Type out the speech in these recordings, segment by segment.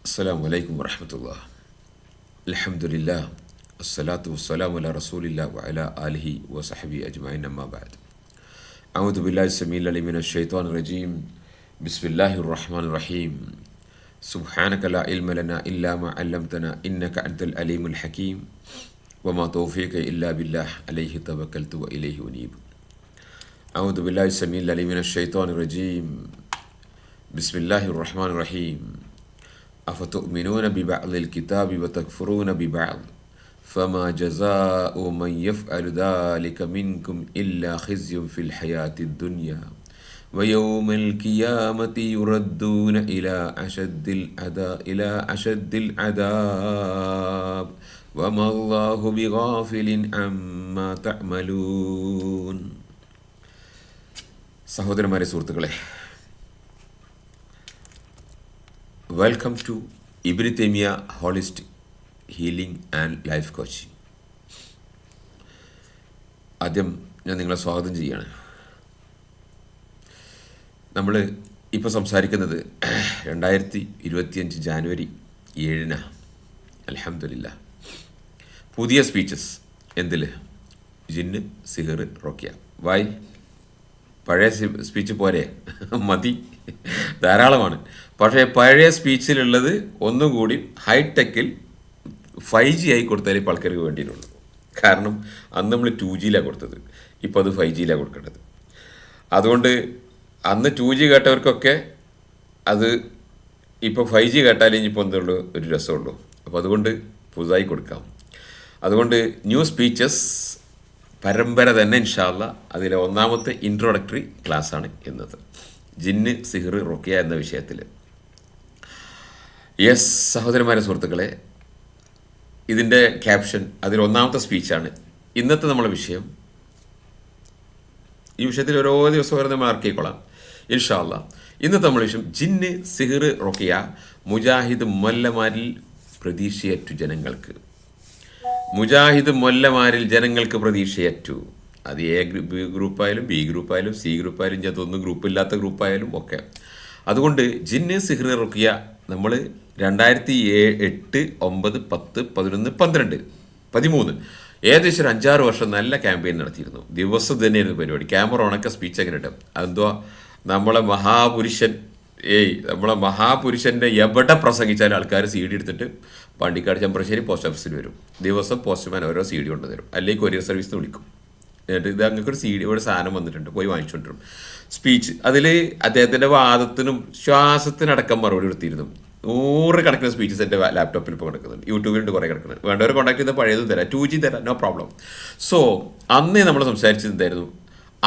അസ്സലാമു അലൈക്കും വറഹ്മത്തുള്ളാഹി. അൽഹംദുലില്ലാഹ് അസ്സലാത്തു വസ്സലാമു അലാ റസൂലില്ലാഹി വഅലാ ആലിഹി വസഹ്ബിഹി അജ്മഈൻ അമ്മാ ബഅദ്. അഊദു ബില്ലാഹി സമീഉൽ അലീം മിനശ് ശൈത്വാനിർ റജീം. ബിസ്മില്ലാഹിർ റഹ്മാനിർ റഹീം. സുബ്ഹാനക ലാ ഇൽമ ലനാ ഇല്ലാ മാ അല്ലംതനാ ഇന്നക അൻതൽ അലീമുൽ ഹകീം വമാ തൗഫീഖി ഇല്ലാ ബില്ലാഹ് അലൈഹി തവക്കൽതു വഇലൈഹി ഉനീബ്. അഊദു ബില്ലാഹി സമീഉൽ അലീം മിനശ് ശൈത്വാനിർ റജീം. ബിസ്മില്ലാഹിർ റഹ്മാനിർ റഹീം. أفتؤمنون ببعض الكتاب وتكفرون ببعض فما جزاء من يفعل ذلك منكم إلا خزي في الحياة الدنيا ويوم القيامة يردون إلى أشد العذاب وما الله بغافل عما تعملون. സഹോദരന്മാരെ, സുഹൃത്തുക്കളെ, welcome to Ibn Taymiyyah holistic healing and life coaching. ആദ്യം ഞാൻ നിങ്ങളെ സ്വാഗതം ചെയ്യാണ്. നമ്മൾ ഇപ്പോൾ സംസാരിക്കുന്നത് 2025 ജാനുവരി 7 അൽഹംദുലില്ലാഹ്. പുതിയ സ്പീച്ചസ് എന്തിൽ? ജിന്ന്, സിഹർ, റോക്കിയ. വായി പഴയ സ്പീച്ച് പോരെ? മതി, ധാരാളമാണ്. പക്ഷേ പഴയ സ്പീച്ചിലുള്ളത് ഒന്നും കൂടി ഹൈടെക്കിൽ 5G ആയി കൊടുത്താലേ ഇപ്പോൾ ആൾക്കാർക്ക് വേണ്ടിയിട്ടുള്ളൂ. കാരണം അന്ന് നമ്മൾ 2G കൊടുത്തത്, ഇപ്പോൾ അത് 5G കൊടുക്കേണ്ടത്. അതുകൊണ്ട് അന്ന് 2G കേട്ടവർക്കൊക്കെ അത് ഇപ്പോൾ 5G കേട്ടാലേ ഇനിയിപ്പോൾ എന്തുള്ളൂ, ഒരു രസമുള്ളൂ. അപ്പോൾ അതുകൊണ്ട് പുതുതായി കൊടുക്കാം. അതുകൊണ്ട് ന്യൂ സ്പീച്ചസ് പരമ്പര തന്നെ ഇൻഷാ അല്ലാഹ്. അതിലെ ഒന്നാമത്തെ ഇൻട്രോഡക്ടറി ക്ലാസ്സാണ് ഇന്നത്, ജിന്ന്, സിഹർ, റുഖിയ എന്ന വിഷയത്തിൽ. യെസ് സഹോദരന്മാരെ, സുഹൃത്തുക്കളെ, ഇതിൻ്റെ ക്യാപ്ഷൻ അതിൽ ഒന്നാമത്തെ സ്പീച്ചാണ്. ഇന്നത്തെ നമ്മളെ വിഷയം, ഈ വിഷയത്തിൽ ഓരോ ദിവസം ഓരോ നമ്മൾ ആർക്കിക്കൊള്ളാം ഇൻഷാ അല്ലാഹ്. ഇന്നത്തെ നമ്മളെ വിഷയം ജിന്ന്, സിഹർ, റുഖിയ മുജാഹിദ് മൊല്ലമാരിൽ പ്രതീക്ഷയറ്റു ജനങ്ങൾക്ക്. മുജാഹിദ് മൊല്ലമാരിൽ ജനങ്ങൾക്ക് പ്രതീക്ഷയറ്റു. അത് എ ഗ്രൂപ്പായാലും ബി ഗ്രൂപ്പായാലും സി ഗ്രൂപ്പായാലും അതൊന്നും ഗ്രൂപ്പില്ലാത്ത ഗ്രൂപ്പായാലും ഒക്കെ. അതുകൊണ്ട് ജിന്ന്, സിഹർ, റുഖിയ നമ്മൾ 2008, 9, 10, 11, 12, 13 ഏകദേശം ഒരു 5-6 വർഷം നല്ല ക്യാമ്പയിൻ നടത്തിയിരുന്നു. ദിവസം തന്നെയായിരുന്നു പരിപാടി. ക്യാമറ ഉണക്ക സ്പീച്ച് എങ്ങനെ ഇട്ടും. അതെന്തോ നമ്മളെ മഹാപുരുഷൻ്റെ എവിടെ പ്രസംഗിച്ചാലും ആൾക്കാർ CD എടുത്തിട്ട് പാണ്ടിക്കാട്, ചെമ്പ്രശ്ശേരി പോസ്റ്റ് ഓഫീസിൽ വരും. ദിവസം പോസ്റ്റ്മാൻ ഓരോ CD കൊണ്ടുതരും, അല്ലെങ്കിൽ കൊറിയർ സർവീസിന് വിളിക്കും. എന്നിട്ട് ഇത് അങ്ങക്കൊരു CD, ഒരു സാധനം വന്നിട്ടുണ്ട്, പോയി വാങ്ങിച്ചുകൊണ്ടിരും. സ്പീച്ച് അതിൽ അദ്ദേഹത്തിൻ്റെ വാദത്തിനും ശ്വാസത്തിനടക്കം മറുപടി കൊടുത്തിരുന്നു. 100 കണക്കിന് സ്പീച്ചസ് എൻ്റെ ലാപ്ടോപ്പിൽ ഇപ്പോൾ കിടക്കുന്നുണ്ട്, യൂട്യൂബിലുണ്ട് കുറേ കിടക്കുന്നുണ്ട്. വേണ്ടവർ കോൺടാക്ട് ചെയ്താൽ പഴയതും തരാം, 2G തരാം, നോ പ്രോബ്ലം. സോ അന്ന് നമ്മൾ സംസാരിച്ചത് എന്തായിരുന്നു?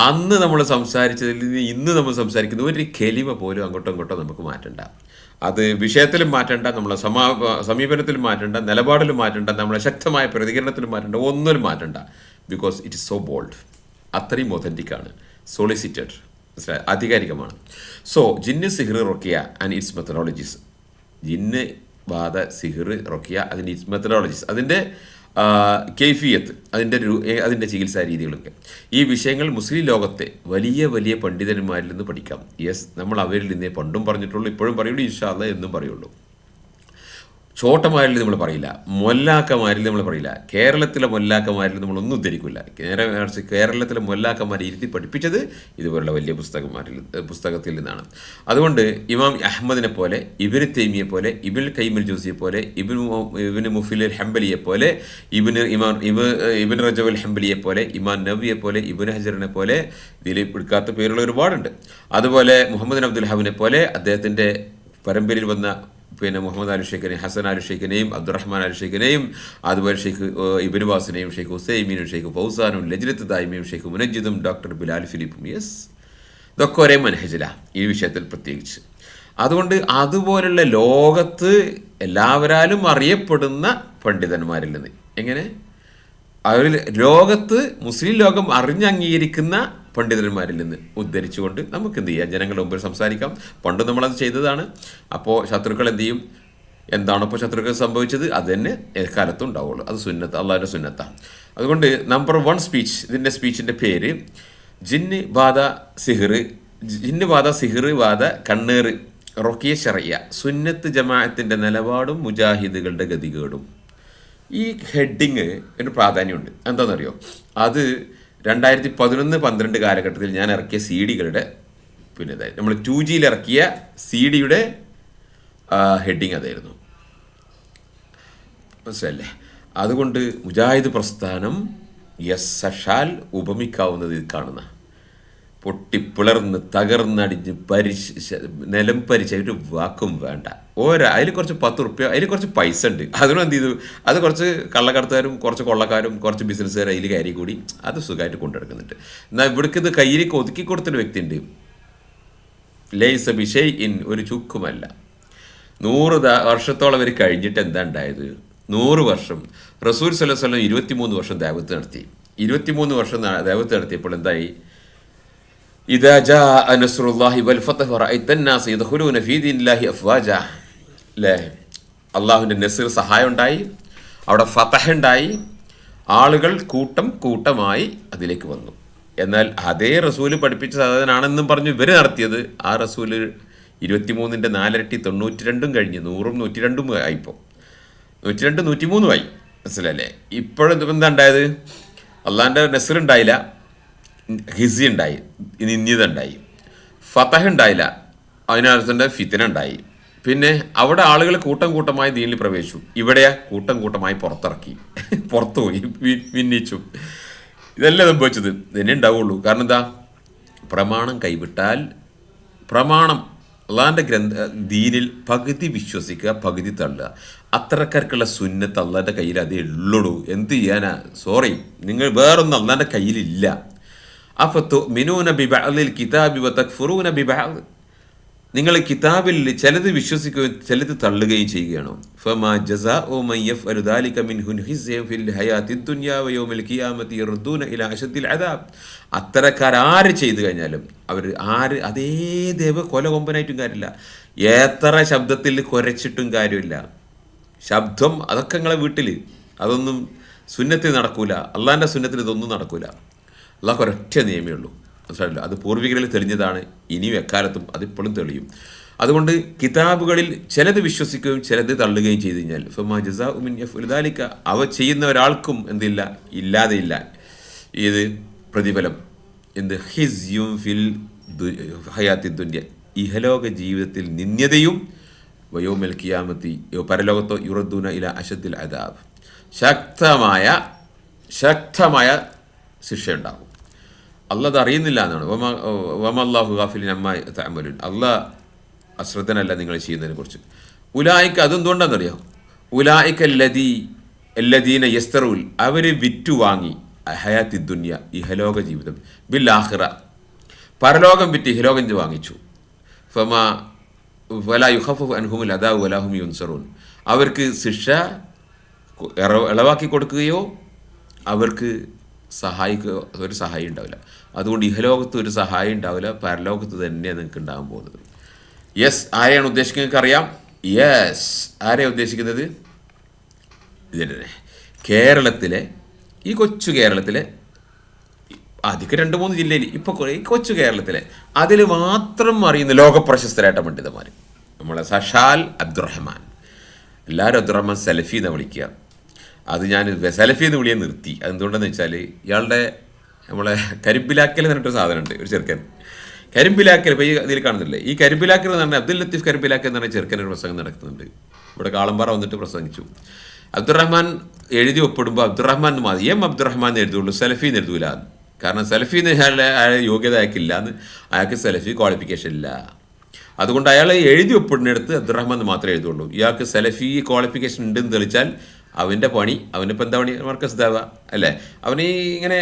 അന്ന് നമ്മൾ സംസാരിച്ചതിൽ നിന്ന് ഇന്ന് നമ്മൾ സംസാരിക്കുന്ന ഒരു കെലിമ പോലും അങ്ങോട്ടോ ഇങ്ങോട്ടോ നമുക്ക് മാറ്റണ്ട. അത് വിഷയത്തിലും മാറ്റണ്ട, നമ്മളെ സമീപനത്തിലും മാറ്റണ്ട, നിലപാടിലും മാറ്റണ്ട, നമ്മളെ ശക്തമായ പ്രതികരണത്തിലും മാറ്റണ്ട, ഒന്നിലും മാറ്റണ്ട. Because it is so bold. അത്രയും ഒതൻറ്റിക്കാണ്, സോളിസിറ്റഡ്, ആധികാരികമാണ്. സോ ജിന്ന്, സിഹർ, റൊക്കിയ ആൻഡ് ഇറ്റ്സ് മെത്തഡോളജീസ്. ജിന്ന്, ബാധ, സിഹർ, റൊക്കിയ, അതിൻ്റെ ഇറ്റ്സ് മെത്തഡോളജീസ്, അതിൻ്റെ കെയ്ഫിയത്ത്, അതിൻ്റെ ചികിത്സാ രീതികളൊക്കെ. ഈ വിഷയങ്ങൾ മുസ്ലിം ലോകത്തെ വലിയ വലിയ പണ്ഡിതന്മാരിൽ നിന്ന് പഠിക്കാം. യെസ്, നമ്മൾ അവരിൽ നിന്നേ പണ്ടും പറഞ്ഞിട്ടുള്ളൂ, ഇപ്പോഴും പറയുള്ളൂ, ഇൻഷാ അല്ലാഹ് എന്നും പറയുള്ളൂ. ചോട്ടമാരിൽ നമ്മൾ പറയില്ല, മൊല്ലാക്കമാരിൽ നമ്മൾ പറയില്ല. കേരളത്തിലെ മൊല്ലാക്കമാരിൽ നമ്മളൊന്നും ഉദ്ധരിക്കില്ല. കേരളത്തിലെ മൊല്ലാക്കന്മാരെ ഇരുത്തി പഠിപ്പിച്ചത് ഇതുപോലുള്ള വലിയ പുസ്തകത്തിൽ നിന്നാണ്. അതുകൊണ്ട് ഇമാം അഹമ്മദിനെ പോലെ, ഇബ്നു തൈമിയെ പോലെ, ഇബ്നുൽ ഖയ്യിം അൽ ജൗസിയെ പോലെ, ഇബ്നു മുഫ്ലിൽ അൽ ഹംബലിയെ പോലെ, ഇബ്നു റജബ് അൽ ഹംബലിയെ പോലെ, ഇമാം നവവിയെ പോലെ, ഇബ്നു ഹജറിനെ പോലെ, ഇതിൽ എടുക്കാത്ത പേരുള്ള ഒരുപാടുണ്ട്. അതുപോലെ മുഹമ്മദ് അബ്ദുൽ വഹാബിനെ പോലെ, അദ്ദേഹത്തിൻ്റെ പരമ്പരയിൽ വന്ന മുഹമ്മദ് അലി ഷെയ്ഖിനെയും, ഹസൻ അലി ഷെയ്ഖിനെയും, അബ്ദുറഹ്മാൻ അലി ഷെയ്ഖിനെയും, അതുപോലെ ഷെയ്ഖ് ഇബ്നു ബാസിനെയും, ഷെയ്ഖ് ഹുസൈമീനും, ഷെയ്ഖ് ഫൗസാനും, ലജ്നത്ത് ദായിമയും, ഷെയ്ഖ് മുനജ്ജിദും, ഡോക്ടർ ബിലാൽ ഫിലിപ്പും. യെസ്, ഇതൊക്കെ ഒരേ മനഹജില ഈ വിഷയത്തിൽ പ്രത്യേകിച്ച്. അതുകൊണ്ട് അതുപോലുള്ള ലോകത്ത് എല്ലാവരാലും അറിയപ്പെടുന്ന പണ്ഡിതന്മാരിൽ നിന്ന്, എങ്ങനെ അവർ ലോകത്ത് മുസ്ലിം ലോകം അറിഞ്ഞംഗീകരിക്കുന്ന പണ്ഡിതന്മാരിൽ നിന്ന് ഉദ്ധരിച്ചുകൊണ്ട് നമുക്ക് എന്ത് ചെയ്യാം, ജനങ്ങളുടെ മുമ്പിൽ സംസാരിക്കാം. പണ്ട് നമ്മളത് ചെയ്തതാണ്. അപ്പോൾ ശത്രുക്കൾ എന്ത് ചെയ്യും? എന്താണോ ഇപ്പോൾ ശത്രുക്കൾ സംഭവിച്ചത് അത് തന്നെ എക്കാലത്തും ഉണ്ടാവുള്ളൂ. അത് സുന്നത്ത്, അള്ളാഹുവിൻ്റെ സുന്നത്താണ്. അതുകൊണ്ട് നമ്പർ 1 സ്പീച്ച്, ഇതിൻ്റെ സ്പീച്ചിൻ്റെ പേര് ജിന്ന് ബാധ സിഹർ, ജിന്ന് ബാധ, സിഹർ ബാധ, കണ്ണേറ്, റൊക്കിയ ഷറിയ, സുന്നത്ത് ജമാഅത്തിൻ്റെ നിലപാടും മുജാഹിദുകളുടെ ഗതികേടും. ഈ ഹെഡിങ് ഒരു പ്രാധാന്യമുണ്ട്. എന്താണെന്നറിയോ? അത് 2011-12 കാലഘട്ടത്തിൽ ഞാൻ ഇറക്കിയ സി ഡികളുടെ നമ്മൾ 2G ഇറക്കിയ സി ഡിയുടെ ഹെഡിങ് അതായിരുന്നു. മനസ്സിലല്ലേ? അതുകൊണ്ട് മുജാഹിദ് പ്രസ്ഥാനം യശാൽ ഉപമിക്കാവുന്നത് ഇത് കാണുന്ന പൊട്ടിപ്പിളർന്ന് തകർന്നടിഞ്ഞ് നിലം പരിച്ച ഒരു വാക്കും വേണ്ട. അതിൽ കുറച്ച് 10 റുപ്യ, അതിൽ കുറച്ച് പൈസ ഉണ്ട്. അതിനും എന്ത് ചെയ്തു, അത് കുറച്ച് കള്ളക്കടത്തുകാരും കുറച്ച് കൊള്ളക്കാരും കുറച്ച് ബിസിനസ്സുകാരും അതിൽ കയറി കൂടി അത് സുഖമായിട്ട് കൊണ്ടെടുക്കുന്നുണ്ട്. എന്നാൽ ഇവിടേക്ക് ഇത് കയ്യിലേക്ക് ഒതുക്കി കൊടുത്തൊരു വ്യക്തി ഉണ്ട്. ലൈസ ബിഷൈ ഇൻ, ഒരു ചുക്കുമല്ല. 100 വർഷത്തോളം അവർ കഴിഞ്ഞിട്ട് എന്താ ഉണ്ടായത്? 100 വർഷം റസൂൽ സല്ലല്ലാഹു അലൈഹി വസല്ലം 23 വർഷം ദഅവത്ത് നടത്തി. 23 വർഷം ദഅവത്ത് നടത്തിയപ്പോൾ എന്തായി? ഇദാ ജാഅ നസ്റുല്ലാഹി വൽ ഫത്ഹു വറഅയ്ത അന്നാസ യദ്ഖുലൂന ഫീ ദീനില്ലാഹി അഫ്വാജ. അല്ലേ? അള്ളാഹുവിൻ്റെ നസ്ർ, സഹായം ഉണ്ടായി, അവിടെ ഫതഹ് ഉണ്ടായി, ആളുകൾ കൂട്ടം കൂട്ടമായി അതിലേക്ക് വന്നു. എന്നാൽ അതേ റസൂല് പഠിപ്പിച്ച സാധനമാണെന്നും പറഞ്ഞു ഇവർ നടത്തിയത്. ആ റസൂല് 23-ന്റെ 4 ഇരട്ടി 92 കഴിഞ്ഞ് 100-ഉം 102-ഉം ആയിപ്പോൾ 102, 103 ആയി. മനസ്സിലല്ലേ? ഇപ്പോഴെന്താ ഉണ്ടായത്? അള്ളാഹിൻ്റെ നസ്ർ ഉണ്ടായില്ല, ഹിസി ഉണ്ടായി, നിന്ദ്യത ഉണ്ടായി, ഫതഹ് ഉണ്ടായില്ല, അതിനകത്തുണ്ട് ഫിത്ന ഉണ്ടായി. പിന്നെ അവിടെ ആളുകൾ കൂട്ടം കൂട്ടമായി ദീനിൽ പ്രവേശിച്ചു. ഇവിടെയാ കൂട്ടം കൂട്ടമായി പുറത്തിറക്കി, പുറത്തുപോയി, ഭിന്നിച്ചു. ഇതെല്ലാം സംഭവിച്ചത് തന്നെ ഉണ്ടാവുള്ളൂ. കാരണം എന്താ? പ്രമാണം കൈവിട്ടാൽ, പ്രമാണം അള്ളാഹിൻ്റെ ദീനിൽ പകുതി വിശ്വസിക്കുക, പകുതി തള്ളുക. അത്തരക്കാർക്കുള്ള സുന്നത്ത് അള്ളാഹിൻ്റെ കയ്യിൽ അതേ ഉള്ളൂ. എന്ത് ചെയ്യാനാ? സോറി, നിങ്ങൾ വേറൊന്നും അള്ളാഹിൻ്റെ കയ്യിലില്ല. അഫതുഅ്മിനൂന ബിബഅദിൽ കിതാബി വതക്ഫുറൂന ബിബഅദ്. നിങ്ങൾ കിതാബിൽ ചിലത് വിശ്വസിക്കുകയും ചിലത് തള്ളുകയും ചെയ്യുകയാണോ? ഫമാ ജസാഉ മൻ യഫ്അലു ദാലിക മിൻഹും ഖിസ്യൻ ഫിൽ ഹയാത്തിദ് ദുനിയ വയൗമിൽ ഖിയാമത്തി യർദൂന ഇലാ അശദ്ദിൽ അദാബ്. അത്തരക്കാർ ആര് ചെയ്തു കഴിഞ്ഞാലും അവർ അതേ ദേവ കൊല കൊമ്പനായിട്ടും കാര്യമില്ല, എത്ര ശബ്ദത്തിൽ കുരച്ചിട്ടും കാര്യമില്ല. ശബ്ദം അതൊക്കെ നിങ്ങളെ വീട്ടിൽ, അതൊന്നും സുന്നത്തിൽ നടക്കൂല. അള്ളാഹിൻ്റെ സുന്നത്തിൽ ഇതൊന്നും നടക്കൂല. അള്ളാഹ് ഒരൊറ്റ നിയമമേ ഉള്ളൂ. മനസ്സിലായില്ല? അത് പൂർവികരിൽ തെളിഞ്ഞതാണ്, ഇനിയും എക്കാലത്തും അതിപ്പോഴും തെളിയും. അതുകൊണ്ട് കിതാബുകളിൽ ചിലത് വിശ്വസിക്കുകയും ചിലത് തള്ളുകയും ചെയ്തു കഴിഞ്ഞാൽ ഫമാ ജസാഉ മിൻ യഫ്അലു ദാലിക, അവ ചെയ്യുന്ന ഒരാൾക്കും എന്തില്ല, ഇല്ലാതെയില്ല ഇത് പ്രതിഫലം. എന്ത്? ഹിസ്യും ഫിൽ ഹയാത്തി ദുനിയ, ഇഹലോക ജീവിതത്തിൽ നിന്ദ്യതയും, വയൗമൽ ഖിയാമത്തി, പരലോകത്തോ യുറദ്ദൂന ഇലാ അശദ്ദിൽ അദാബ്, ശക്തമായ ശിക്ഷയുണ്ടാകും. അള്ളാഹ് അത് അറിയുന്നില്ല എന്നാണ്. വമല്ലാഹു ഗാഫിലിൻ അമ്മാ തഅമലൂൻ, അള്ളാഹ് അശ്രദ്ധനല്ല നിങ്ങൾ ചെയ്യുന്നതിനെ കുറിച്ച്. ഉലായിക്ക, അതെന്തുകൊണ്ടാണെന്നറിയാം? ഉലായിക്ക അല്ലദീന യസ്തറൂൽ, അവർ വിറ്റുവാങ്ങി ഹയാത്തി ദുനിയ, ഇഹലോക ജീവിതം, ബിൽ ആഖിറ, പരലോകം വിറ്റ് ഇഹലോകം വാങ്ങിച്ചു. ഫമാ വലാ യുഖഫഫു അൻഹുമുൽ അദാബു വലാ ഹും യുൻസറൂൻ, അവർക്ക് ശിക്ഷ ഇളവാക്കി കൊടുക്കുകയോ അവർക്ക് സഹായിക്കുക, ഒരു സഹായം ഉണ്ടാവില്ല. അതുകൊണ്ട് ഇഹലോകത്ത് ഒരു സഹായം ഉണ്ടാവില്ല, പരലോകത്ത് തന്നെയാണ് നിങ്ങൾക്ക് ഉണ്ടാകാൻ പോകുന്നത്. യെസ്, ആരെയാണ് ഉദ്ദേശിക്കുന്നത്? നിങ്ങൾക്ക് അറിയാം. യെസ്, ആരെയാണ് ഉദ്ദേശിക്കുന്നത്? ഇതിനെ കേരളത്തിലെ, ഈ കൊച്ചു കേരളത്തിലെ, ആദ്യമൊക്കെ 2-3 ജില്ലയിൽ, ഇപ്പോൾ ഈ കൊച്ചു കേരളത്തിലെ അതിൽ മാത്രം അറിയുന്ന ലോകപ്രശസ്തരായിട്ട പണ്ഡിതന്മാർ. നമ്മളെ സഷാൽ അബ്ദുറഹ്മാൻ, എല്ലാവരും അബ്ദുറഹ്മാൻ സലഫി എന്ന് വിളിക്കുക. അത് ഞാൻ സലഫി എന്ന് വിളിയാൻ നിർത്തി. അതെന്തുകൊണ്ടെന്ന് വെച്ചാൽ ഇയാളുടെ നമ്മളെ കരിമ്പിലാക്കൽ എന്ന് പറഞ്ഞിട്ടൊരു സാധനമുണ്ട്, ഒരു ചെറുക്കൻ. കരിമ്പിലാക്കൽ, ഇപ്പോൾ ഈ ഇതിൽ കാണുന്നില്ലേ, ഈ കരിമ്പിലാക്കൽ എന്ന് പറഞ്ഞാൽ അബ്ദുൽ ലത്തീഫ് കരിമ്പിലാക്കൽ എന്ന് പറഞ്ഞ ചെറുക്കനൊരു പ്രസംഗം നടക്കുന്നുണ്ട്. ഇവിടെ കാളമ്പാറ വന്നിട്ട് പ്രസംഗിച്ചു. അബ്ദുറഹ്മാൻ എഴുതി ഒപ്പിടുമ്പോൾ അബ്ദുറഹ്മാൻ എന്ന് മതി, അബ്ദുറഹ്മാൻ എന്ന് എഴുതുള്ളൂ, സലഫി എന്ന് എഴുതൂല. കാരണം സലഫി എന്ന് അയാളുടെ യോഗ്യത അയാൾക്കില്ല, എന്ന് അയാൾക്ക് സലഫി ക്വാളിഫിക്കേഷൻ ഇല്ല. അതുകൊണ്ട് അയാൾ എഴുതി ഒപ്പിടുന്നിടത്ത് അബ്ദുറഹ്മാൻ എന്ന് മാത്രമേ എഴുതുള്ളൂ. ഇയാൾക്ക് സലഫി ക്വാളിഫിക്കേഷൻ ഉണ്ടെന്ന് തെളിച്ചാൽ അവൻ്റെ പണി, അവനിപ്പോൾ എന്താ പണി? മർക്കസ് ദാവ അല്ലേ? അവന് ഇങ്ങനെ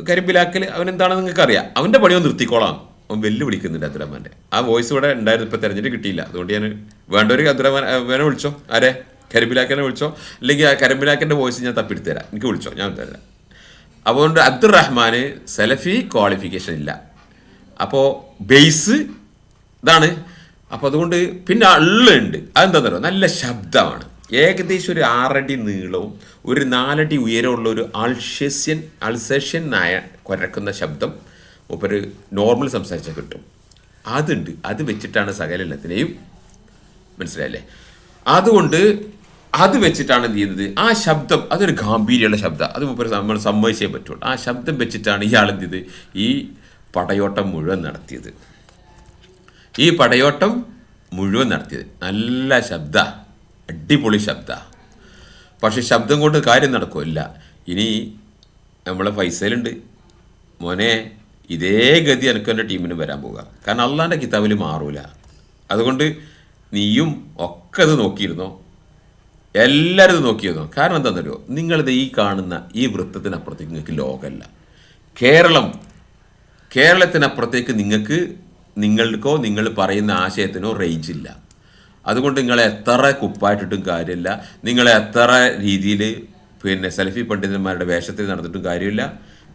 കരിമ്പിലാക്കൽ അവനെന്താണെന്ന് നിങ്ങൾക്ക് അറിയാം. അവൻ്റെ പണിയോ നിർത്തിക്കോളാം. അവൻ വെല്ലുവിളിക്കുന്നുണ്ട് അബ്ദുറഹ്മാൻ്റെ. ആ വോയിസ് ഇവിടെ ഉണ്ടായിരുന്നു, ഇപ്പോൾ തിരഞ്ഞിട്ട് കിട്ടിയില്ല. അതുകൊണ്ട് ഞാൻ വേണ്ടവർ അബ്ദുറഹ്മാൻ വേണേ വിളിച്ചോ, ആരെ കരിമ്പിലാക്കനെ വിളിച്ചോ, അല്ലെങ്കിൽ ആ കരിമ്പിലാക്കൻ്റെ വോയിസ് ഞാൻ തപ്പിയെടുത്ത് തരാം, എനിക്ക് വിളിച്ചോ, ഞാൻ തരാം. അതുകൊണ്ട് അബ്ദുറഹ്മാന് സലഫി ക്വാളിഫിക്കേഷൻ ഇല്ല. അപ്പോൾ ബേസ് ഇതാണ്. അപ്പോൾ അതുകൊണ്ട് പിന്നെ ഉള്ളുണ്ട്. അതെന്താണെന്ന് പറയുക, നല്ല ശബ്ദമാണ്. ഏകദേശം ഒരു 6 അടി നീളവും ഒരു 4 അടി ഉയരമുള്ള ഒരു അൾസേഷ്യൻ നായ കുരക്കുന്ന ശബ്ദം ഒരു നോർമൽ സംസാരിച്ചാൽ കിട്ടും. അതുണ്ട്. അത് വെച്ചിട്ടാണ് സകല എല്ലാത്തിനെയും മനസ്സിലായില്ലേ? അതുകൊണ്ട് അത് വെച്ചിട്ടാണ് എന്ത് ചെയ്യുന്നത്, ആ ശബ്ദം അതൊരു ഗാംഭീര്യമുള്ള ശബ്ദം, അത് നമ്മൾ സമ്മതിച്ചേ പറ്റുള്ളൂ. ആ ശബ്ദം വെച്ചിട്ടാണ് ഇയാൾ എന്ത് ചെയ്ത് ഈ പടയോട്ടം മുഴുവൻ നടത്തിയത്. ഈ പടയോട്ടം മുഴുവൻ നടത്തിയത് നല്ല ശബ്ദ, അടിപൊളി ശബ്ദ. പക്ഷെ ശബ്ദം കൊണ്ട് കാര്യം നടക്കുമല്ല. ഇനി നമ്മളെ ഫൈസലുണ്ട്, മോനെ ഇതേ ഗതി എനിക്ക് എൻ്റെ ടീമിന് വരാൻ പോകുക. കാരണം അള്ളാൻ്റെ കിതാബിൽ മാറൂല. അതുകൊണ്ട് നീയും ഒക്കെ അത് നോക്കിയിരുന്നോ, എല്ലാവരും ഇത് നോക്കിയിരുന്നോ. കാരണം എന്താണെന്നറിയോ, നിങ്ങളിത് ഈ കാണുന്ന ഈ വൃത്തത്തിനപ്പുറത്തേക്ക് നിങ്ങൾക്ക് ലോകമല്ല. കേരളത്തിനപ്പുറത്തേക്ക് നിങ്ങൾക്കോ നിങ്ങൾ പറയുന്ന ആശയത്തിനോ റേഞ്ച് ഇല്ല. അതുകൊണ്ട് നിങ്ങളെ എത്ര കുപ്പായിട്ടിട്ടും കാര്യമില്ല, നിങ്ങളെ എത്ര രീതിയിൽ സലഫി പണ്ഡിതന്മാരുടെ വേഷത്തിൽ നടന്നിട്ടും കാര്യമില്ല.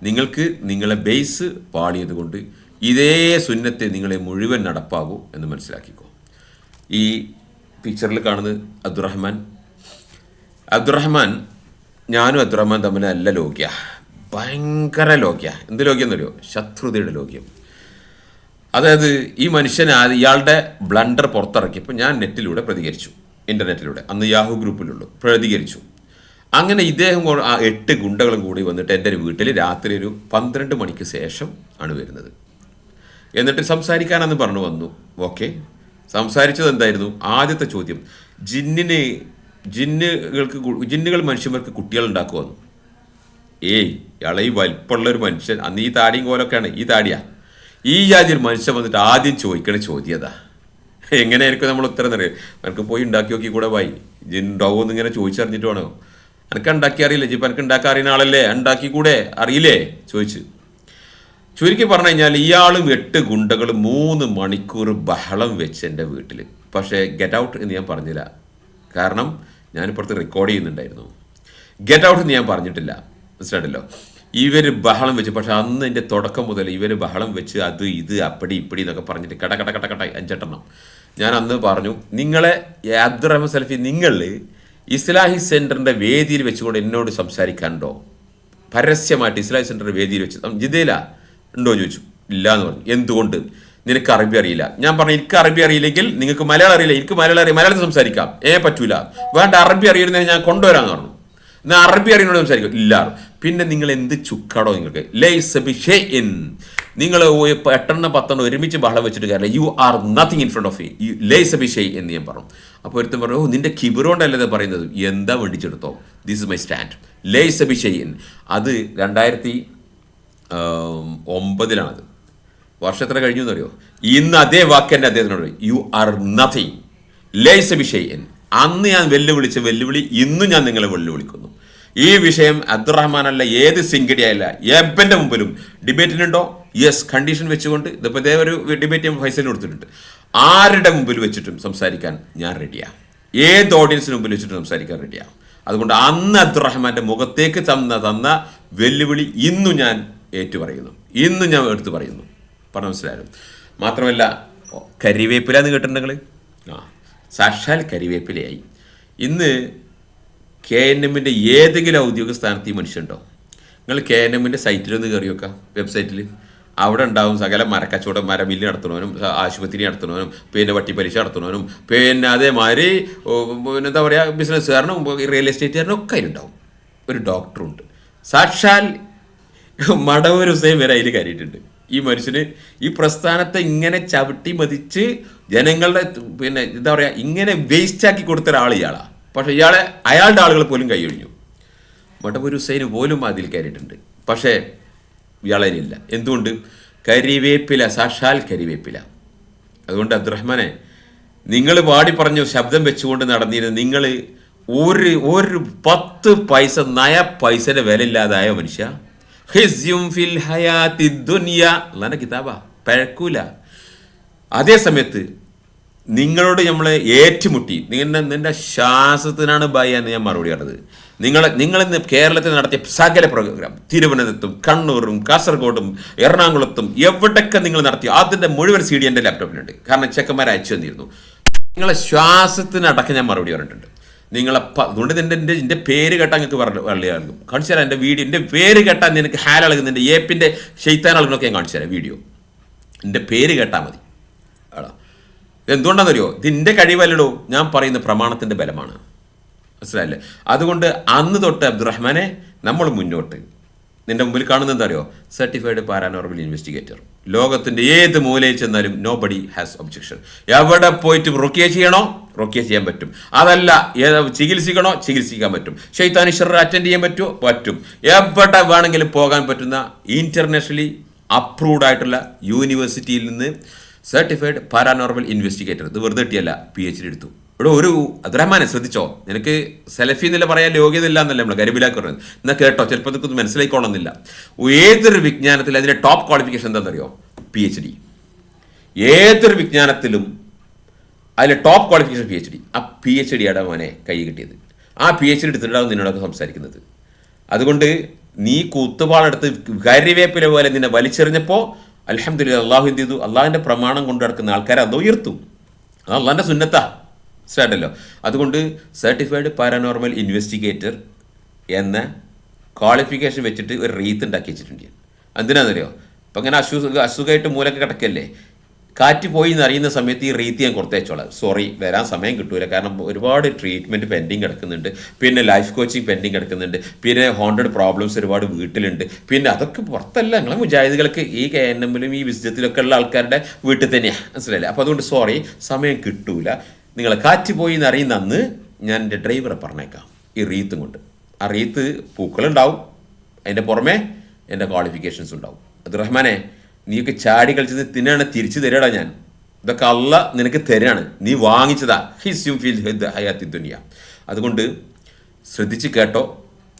നിങ്ങൾക്ക് നിങ്ങളെ ബേസ് പാളിയത് കൊണ്ട് ഇതേ സുന്നത്തെ നിങ്ങളെ മുഴുവൻ നടപ്പാകൂ എന്ന് മനസ്സിലാക്കിക്കോ. ഈ പിക്ചറിൽ കാണുന്നത് അബ്ദുറഹ്മാൻ ഞാനും അബ്ദുറഹ്മാൻ തമ്മിൽ നല്ല ലോക്യ, ഭയങ്കര ലോക്യ. എന്ത് ലോക്യം എന്നറിയോ? ശത്രുതയുടെ ലോക്യം. അതായത് ഈ മനുഷ്യൻ ഇയാളുടെ ബ്ലണ്ടർ പുറത്തിറക്കിയപ്പോൾ ഞാൻ നെറ്റിലൂടെ പ്രതികരിച്ചു, ഇൻ്റർനെറ്റിലൂടെ, അന്ന് യാഹു ഗ്രൂപ്പിലുള്ളൂ, പ്രതികരിച്ചു. അങ്ങനെ ഇദ്ദേഹം 8 ഗുണ്ടകളും കൂടി വന്നിട്ട് എൻ്റെ വീട്ടിൽ രാത്രി ഒരു 12 മണിക്ക് ശേഷം ആണ് വരുന്നത്. എന്നിട്ട് സംസാരിക്കാനെന്ന് പറഞ്ഞു വന്നു. ഓക്കെ, സംസാരിച്ചത് എന്തായിരുന്നു? ആദ്യത്തെ ചോദ്യം, ജിന്നുകൾ മനുഷ്യന്മാർക്ക് കുട്ടികൾ ഉണ്ടാക്കുമെന്നു. ഇയാളെ ഈ വലിപ്പമുള്ളൊരു മനുഷ്യൻ, അന്ന് ഈ താടിയും കോലൊക്കെയാണ്, ഈ താടിയാ. ഈ ജാതിയിൽ മനുഷ്യൻ വന്നിട്ട് ആദ്യം ചോദിക്കണ ചോദ്യതാ. എങ്ങനെയായിരിക്കും നമ്മൾ ഉത്തരം അറിയാം? എനിക്ക് പോയി ഉണ്ടാക്കി നോക്കി കൂടെ വായി, ജിന്നുണ്ടാവുമെന്ന് ഇങ്ങനെ ചോദിച്ചറിഞ്ഞിട്ട് വേണോ? എനിക്ക് ഉണ്ടാക്കി അറിയില്ല, ജിപ്പം എനിക്ക് ഉണ്ടാക്കാൻ അറിയുന്ന ആളല്ലേ, ഉണ്ടാക്കി കൂടെ അറിയില്ലേ ചോദിച്ചു. ചുരുക്കി പറഞ്ഞു കഴിഞ്ഞാൽ ഇയാളും 8 ഗുണ്ടകളും 3 മണിക്കൂർ ബഹളം വെച്ച് എൻ്റെ വീട്ടിൽ. പക്ഷേ ഗെറ്റ് ഔട്ട് എന്ന് ഞാൻ പറഞ്ഞില്ല, കാരണം ഞാനിപ്പുറത്ത് റെക്കോർഡ് ചെയ്യുന്നുണ്ടായിരുന്നു. ഗെറ്റ് ഔട്ട് എന്ന് ഞാൻ പറഞ്ഞിട്ടില്ല, മനസ്സിലായിട്ടല്ലോ. ഇവർ ബഹളം വെച്ച്, പക്ഷെ അന്ന് എൻ്റെ തുടക്കം മുതൽ ഇവർ ബഹളം വെച്ച് അത് ഇത് അപ്പടി ഇപ്പടി എന്നൊക്കെ പറഞ്ഞിട്ട് കട 5 ഞാൻ അന്ന് പറഞ്ഞു, നിങ്ങളെ അബ്ദുറഹ്മാൻ സലഫി, നിങ്ങൾ ഇസ്ലാഹി സെൻറ്ററിൻ്റെ വേദിയിൽ വെച്ചുകൊണ്ട് എന്നോട് സംസാരിക്കാനുണ്ടോ? പരസ്യമായിട്ട് ഇസ്ലാഹി സെൻറ്ററിൻ്റെ വേദിയിൽ വെച്ച് ജിദ്ദയില ഉണ്ടോ ചോദിച്ചു. ഇല്ല എന്ന് പറഞ്ഞു. എന്തുകൊണ്ട്? നിനക്ക് അറബി അറിയില്ല. ഞാൻ പറഞ്ഞു, എനിക്ക് അറബി അറിയില്ലെങ്കിൽ നിങ്ങൾക്ക് മലയാളം അറിയില്ല, എനിക്ക് മലയാളത്തിൽ സംസാരിക്കാം. പറ്റൂല, വേണ്ട, അറബി അറിയുന്നതിന് ഞാൻ കൊണ്ടുവരാമെന്ന് പറഞ്ഞു. എന്നാൽ അറബി അറിയുന്നോട് സംസാരിക്കും. ഇല്ല. പിന്നെ നിങ്ങൾ എന്ത് ചുക്കാടോ നിങ്ങൾക്ക്? നിങ്ങൾ 8-10 ഒരുമിച്ച് ബഹളം വെച്ചിട്ട് കാര്യമില്ല. You are nothing in front of ലൈസ ബിഷൈ എന്ന് ഞാൻ പറഞ്ഞു. അപ്പോൾ ഒരുത്തൻ പറഞ്ഞു, നിന്റെ കിബിറോണ്ടല്ലേ പറയുന്നത്, എന്താ വേണ്ടിച്ചെടുത്തോ, ദിസ് ഇസ് മൈ സ്റ്റാൻഡ്, ലൈസ ബിഷൈ. അത് 2009 വർഷം എത്ര കഴിഞ്ഞു എന്നറിയോ? ഇന്ന് അതേ വാക്കെന്നെ അദ്ദേഹത്തിനോട്, യു ആർ നത്തിങ് ലൈസ ബിഷൈ. അന്ന് ഞാൻ വെല്ലുവിളിച്ച വെല്ലുവിളി ഇന്നും ഞാൻ നിങ്ങളെ വെല്ലുവിളിക്കുന്നു. ഈ വിഷയം അബ്ദുറഹ്മാൻ അല്ല, ഏത് സിംഗടിയല്ല, എബന്റെ മുമ്പിലും ഡിബേറ്റിനുണ്ടോ? യെസ്, കണ്ടീഷൻ വെച്ചുകൊണ്ട്. ഇതിപ്പോൾ ഇതേ ഒരു ഡിബേറ്റ് ഞാൻ ഫൈസലിന് കൊടുത്തിട്ടുണ്ട്. ആരുടെ മുമ്പിൽ വെച്ചിട്ടും സംസാരിക്കാൻ ഞാൻ റെഡിയാണ്, ഏത് ഓഡിയൻസിന് മുമ്പിൽ വെച്ചിട്ടും സംസാരിക്കാൻ റെഡിയാണ്. അതുകൊണ്ട് അന്ന് അബ്ദുറഹ്മാന്റെ മുഖത്തേക്ക് തന്ന വെല്ലുവിളി ഇന്നും ഞാൻ ഏറ്റുപറയുന്നു, ഇന്നും ഞാൻ എടുത്തു പറയുന്നു. പറഞ്ഞ മനസ്സിലായാലും. മാത്രമല്ല, കരിവേപ്പില എന്ന് കേട്ടിട്ടുണ്ടെങ്കിൽ സാക്ഷാൽ കരിവേപ്പിലയായി. ഇന്ന് KNM ഏതെങ്കിലും ഔദ്യോഗിക സ്ഥാനത്ത് ഈ മനുഷ്യനുണ്ടോ? നിങ്ങൾ KNM സൈറ്റിലൊന്ന് കയറി വെക്കാം, വെബ്സൈറ്റിൽ. അവിടെ ഉണ്ടാവും സകല മരക്കച്ചവടം, മരമില്ല് നടത്തണവനും, ആശുപത്രി നടത്തണവനും, പിന്നെ വട്ടിപ്പലിശ നടത്തണവനും, പിന്നെ അതേമാതിരി എന്താ പറയുക, ബിസിനസ്സുകാരനും റിയൽ എസ്റ്റേറ്റുകാരനും ഒക്കെ അതിലുണ്ടാവും. ഒരു ഡോക്ടറുണ്ട്, സാക്ഷാൽ മടവൂർ ഹുസൈൻ വരെ അതിൽ കയറിയിട്ടുണ്ട്. ഈ മനുഷ്യന് ഈ പ്രസ്ഥാനത്തെ ഇങ്ങനെ ചവിട്ടി മതിച്ച് ജനങ്ങളുടെ എന്താ പറയുക, ഇങ്ങനെ വേസ്റ്റാക്കി കൊടുത്ത ഒരാൾ ഇയാളാണ്. പക്ഷെ അയാളുടെ ആളുകൾ പോലും കൈയൊഴിഞ്ഞു. മടവൂർ ഹുസൈന് പോലും അതിൽ കയറിയിട്ടുണ്ട്. പക്ഷേ ഇയാളില്ല. എന്തുകൊണ്ട്? കരിവേപ്പില, സാക്ഷാൽ കരിവേപ്പില. അതുകൊണ്ട് അബ്ദുറഹ്മാനെ, നിങ്ങൾ പാടി പറഞ്ഞു ശബ്ദം വെച്ചുകൊണ്ട് നടന്നിരുന്നു. നിങ്ങൾ ഒരു 10 പൈസ നയ പൈസയുടെ വില ഇല്ലാതായ മനുഷ്യ. ഹിസ്യും ഫിൽ ഹയാത്തി ദുനിയ അല്ലാതെ കിതാബാ, പഴക്കൂല. അതേ സമയത്ത് നിങ്ങളോട് നമ്മൾ ഏറ്റുമുട്ടി, നിന്റെ ശ്വാസത്തിനാണ് ഭയ എന്ന് ഞാൻ മറുപടി കണ്ടത്. നിങ്ങളിന്ന് കേരളത്തിൽ നടത്തിയ സകല പ്രോഗ്രാം, തിരുവനന്തപുരത്തും കണ്ണൂരും കാസർഗോഡും എറണാകുളത്തും എവിടെയൊക്കെ നിങ്ങൾ നടത്തി, അതിൻ്റെ മുഴുവൻ CD എൻ്റെ ലാപ്ടോപ്പിലുണ്ട്. കാരണം ചെക്കന്മാരെ അയച്ചു തന്നിരുന്നു. നിങ്ങളെ ശ്വാസത്തിനടക്കം ഞാൻ മറുപടി പറഞ്ഞിട്ടുണ്ട്. അതുകൊണ്ട് എൻ്റെ പേര് കേട്ടാൽ നിങ്ങൾക്ക് വളരെ ആളും കാണിച്ചു തരാം. എൻ്റെ വീഡിയോ, എൻ്റെ പേര് കേട്ടാൽ നിനക്ക് ഹാലളകുന്ന എൻ്റെ ഏപ്പിൻ്റെ ഷെയ്ത്താൻ ആളുകളൊക്കെ ഞാൻ കാണിച്ചു തരാം വീഡിയോ. എൻ്റെ പേര് കേട്ടാൽ മതി. എന്തുകൊണ്ടാണെന്നറിയോ? ഇതിൻ്റെ കഴിവല്ലടോ, ഞാൻ പറയുന്ന പ്രമാണത്തിൻ്റെ ബലമാണ്. മനസ്സിലായില്ലേ? അതുകൊണ്ട് അന്ന് തൊട്ട് അബ്ദുറഹ്മാനെ നമ്മൾ മുന്നോട്ട്. നിന്റെ മുമ്പിൽ കാണുന്നത് എന്താ അറിയോ? Certified paranormal investigator. ലോകത്തിൻ്റെ ഏത് മൂലയിൽ ചെന്നാലും നോ ബഡി ഹാസ് ഒബ്ജെക്ഷൻ. എവിടെ പോയിട്ടും റുക്കിയ ചെയ്യണോ റുക്കിയ ചെയ്യാൻ പറ്റും. അതല്ല ചികിത്സിക്കണോ ചികിത്സിക്കാൻ പറ്റും. ശൈത്താനി ഷർറ് അറ്റൻഡ് ചെയ്യാൻ പറ്റുമോ? പറ്റും. എവിടെ വേണമെങ്കിലും പോകാൻ പറ്റുന്ന ഇന്റർനാഷണലി അപ്രൂവ്ഡ് ആയിട്ടുള്ള യൂണിവേഴ്സിറ്റിയിൽ നിന്ന് സർട്ടിഫൈഡ് പാരാനോർമൽ ഇൻവെസ്റ്റിഗേറ്റർ. ഇത് വെറുതെ കിട്ടിയല്ല, PhD എടുത്തു. ഇവിടെ ഒരു അബ്ദുറഹ്മാനെ ശ്രദ്ധിച്ചോ, നിനക്ക് സെലഫി എന്നല്ല പറയാൻ യോഗ്യത ഇല്ല എന്നല്ല നമ്മൾ ഗരിബിലാക്കി പറഞ്ഞത്. എന്നാൽ കേട്ടോ, ചിലപ്പോൾ ഇതൊക്കെ മനസ്സിലായിക്കോണമെന്നില്ല. ഏതൊരു വിജ്ഞാനത്തിൽ അതിൻ്റെ ടോപ്പ് ക്വാളിഫിക്കേഷൻ എന്താണെന്നറിയോ? PhD. ഏതൊരു വിജ്ഞാനത്തിലും അതിലെ ടോപ്പ് ക്വാളിഫിക്കേഷൻ PhD. ആ PhD മോനെ കൈ കിട്ടിയത്. ആ PhD എടുത്തിട്ടാവും നിന്നോടൊക്കെ സംസാരിക്കുന്നത്. അതുകൊണ്ട് നീ കൂത്തുപാടെടുത്ത് കരിവേപ്പില പോലെ നിന്നെ വലിച്ചെറിഞ്ഞപ്പോൾ അൽഹംദുലില്ലാ അള്ളാഹു എന്ത് ചെയ്തു? അള്ളാഹിൻ്റെ പ്രമാണം കൊണ്ട് നടക്കുന്ന ആൾക്കാരെ അത് ഉയർത്തും. അത് അള്ളാഹിൻ്റെ സുന്നത്താ, മനസ്സിലായിട്ടല്ലോ. അതുകൊണ്ട് സർട്ടിഫൈഡ് പാരാനോർമൽ ഇൻവെസ്റ്റിഗേറ്റർ എന്ന ക്വാളിഫിക്കേഷൻ വെച്ചിട്ട് ഒരു റീത്ത് ഉണ്ടാക്കി വെച്ചിട്ടുണ്ട്. എന്തിനാണെന്നറിയോ? അപ്പം അങ്ങനെ അസുഖമായിട്ട് മൂലൊക്കെ കിടക്കല്ലേ, കാറ്റ് പോയി എന്നറിയുന്ന സമയത്ത് ഈ റീത്ത് ഞാൻ കൊടുത്തയച്ചോളാം. സോറി, വരാൻ സമയം കിട്ടൂല, കാരണം ഒരുപാട് ട്രീറ്റ്മെൻറ്റ് പെൻഡിങ് കിടക്കുന്നുണ്ട്, പിന്നെ ലൈഫ് കോച്ചിങ് പെൻഡിങ് കിടക്കുന്നുണ്ട്, പിന്നെ ഹോണ്ടഡ് പ്രോബ്ലംസ് ഒരുപാട് വീട്ടിലുണ്ട്. പിന്നെ അതൊക്കെ പുറത്തല്ല, നിങ്ങളെ മുജാഹിദുകൾക്ക് ഈ KNM-ലും ഈ വിസ്ഡത്തിലൊക്കെ ഉള്ള ആൾക്കാരുടെ വീട്ടിൽ തന്നെയാണ്, മനസ്സിലായില്ലേ? അപ്പോൾ അതുകൊണ്ട് സോറി, സമയം കിട്ടൂല. നിങ്ങളെ കാറ്റ് പോയി എന്നറിയുന്ന അന്ന് ഞാൻ എൻ്റെ ഡ്രൈവറെ പറഞ്ഞേക്കാം ഈ റീത്തും കൊണ്ട്. ആ റീത്ത് പൂക്കളുണ്ടാവും, അതിൻ്റെ പുറമെ എൻ്റെ ക്വാളിഫിക്കേഷൻസ് ഉണ്ടാവും. അബ്ദുറഹ്മാനെ, നീയൊക്കെ ചാടി കളിച്ചത് തിന്നാണ് തിരിച്ചു തരാടാ ഞാൻ. ഇതൊക്കെ അള്ള നിനക്ക് തരാണ്, നീ വാങ്ങിച്ചതാ. ഹിസ്യും ഫിൽ ഹയാത്തി ദുനിയ. അതുകൊണ്ട് ശ്രദ്ധിച്ച് കേട്ടോ,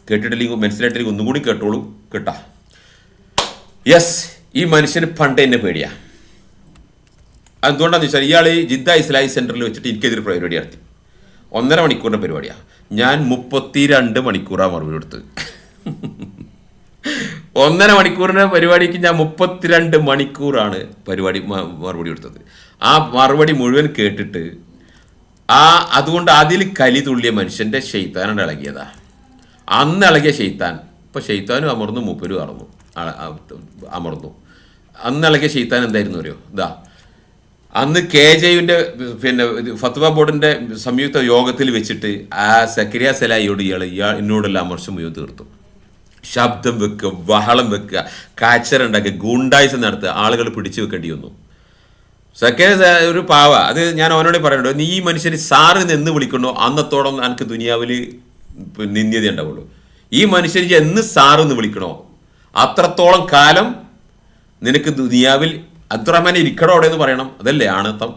കേട്ടിട്ടില്ലെങ്കിൽ മനസ്സിലായിട്ടില്ലെങ്കിൽ ഒന്നും കൂടി കേട്ടോളൂ കേട്ടാ. യെസ്, ഈ മനുഷ്യന് പണ്ട് എന്നെ പേടിയാ. എന്തുകൊണ്ടാണെന്ന് വെച്ചാൽ ഇയാൾ ജിദ്ദ ഇസ്ലാഹി സെൻറ്ററിൽ വെച്ചിട്ട് എനിക്കെതിരെ പരിപാടി നടത്തി. 1.5 മണിക്കൂറിൻ്റെ പരിപാടിയാണ്. ഞാൻ 32 മണിക്കൂറാണ് മറുപടി കൊടുത്തത്. 1.5 മണിക്കൂറിൻ്റെ പരിപാടിക്ക് ഞാൻ 32 മണിക്കൂറാണ് മറുപടി കൊടുത്തത്. ആ മറുപടി മുഴുവൻ കേട്ടിട്ട് അതുകൊണ്ട് അതിൽ കലി തുള്ളിയ മനുഷ്യൻ്റെ ഷെയ്ത്താനാണ് ഇളകിയതാ. അന്ന് ഇളകിയ ഷെയ്ത്താൻ ഇപ്പോൾ ഷെയ്ത്താനും അമർന്നു, മൂപ്പരും അമർന്നു. അന്ന് ഇളകിയ ഷെയ്ത്താൻ എന്തായിരുന്നു അറിയോ? അന്ന് KJUവിൻ്റെ പിന്നെ ഫത്വ ബോർഡിൻ്റെ സംയുക്ത യോഗത്തിൽ വെച്ചിട്ട് ആ സക്കരിയ സലായിയോട് എന്നോടുള്ള അമർഷം മുഴുവൻ തീർത്തു. ശബ്ദം വെക്കുക, ബഹളം വെക്കുക, കാച്ചറുണ്ടാക്കുക, ഗൂണ്ടായിസം നടത്തുക, ആളുകൾ പിടിച്ചു വെക്കേണ്ടി വന്നു. സക്കരിയ ഒരു പാവ. അത് ഞാൻ അവനോട് പറയണ്ടോ, നീ ഈ മനുഷ്യന് സാറ് എന്ന് വിളിക്കണോ അന്നത്തോളം എനിക്ക് ദുനിയാവിൽ നിന്ദ്യത ഉണ്ടാവുള്ളൂ. ഈ മനുഷ്യന് എന്ന് സാറെന്ന് വിളിക്കണോ അത്രത്തോളം കാലം നിനക്ക് ദുനിയാവിൽ അബ്ദുറഹ്മാനെ ഇരിക്കടോടെ എന്ന് പറയണം. അതല്ലേ ആണത്തം?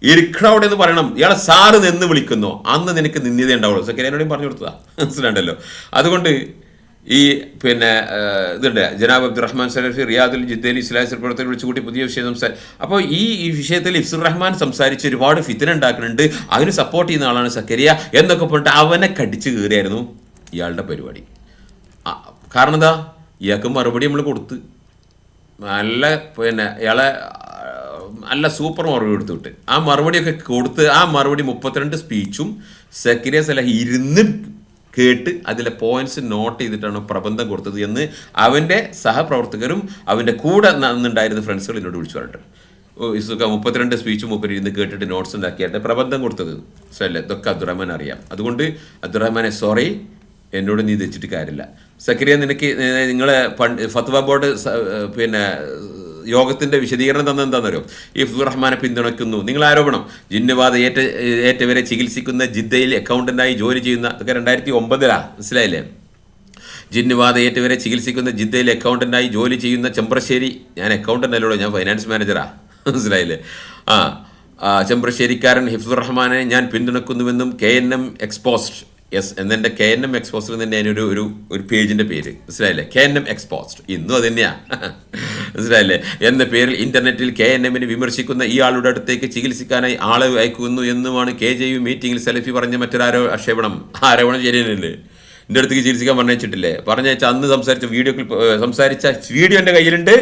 ഇരിക്കടോടെ എന്ന് പറയണം. ഇയാളെ സാറ് എന്ന് വിളിക്കുന്നോ അന്ന് നിനക്ക് നിന്ദ്യത ഉണ്ടാവുള്ളൂ. സക്കരിയനോടും പറഞ്ഞു കൊടുത്തതാ, മനസ്സിലുണ്ടല്ലോ. അതുകൊണ്ട് ഈ പിന്നെ ഇതുണ്ട്, ജനാബ് അബ്ദുറഹ്മാൻ സലഫി റിയാദുൽ ജിദ്ദയിൽ ഇസ്ലാഹി പ്രവർത്തകർ വിളിച്ചുകൂട്ടി പുതിയ വിഷയം സംസാരിച്ചു. അപ്പോൾ ഈ വിഷയത്തിൽ ഇഫ്സുർ റഹ്മാൻ സംസാരിച്ച് ഒരുപാട് ഫിത്ന ഉണ്ടാക്കുന്നുണ്ട്, അതിന് സപ്പോർട്ട് ചെയ്യുന്ന ആളാണ് സക്കരിയ എന്നൊക്കെ പറഞ്ഞിട്ട് അവനെ കടിച്ച് കയറിയായിരുന്നു ഇയാളുടെ പരിപാടി. കാരണം എന്താ? ഇയാൾക്ക് മറുപടി നമ്മൾ കൊടുത്ത് നല്ല പിന്നെ ഇയാളെ നല്ല സൂപ്പർ മറുപടി കൊടുത്തുവിട്ട് ആ മറുപടിയൊക്കെ കൊടുത്ത് ആ മറുപടി 32 സ്പീച്ചും സക്കരിയ സലഹി ഇരുന്ന് കേട്ട് അതിലെ പോയിന്റ്സ് നോട്ട് ചെയ്തിട്ടാണ് പ്രബന്ധം കൊടുത്തത് എന്ന് അവൻ്റെ സഹപ്രവർത്തകരും അവൻ്റെ കൂടെ നിന്നുണ്ടായിരുന്ന ഫ്രണ്ട്സുകൾ എന്നോട് വിളിച്ചു പറഞ്ഞിട്ട്. ഇസുക്ക 32 സ്പീച്ചും മൂപ്പര് ഇരുന്ന് കേട്ടിട്ട് നോട്ട്സ് ഉണ്ടാക്കിയായിട്ട് പ്രബന്ധം കൊടുത്തത്. ശരിയല്ലേ? ഇതൊക്കെ അബ്ദുറഹ്മാൻ അറിയാം. അതുകൊണ്ട് അബ്ദുറഹ്മാനെ സോറി, എന്നോട് നീ തെച്ചിട്ട് കാര്യമില്ല. സക്കരിയ, നിനക്ക് നിങ്ങളെ ഫത്വ ബോർഡ് പിന്നെ യോഗത്തിൻ്റെ വിശദീകരണം തന്നെന്താണെന്നറിയോ? ഈ ഇഫ്സുർ റഹ്മാനെ പിന്തുണയ്ക്കുന്നു. നിങ്ങൾ ആരോപണം ജിന്നുബാധ ഏറ്റവരെ ചികിത്സിക്കുന്ന ജിദ്ദയിൽ അക്കൗണ്ടൻ്റായി ജോലി ചെയ്യുന്ന, ഇതൊക്കെ 2009 മനസ്സിലായില്ലേ? ജിന്നുബാധ ഏറ്റവരെ ചികിത്സിക്കുന്ന ജിദ്ദയിൽ അക്കൗണ്ടൻ്റായി ജോലി ചെയ്യുന്ന ചെമ്പ്രശ്ശേരി, ഞാൻ അക്കൗണ്ടൻ്റ് അല്ലല്ലോ, ഞാൻ ഫൈനാൻസ് മാനേജറാ, മനസ്സിലായില്ലേ? ചെമ്പ്രശ്ശേരിക്കാരൻ ഇഫ്സുർ റഹ്മാനെ ഞാൻ പിന്തുണക്കുന്നുവെന്നും KNM എക്സ്പോസ്ഡ്. യെസ്, എന്നെൻ്റെ KNM എക്സ്പോസ്ഡ് തന്നെ അതിനൊരു ഒരു പേജിൻ്റെ പേര്, മനസ്സിലായില്ലേ? KNM എക്സ്പോസ്ഡ്, ഇന്നും അത് തന്നെയാണ്, മനസ്സിലായില്ലേ? എന്ന പേരിൽ ഇൻ്റർനെറ്റിൽ KNM-നെ വിമർശിക്കുന്ന ഇയാളുടെ അടുത്തേക്ക് ചികിത്സിക്കാനായി ആളെ അയക്കുന്നു എന്നുമാണ് KJU മീറ്റിങ്ങിൽ സലഫി പറഞ്ഞ മറ്റൊരു ആരോപണം ശരിയല്ലേ? എൻ്റെ അടുത്തേക്ക് ചികിത്സിക്കാൻ പറഞ്ഞിട്ടില്ലേ? പറഞ്ഞയച്ച അന്ന് സംസാരിച്ച വീഡിയോ എൻ്റെ കയ്യിലുണ്ട്.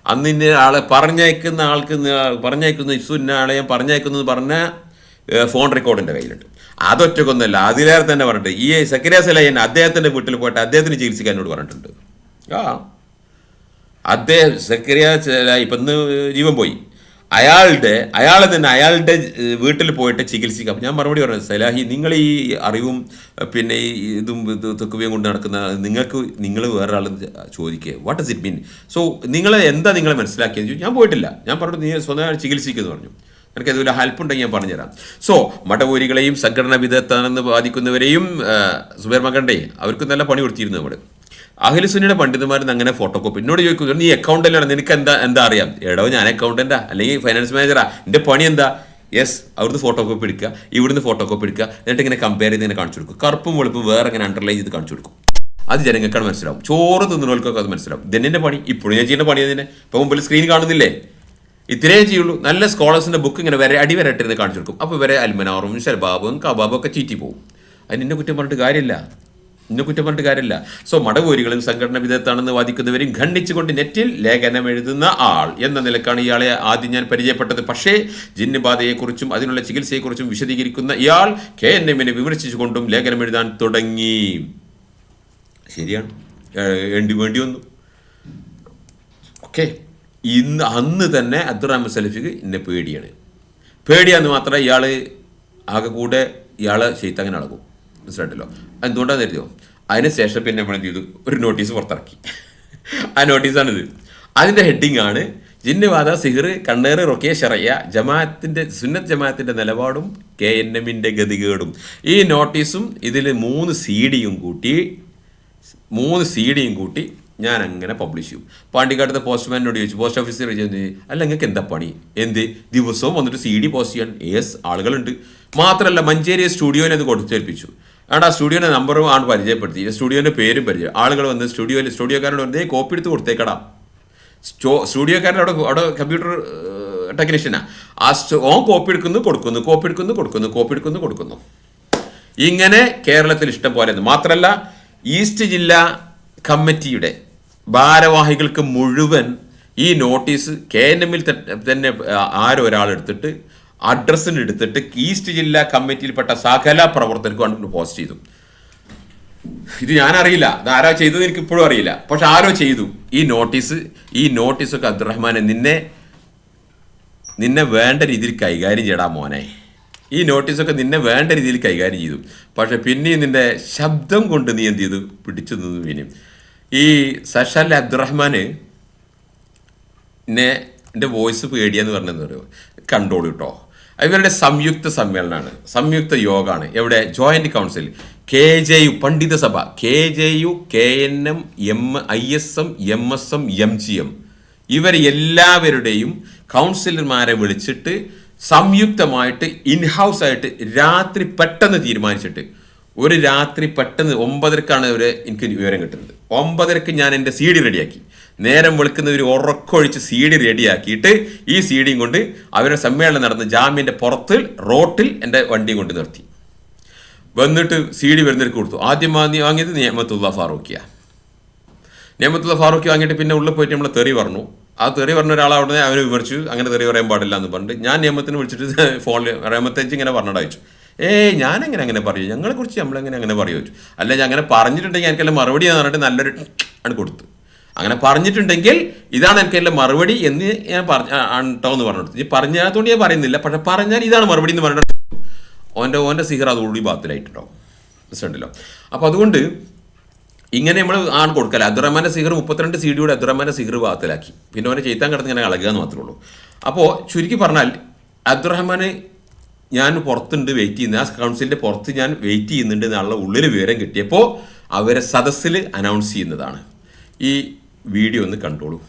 അന്ന് ഇന്ന ആളെ പറഞ്ഞയക്കുന്ന ഇസുന്ന ആളെ ഞാൻ പറഞ്ഞയക്കുന്നത് പറഞ്ഞ ഫോൺ റെക്കോർഡ് എൻ്റെ കയ്യിലുണ്ട്. അതൊറ്റക്കൊന്നുമല്ല, അതിലേറെ തന്നെ പറഞ്ഞിട്ട് ഈ സക്കരിയ സലഹി അദ്ദേഹത്തിൻ്റെ വീട്ടിൽ പോയിട്ട് അദ്ദേഹത്തിന് ചികിത്സിക്കാൻ എന്നോട് പറഞ്ഞിട്ടുണ്ട്. സക്കരിയ സലഹി ഇപ്പം ഇന്ന് ജീവൻ പോയി. അയാളുടെ വീട്ടിൽ പോയിട്ട് ചികിത്സിക്കാം. ഞാൻ മറുപടി പറഞ്ഞു, സലാഹി, നിങ്ങൾ ഈ അറിവും പിന്നെ ഈ തെക്കുവയും കൊണ്ട് നടക്കുന്ന നിങ്ങൾ വേറൊരാൾ ചോദിക്കുക, what does it mean? So എന്താ നിങ്ങൾ മനസ്സിലാക്കിയെന്ന് ചോദിച്ചു. ഞാൻ പോയിട്ടില്ല. ഞാൻ പറഞ്ഞു, നീ സ്വന്തമായി ചികിത്സിക്കുമെന്ന് പറഞ്ഞു. എനിക്ക് അതുപോലെ ഹെൽപ്പ് ഉണ്ടെങ്കിൽ ഞാൻ പറഞ്ഞുതരാം. സോ മടവൂരികളെയും സംഘടന വിദഗ്ധനെന്ന് ബാധിക്കുന്നവരെയും സുബൈർ മകണ്ടേ അവർക്ക് നല്ല പണി കൊടുത്തിരുന്നു നമ്മൾ. അഖിലുസുന്നിയുടെ പണ്ഡിതന്മാരിൽ അങ്ങനെ ഫോട്ടോ കോപ്പി എന്നോട് ചോദിക്കും, നീ അക്കൗണ്ടന്റാണ്, നിനക്ക് എന്താ അറിയാം? എടോ, ഞാൻ അക്കൗണ്ടന്റാ അല്ലെങ്കിൽ ഫൈനാൻസ് മാനേജറാ, എൻ്റെ പണി എന്താ? യെസ്, അവിടുന്ന് ഫോട്ടോ കോപ്പി എടുക്കുക, ഇവിടുന്ന് ഫോട്ടോ കോപ്പി എടുക്കുക, എന്നിട്ട് ഇങ്ങനെ കമ്പയർ ചെയ്ത് ഇങ്ങനെ കാണിച്ചു കൊടുക്കും. കറുപ്പും വെളുപ്പും വേറെ ഇങ്ങനെ അണ്ടർലൈൻ ചെയ്ത് കാണിച്ചു കൊടുക്കും. അത് ജനങ്ങൾക്കാണ് മനസ്സിലാവും. ചോറ് തിന്നുന്നവർക്കൊക്കെ അത് മനസ്സിലാവും. ഇതെന്നെ പണി, ഇപ്പോഴും ഞാൻ ചെയ്യുന്ന പണി തന്നെ. ഇപ്പോൾ മുമ്പിൽ സ്ക്രീൻ കാണുന്നില്ലേ? ഇത്രയും ചെയ്യുള്ളൂ. നല്ല സ്കോളേഴ്സിൻ്റെ ബുക്ക് ഇങ്ങനെ അടിവരട്ടിരുന്ന് കാണിച്ചു കൊടുക്കും. അപ്പോൾ ഇവരെ അൽമനാറും ഷർബാബും കബാബും ഒക്കെ ചീറ്റി പോകും. അതിന് ഇന്നെ കുറ്റം പറഞ്ഞിട്ട് കാര്യമില്ല. സോ മടവൂരികളും സംഘടന വിദഗ്ധത്താണെന്ന് വാദിക്കുന്നവരും ഖണ്ഡിച്ചുകൊണ്ട് നെറ്റിൽ ലേഖനം എഴുതുന്ന ആൾ എന്ന നിലക്കാണ് ഇയാളെ ആദ്യം ഞാൻ പരിചയപ്പെട്ടത്. പക്ഷേ ജിന്നുബാധയെക്കുറിച്ചും അതിനുള്ള ചികിത്സയെക്കുറിച്ചും വിശദീകരിക്കുന്ന ഇയാൾ KNM വിമർശിച്ചുകൊണ്ടും ലേഖനം എഴുതാൻ തുടങ്ങി. ശരിയാണ്, വേണ്ടി വന്നു. ഓക്കെ, അന്ന് തന്നെ അബ്ദുറഹ്മാൻ സലഫിക്ക് എന്നെ പേടിയാന്ന് മാത്രമേ ഇയാൾ ആകെ കൂടെ ഇയാളെ ശൈത്താങ്ങനെ അളകും. മനസ്സിലായിട്ടല്ലോ. എന്തുകൊണ്ടാണെന്ന് അറിയോ? അതിന് ശേഷം പിന്നെ നമ്മൾ എന്ത് ചെയ്തു, ഒരു നോട്ടീസ് പുറത്തിറക്കി. ആ നോട്ടീസാണിത്. അതിൻ്റെ ഹെഡിങ് ആണ് ജിന്നുബാധ, സിഹിർ, കണ്ണേറ്, റൊക്കിയ, ഷറയ്യ, സുന്നത്ത് ജമാഅത്തിൻ്റെ നിലപാടും KNMന്റെ ഗതികേടും. ഈ നോട്ടീസും ഇതിൽ 3 CD കൂട്ടി ഞാൻ അങ്ങനെ പബ്ലിഷ് ചെയ്യും. പാണ്ടിക്കാട്ടത്തെ പോസ്റ്റ്മാനോട് ചോദിച്ചു, പോസ്റ്റ് ഓഫീസർ ചോദിച്ചു, അല്ല നിങ്ങൾക്ക് എന്താ പണി? ദിവസവും വന്നിട്ട് CD പോസ്റ്റ് ചെയ്യാൻ? യെസ്, ആളുകളുണ്ട്. മാത്രമല്ല മഞ്ചേരി സ്റ്റുഡിയോയിൽ അത് കൊടുത്തേൽപ്പിച്ചു. ആ സ്റ്റുഡിയോയുടെ നമ്പറും ആണ് പരിചയപ്പെടുത്തി, സ്റ്റുഡിയോൻ്റെ പേരും പരിചയം. ആളുകൾ വന്ന് സ്റ്റുഡിയോക്കാരോട് വന്ന് കോപ്പി എടുത്ത് കൊടുത്തേക്കടാ. സ്റ്റുഡിയോക്കാരുടെ അവിടെ കമ്പ്യൂട്ടർ ടെക്നീഷ്യനാ. ഓൻ കോപ്പി എടുക്കുന്നു കൊടുക്കുന്നു. ഇങ്ങനെ കേരളത്തിൽ ഇഷ്ടം പോലെ. മാത്രമല്ല ഈസ്റ്റ് ജില്ലാ കമ്മിറ്റിയുടെ ഭാരവാഹികൾക്ക് മുഴുവൻ ഈ നോട്ടീസ് KNMൽ തന്നെ ആരോ ഒരാളെടുത്തിട്ട് അഡ്രസ്സിനെടുത്തിട്ട് ഈസ്റ്റ് ജില്ലാ കമ്മിറ്റിയിൽപ്പെട്ട സകല പ്രവർത്തകർക്കും പോസ്റ്റ് ചെയ്തു. ഇത് ഞാനറിയില്ല, ഇത് ആരാ ചെയ്തത് എനിക്ക് ഇപ്പോഴും അറിയില്ല. പക്ഷെ ആരോ ചെയ്തു. ഈ നോട്ടീസൊക്കെ അബ്ദുറഹ്മാനെ നിന്നെ വേണ്ട രീതിയിൽ കൈകാര്യം ചെയ്യടാ മോനെ. ഈ നോട്ടീസൊക്കെ നിന്നെ വേണ്ട രീതിയിൽ കൈകാര്യം ചെയ്തു. പക്ഷെ പിന്നെയും നിന്റെ ശബ്ദം കൊണ്ട് നീ എന്ത് ചെയ്തു, പിടിച്ചു നിന്നു. പിന്നെയും ഈ സഷൽ അബ്ദുറഹ്മാന് എൻ്റെ വോയിസ് പേടിയാന്ന് പറഞ്ഞെന്ന് പറയുമോ, കണ്ടോളൂ കേട്ടോ. ഇവരുടെ സംയുക്ത സമ്മേളനമാണ്, സംയുക്ത യോഗമാണ്. എവിടെ? ജോയിന്റ് കൗൺസിൽ, KJU പണ്ഡിത സഭ, KJU, KNM, ISM, MSM, MGM ഇവർ എല്ലാവരുടെയും കൗൺസിലർമാരെ വിളിച്ചിട്ട് സംയുക്തമായിട്ട് ഇൻഹൗസ് ആയിട്ട് രാത്രി പെട്ടെന്ന് തീരുമാനിച്ചിട്ട്, ഒരു രാത്രി പെട്ടെന്ന് 9:00-ക്കാണ് എനിക്ക് വിവരം കിട്ടുന്നത്. 9:00-ക്ക് ഞാൻ എൻ്റെ CD റെഡിയാക്കി. നേരം വെളുക്കുന്നവർ ഉറക്കൊഴിച്ച് CD റെഡിയാക്കിയിട്ട് ഈ CD കൊണ്ട് അവരുടെ സമ്മേളനം നടന്ന് ജാമ്യൻ്റെ പുറത്ത് റോട്ടിൽ എൻ്റെ വണ്ടിയും കൊണ്ട് നിർത്തി. വന്നിട്ട് CD വരുന്നവർക്ക് കൊടുത്തു. ആദ്യം വാങ്ങിയത് നിയമത്തുള്ള ഫാറൂഖി വാങ്ങിയിട്ട് പിന്നെ ഉള്ളിൽ പോയിട്ട് നമ്മൾ തെറി പറഞ്ഞു. ആ തെറി പറഞ്ഞ ഒരാളവിടെ അവനെ വിമർശിച്ചു, അങ്ങനെ തെറി പറയാൻ പാടില്ല എന്ന് പറഞ്ഞിട്ട് ഞാൻ നിയമത്തിന് വിളിച്ചിട്ട് ഫോണിൽ റഹ്മത്തഞ്ച് ഇങ്ങനെ പറഞ്ഞിട്ട് അയച്ചു. ഞാനെങ്ങനെ പറയൂ, ഞങ്ങളെക്കുറിച്ച് നമ്മളെങ്ങനെ പറയൂ ചോദിച്ചു. അല്ല, ഞാൻ അങ്ങനെ പറഞ്ഞിട്ടുണ്ടെങ്കിൽ എനിക്കെല്ലാം മറുപടി എന്ന് പറഞ്ഞിട്ട് നല്ലൊരു ആണ് കൊടുത്തു. അങ്ങനെ പറഞ്ഞിട്ടുണ്ടെങ്കിൽ ഇതാണ് എനിക്കെല്ലാം മറുപടി എന്ന് ഞാൻ കേട്ടോ എന്ന് പറഞ്ഞു. ഈ പറഞ്ഞതുകൊണ്ട് ഞാൻ പറയുന്നില്ല, പക്ഷെ പറഞ്ഞാൽ ഇതാണ് മറുപടി എന്ന് പറഞ്ഞിട്ട് ഓൻ്റെ സിഹർ അതോടുകൂടി ബാത്തിലായിട്ടുണ്ടാവും. മനസ്സിലുണ്ടല്ലോ. അപ്പോൾ അതുകൊണ്ട് ഇങ്ങനെ നമ്മൾ ആണ് കൊടുക്കല. അബ്ദുറഹ്മാൻ്റെ സിഹർ 32 CD അബ്ദുറഹ്മാൻ്റെ സിഹർ ബാത്തിലാക്കി. പിന്നെ അവനെ ചെയ്താൻ കിടന്ന് ഇങ്ങനെ ഇളകുക എന്ന് മാത്രമേ ഉള്ളൂ. അപ്പോൾ ചുരുക്കി പറഞ്ഞാൽ അബ്ദുറഹ്മാന് ഞാൻ പുറത്തുണ്ട് വെയിറ്റ് ചെയ്യുന്നത്, ആ കൗൺസിലിൻ്റെ പുറത്ത് ഞാൻ വെയിറ്റ് ചെയ്യുന്നുണ്ട് എന്നുള്ള ഉള്ളിൽ വിവരം കിട്ടിയപ്പോൾ അവരെ സദസ്സിൽ അനൗൺസ് ചെയ്യുന്നതാണ്. ഈ വീഡിയോ ഒന്ന് കണ്ടോളൂ.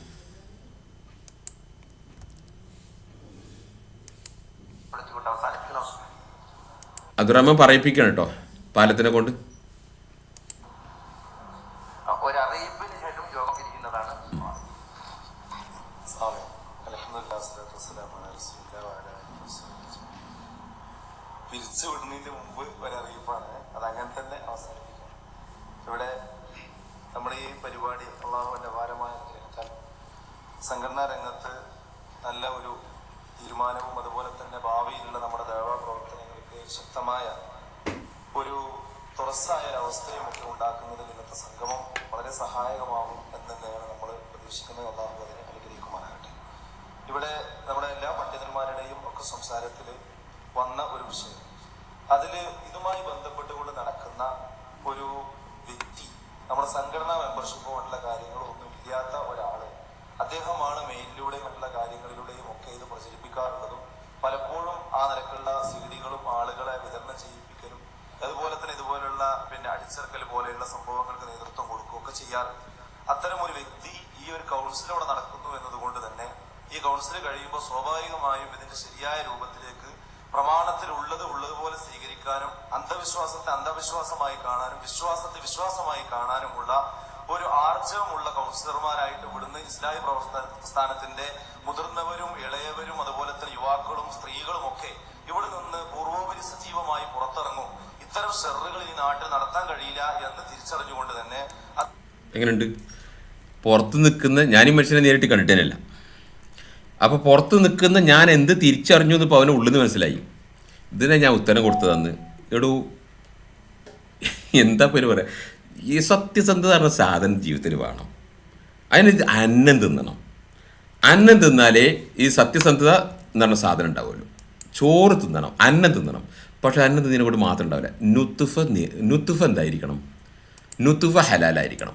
അബ്ദുറഹ്മാൻ പറയിപ്പിക്കണം കേട്ടോ പാലത്തിനെ കൊണ്ട്. പിരിച്ചു വിടുന്നതിന് മുമ്പ് ഒരറിയിപ്പാണ്, അതങ്ങനെ തന്നെ അവസാനിപ്പിക്കാം. ഇവിടെ നമ്മുടെ ഈ പരിപാടി അള്ളാഹുവിൻ്റെ അപാരമായ അനുഗ്രഹത്താൽ സംഘടനാ രംഗത്ത് നല്ല ഒരു തീരുമാനവും അതുപോലെ തന്നെ ഭാവിയിലുള്ള നമ്മുടെ ദേവാ പ്രവർത്തനങ്ങൾക്ക് ശക്തമായ ഒരു തുറസായ ഒരവസ്ഥയും ഒക്കെ ഉണ്ടാക്കുന്നതിൽ ഇന്നത്തെ സംഗമം വളരെ സഹായകമാകും എന്ന് തന്നെയാണ് നമ്മൾ പ്രതീക്ഷിക്കുന്നത്. അള്ളാഹു അതിനെ അനുഗ്രഹിക്കുമാറാകട്ടെ. ഇവിടെ നമ്മുടെ എല്ലാ പണ്ഡിതന്മാരുടെയും ഒക്കെ സംസാരത്തിൽ വന്ന ഒരു വിഷയം, അതിൽ ഇതുമായി ബന്ധപ്പെട്ടുകൊണ്ട് നടക്കുന്ന ഒരു വ്യക്തി, നമ്മുടെ സംഘടനാ മെമ്പർഷിപ്പോ മറ്റുള്ള കാര്യങ്ങളോ ഒന്നും ഇല്ലാത്ത ഒരാള്, അദ്ദേഹമാണ് മെയിലിലൂടെയും മറ്റുള്ള കാര്യങ്ങളിലൂടെയും ഒക്കെ ഇത് പ്രചരിപ്പിക്കാറുള്ളതും പലപ്പോഴും ആ നിരക്കുള്ള സീഡികളും ആളുകളെ വിതരണം ചെയ്യിപ്പിക്കലും അതുപോലെ തന്നെ ഇതുപോലുള്ള അടിച്ചേർക്കൽ പോലെയുള്ള സംഭവങ്ങൾക്ക് നേതൃത്വം കൊടുക്കുകയൊക്കെ ചെയ്യാറുണ്ട്. അത്തരം ഒരു വ്യക്തി ഈ ഒരു കൗൺസിലൂടെ നടക്കുന്നു എന്നതുകൊണ്ട് തന്നെ ഈ കൗൺസിൽ കഴിയുമ്പോൾ സ്വാഭാവികമായും ഇതിന്റെ ശരിയായ രൂപത്തിലേക്ക് പ്രമാണത്തിൽ ഉള്ളതുപോലെ സ്വീകരിക്കാനും അന്ധവിശ്വാസത്തെ അന്ധവിശ്വാസമായി കാണാനും വിശ്വാസത്തെ വിശ്വാസമായി കാണാനുമുള്ള ഒരു ആർജവമുള്ള കൗൺസിലർമാരായിട്ട് ഇവിടുന്ന് ഇസ്ലാഹി പ്രസ്ഥാനത്തിന്റെ മുതിർന്നവരും ഇളയവരും അതുപോലെ തന്നെ യുവാക്കളും സ്ത്രീകളും ഒക്കെ ഇവിടെ നിന്ന് പൂർവോപരി സജീവമായി പുറത്തിറങ്ങും. ഇത്തരം ഷെറുകൾ ഈ നാട്ടിൽ നടത്താൻ കഴിയില്ല എന്ന് തിരിച്ചറിഞ്ഞുകൊണ്ട് തന്നെ എങ്ങനെയുണ്ട് പുറത്ത് നിൽക്കുന്ന ഞാൻ ഈ മനുഷ്യനെ നേരിട്ട് കണ്ടിട്ടേനല്ല. അപ്പോൾ പുറത്ത് നിൽക്കുന്ന ഞാൻ എന്ത് തിരിച്ചറിഞ്ഞു എന്ന് ഇപ്പോൾ അവന് ഉള്ളിൽ നിന്ന് മനസ്സിലായി. ഇതിനെ ഞാൻ ഉത്തരം കൊടുത്തതെന്ന് എടൂ എന്താ പേര് പറയാം, ഈ സത്യസന്ധത പറഞ്ഞ സാധനം ജീവിതത്തിൽ വേണം. അതിന് അന്നം തിന്നണം. അന്നം തിന്നാലേ ഈ സത്യസന്ധത എന്ന് പറഞ്ഞ സാധനം ഉണ്ടാവുമല്ലോ. ചോറ് തിന്നണം, അന്നം തിന്നണം. പക്ഷെ അന്നം തിന്നതിനെ കൊണ്ട് മാത്രം ഉണ്ടാവില്ല. നുത്തുഫ എന്തായിരിക്കണം? നുത്തുഫ ഹലാലായിരിക്കണം.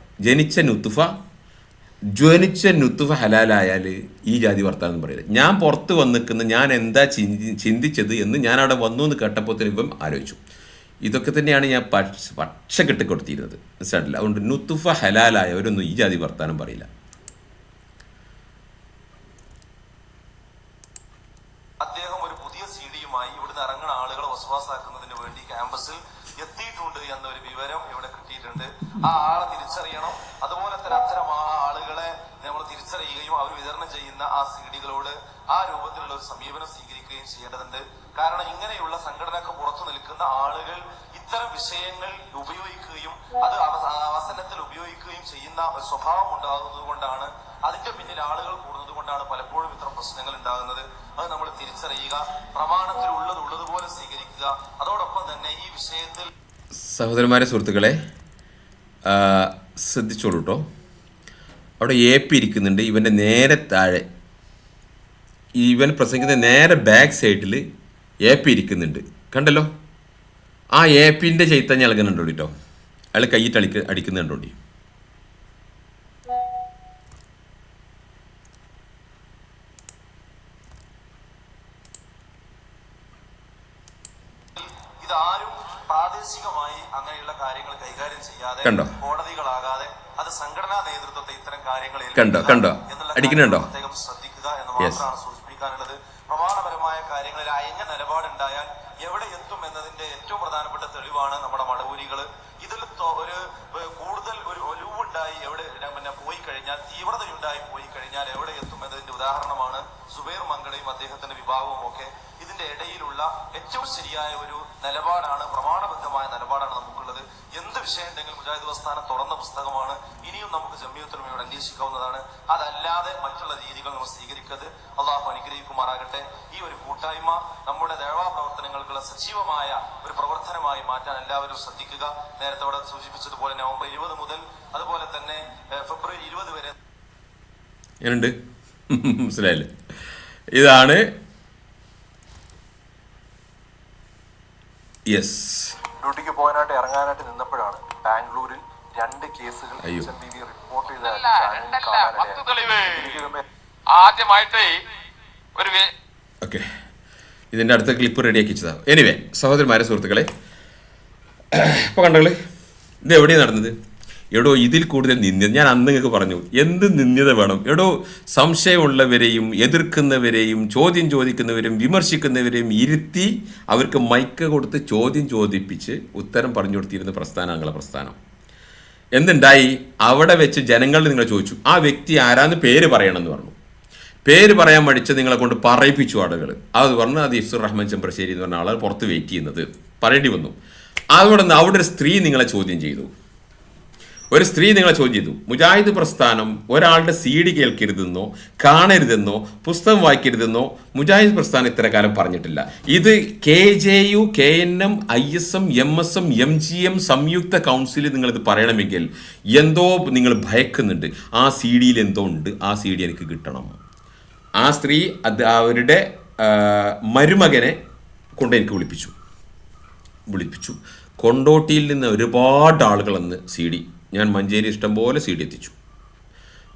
ജ്വനിച്ച നുത്തുഫ ഹലാലായാൽ ഈ ജാതി വർത്താനം പറയില്ല. ഞാൻ പുറത്ത് വന്നിക്കുന്ന ഞാൻ എന്താ ചിന്തിച്ചത് എന്ന് ഞാൻ അവിടെ വന്നു എന്ന് കേട്ടപ്പോൾ ഇപ്പം ആലോചിച്ചു. ഇതൊക്കെ തന്നെയാണ് ഞാൻ പക്ഷ കെട്ടിക്കൊടുത്തിരുന്നത്, മനസ്സിലായിട്ടില്ല. അതുകൊണ്ട് നുത്തുഫ ഹലാലായവരൊന്നും ഈ ജാതി വർത്താനം പറയില്ല. അദ്ദേഹം ഒരു പുതിയ സീഡിയുമായി ഇവിടുന്ന് ഇറങ്ങുന്ന ആളുകളെ വസ്വാസാക്കുന്നതിന് വേണ്ടി ക്യാമ്പസിൽ എത്തിയിട്ടുണ്ട് എന്നൊരു വിവരം ഇവിടെ കിട്ടിയിട്ടുണ്ട്. ആ ആളെ തിരിച്ചറിയണം. അതുപോലെ തന്നെ അത്തരം ആ ആളുകളെ നമ്മൾ തിരിച്ചറിയുകയും അവർ വിതരണം ചെയ്യുന്ന ആ സീഡികളോട് ആ രൂപത്തിലുള്ള ഒരു സമീപനം സ്വീകരിക്കുകയും ചെയ്യേണ്ടതുണ്ട്. കാരണം ഇങ്ങനെയുള്ള സംഘടനക്ക് പുറത്തു നിൽക്കുന്ന ആളുകൾ ഇത്തരം വിഷയങ്ങൾ ഉപയോഗിക്കുകയും അത് അവസരത്തിൽ ഉപയോഗിക്കുകയും ചെയ്യുന്ന ഒരു സ്വഭാവം ഉണ്ടാകുന്നത് കൊണ്ടാണ്, അതിന്റെ പിന്നിൽ ആളുകൾ കൂടുന്നത് കൊണ്ടാണ് പലപ്പോഴും ഇത്തരം പ്രശ്നങ്ങൾ ഉണ്ടാകുന്നത്. അത് നമ്മൾ തിരിച്ചറിയുക, പ്രമാണത്തിൽ ഉള്ളതുപോലെ സ്വീകരിക്കുക. അതോടൊപ്പം തന്നെ ഈ വിഷയത്തിൽ സഹോദരന്മാരെ, സുഹൃത്തുക്കളെ ശ്രദ്ധിച്ചോളൂ കേട്ടോ. അവിടെ AP ഇരിക്കുന്നുണ്ട്. ഇവൻ്റെ നേരെ താഴെ ഇവൻ പ്രസംഗിക്കുന്ന നേരെ ബാക്ക് സൈഡിൽ AP ഇരിക്കുന്നുണ്ട്, കണ്ടല്ലോ. ആ APൻ്റെ ചൈത്തഞ്ഞ് ഇളകുന്നുണ്ടോ കേട്ടോ. അയാൾ കൈയിട്ട് അടിക്കുന്നുണ്ടോ? ഇതാരും പ്രാദേശികമായി അങ്ങനെയുള്ള കാര്യങ്ങൾ കൈകാര്യം ചെയ്യാതെ കോടതികളാകാതെ അത് സംഘടനാ നേതൃത്വത്തെ ഇത്തരം കാര്യങ്ങൾ അടിക്കുന്നുണ്ടോ പ്രത്യേകം ശ്രദ്ധിക്കുക എന്ന് മാത്രമാണ് സൂചിപ്പിക്കാനുള്ളത്. പ്രമാണപരമായ കാര്യങ്ങളിൽ അയഞ്ഞ നിലപാടുണ്ടായാൽ എവിടെ എത്തും എന്നതിന്റെ ഏറ്റവും പ്രധാനപ്പെട്ട തെളിവാണ് നമ്മുടെ മടവൂരികൾ. ഇതിൽ ഒരു കൂടുതൽ ഒരു ഒലിവുണ്ടായി എവിടെ പോയി കഴിഞ്ഞാൽ, തീവ്രതയുണ്ടായി പോയി കഴിഞ്ഞാൽ എവിടെ എത്തും എന്നതിന്റെ ഉദാഹരണമാണ് സുബൈർ മംഗളയും അദ്ദേഹത്തിന്റെ വിഭാഗവും ഒക്കെ. ഇതിന്റെ ഇടയിലുള്ള ഏറ്റവും ശരിയായ ഒരു നിലപാടാണ്, പ്രമാണബദ്ധമായ നിലപാടാണ് നമുക്കുള്ളത്. എന്ത് വിഷയം ഉണ്ടെങ്കിലും മുജാഹിദ് പ്രസ്ഥാനം തുറന്ന പുസ്തകമാണ്. ഇനിയും നമുക്ക് ജമിയത്തുലമയോട് അന്വേഷിക്കാവുന്നതാണ്. അതല്ലാതെ മറ്റുള്ള രീതികൾ നമ്മൾ സ്വീകരിക്കരുത്. അള്ളാഹു അനുഗ്രഹിക്കുമാറാകട്ടെ. ഈ ഒരു കൂട്ടായ്മ നമ്മുടെ ദഅ്വാ പ്രവർത്തനങ്ങൾക്കുള്ള സജീവമായ ഒരു പ്രവർത്തനമായി മാറ്റാൻ എല്ലാവരും ശ്രദ്ധിക്കുക. നേരത്തെ അവിടെ സൂചിപ്പിച്ചതുപോലെ നവംബർ 20 മുതൽ അതുപോലെ തന്നെ ഫെബ്രുവരി 20 വരെ എന്നുണ്ട്. മനസ്സിലായില്ലേ? ഇതാണ് ഡ്യൂട്ടിക്ക് പോകാനായിട്ട് ഇറങ്ങാനായിട്ട് നിന്നപ്പോഴാണ് ബാംഗ്ലൂരിൽ 2 കേസുകൾ റിപ്പോർട്ട് ആദ്യമായിട്ട് ഒരു ഓക്കെ, ഇതിൻ്റെ അടുത്ത ക്ലിപ്പ് റെഡിയാക്കി വെച്ചതാണ്. എനിവേ സഹോദരന്മാരെ, സുഹൃത്തുക്കളെ, ഇപ്പോൾ കണ്ടകള് ഇത് എവിടെയാണ് നടന്നത്? എടോ ഇതിൽ കൂടുതൽ നിന്ദ്യത ഞാൻ അന്ന് നിങ്ങൾക്ക് പറഞ്ഞു. എന്ത് നിന്ദ്യത വേണം എടോ? സംശയമുള്ളവരെയും എതിർക്കുന്നവരെയും ചോദ്യം ചോദിക്കുന്നവരെയും വിമർശിക്കുന്നവരെയും ഇരുത്തി അവർക്ക് മൈക്ക് കൊടുത്ത് ചോദ്യം ചോദിപ്പിച്ച് ഉത്തരം പറഞ്ഞു കൊടുത്തിരുന്ന പ്രസ്ഥാനങ്ങളെ പ്രസ്ഥാനം. എന്തുണ്ടായി? അവിടെ വെച്ച് ജനങ്ങൾ നിങ്ങളെ ചോദിച്ചു ആ വ്യക്തി ആരാന്ന് പേര് പറയണമെന്ന് പറഞ്ഞു. പേര് പറയാൻ മടിച്ച് നിങ്ങളെ കൊണ്ട് പറയിപ്പിച്ചു ആളുകൾ. അത് പറഞ്ഞു അത് ഇഫ്സുർ റഹ്മാൻ ചെമ്പ്രശ്ശേരി എന്ന് പറഞ്ഞ ആളാണ് പുറത്ത് വെയിറ്റ് ചെയ്യുന്നത്, പറയേണ്ടി വന്നു. അതുകൊണ്ട് അവിടെ ഒരു സ്ത്രീ നിങ്ങളെ ചോദ്യം ചെയ്തു. മുജാഹിദ് പ്രസ്ഥാനം ഒരാളുടെ CD കേൾക്കരുതെന്നോ കാണരുതെന്നോ പുസ്തകം വായിക്കരുതെന്നോ മുജാഹിദ് പ്രസ്ഥാനം ഇത്ര കാലം പറഞ്ഞിട്ടില്ല. ഇത് KJU, KNM, ISM, MSM, MGM സംയുക്ത കൗൺസിലിൽ നിങ്ങളിത് പറയണമെങ്കിൽ എന്തോ നിങ്ങൾ ഭയക്കുന്നുണ്ട്. ആ CD എന്തോ ഉണ്ട്, ആ CD എനിക്ക് കിട്ടണം. ആ സ്ത്രീ അവരുടെ മരുമകനെ കൊണ്ട് എനിക്ക് വിളിപ്പിച്ചു. കൊണ്ടോട്ടിയിൽ നിന്ന് ഒരുപാട് ആളുകൾ അന്ന് ഞാൻ മഞ്ചേരി ഇഷ്ടംപോലെ CD എത്തിച്ചു,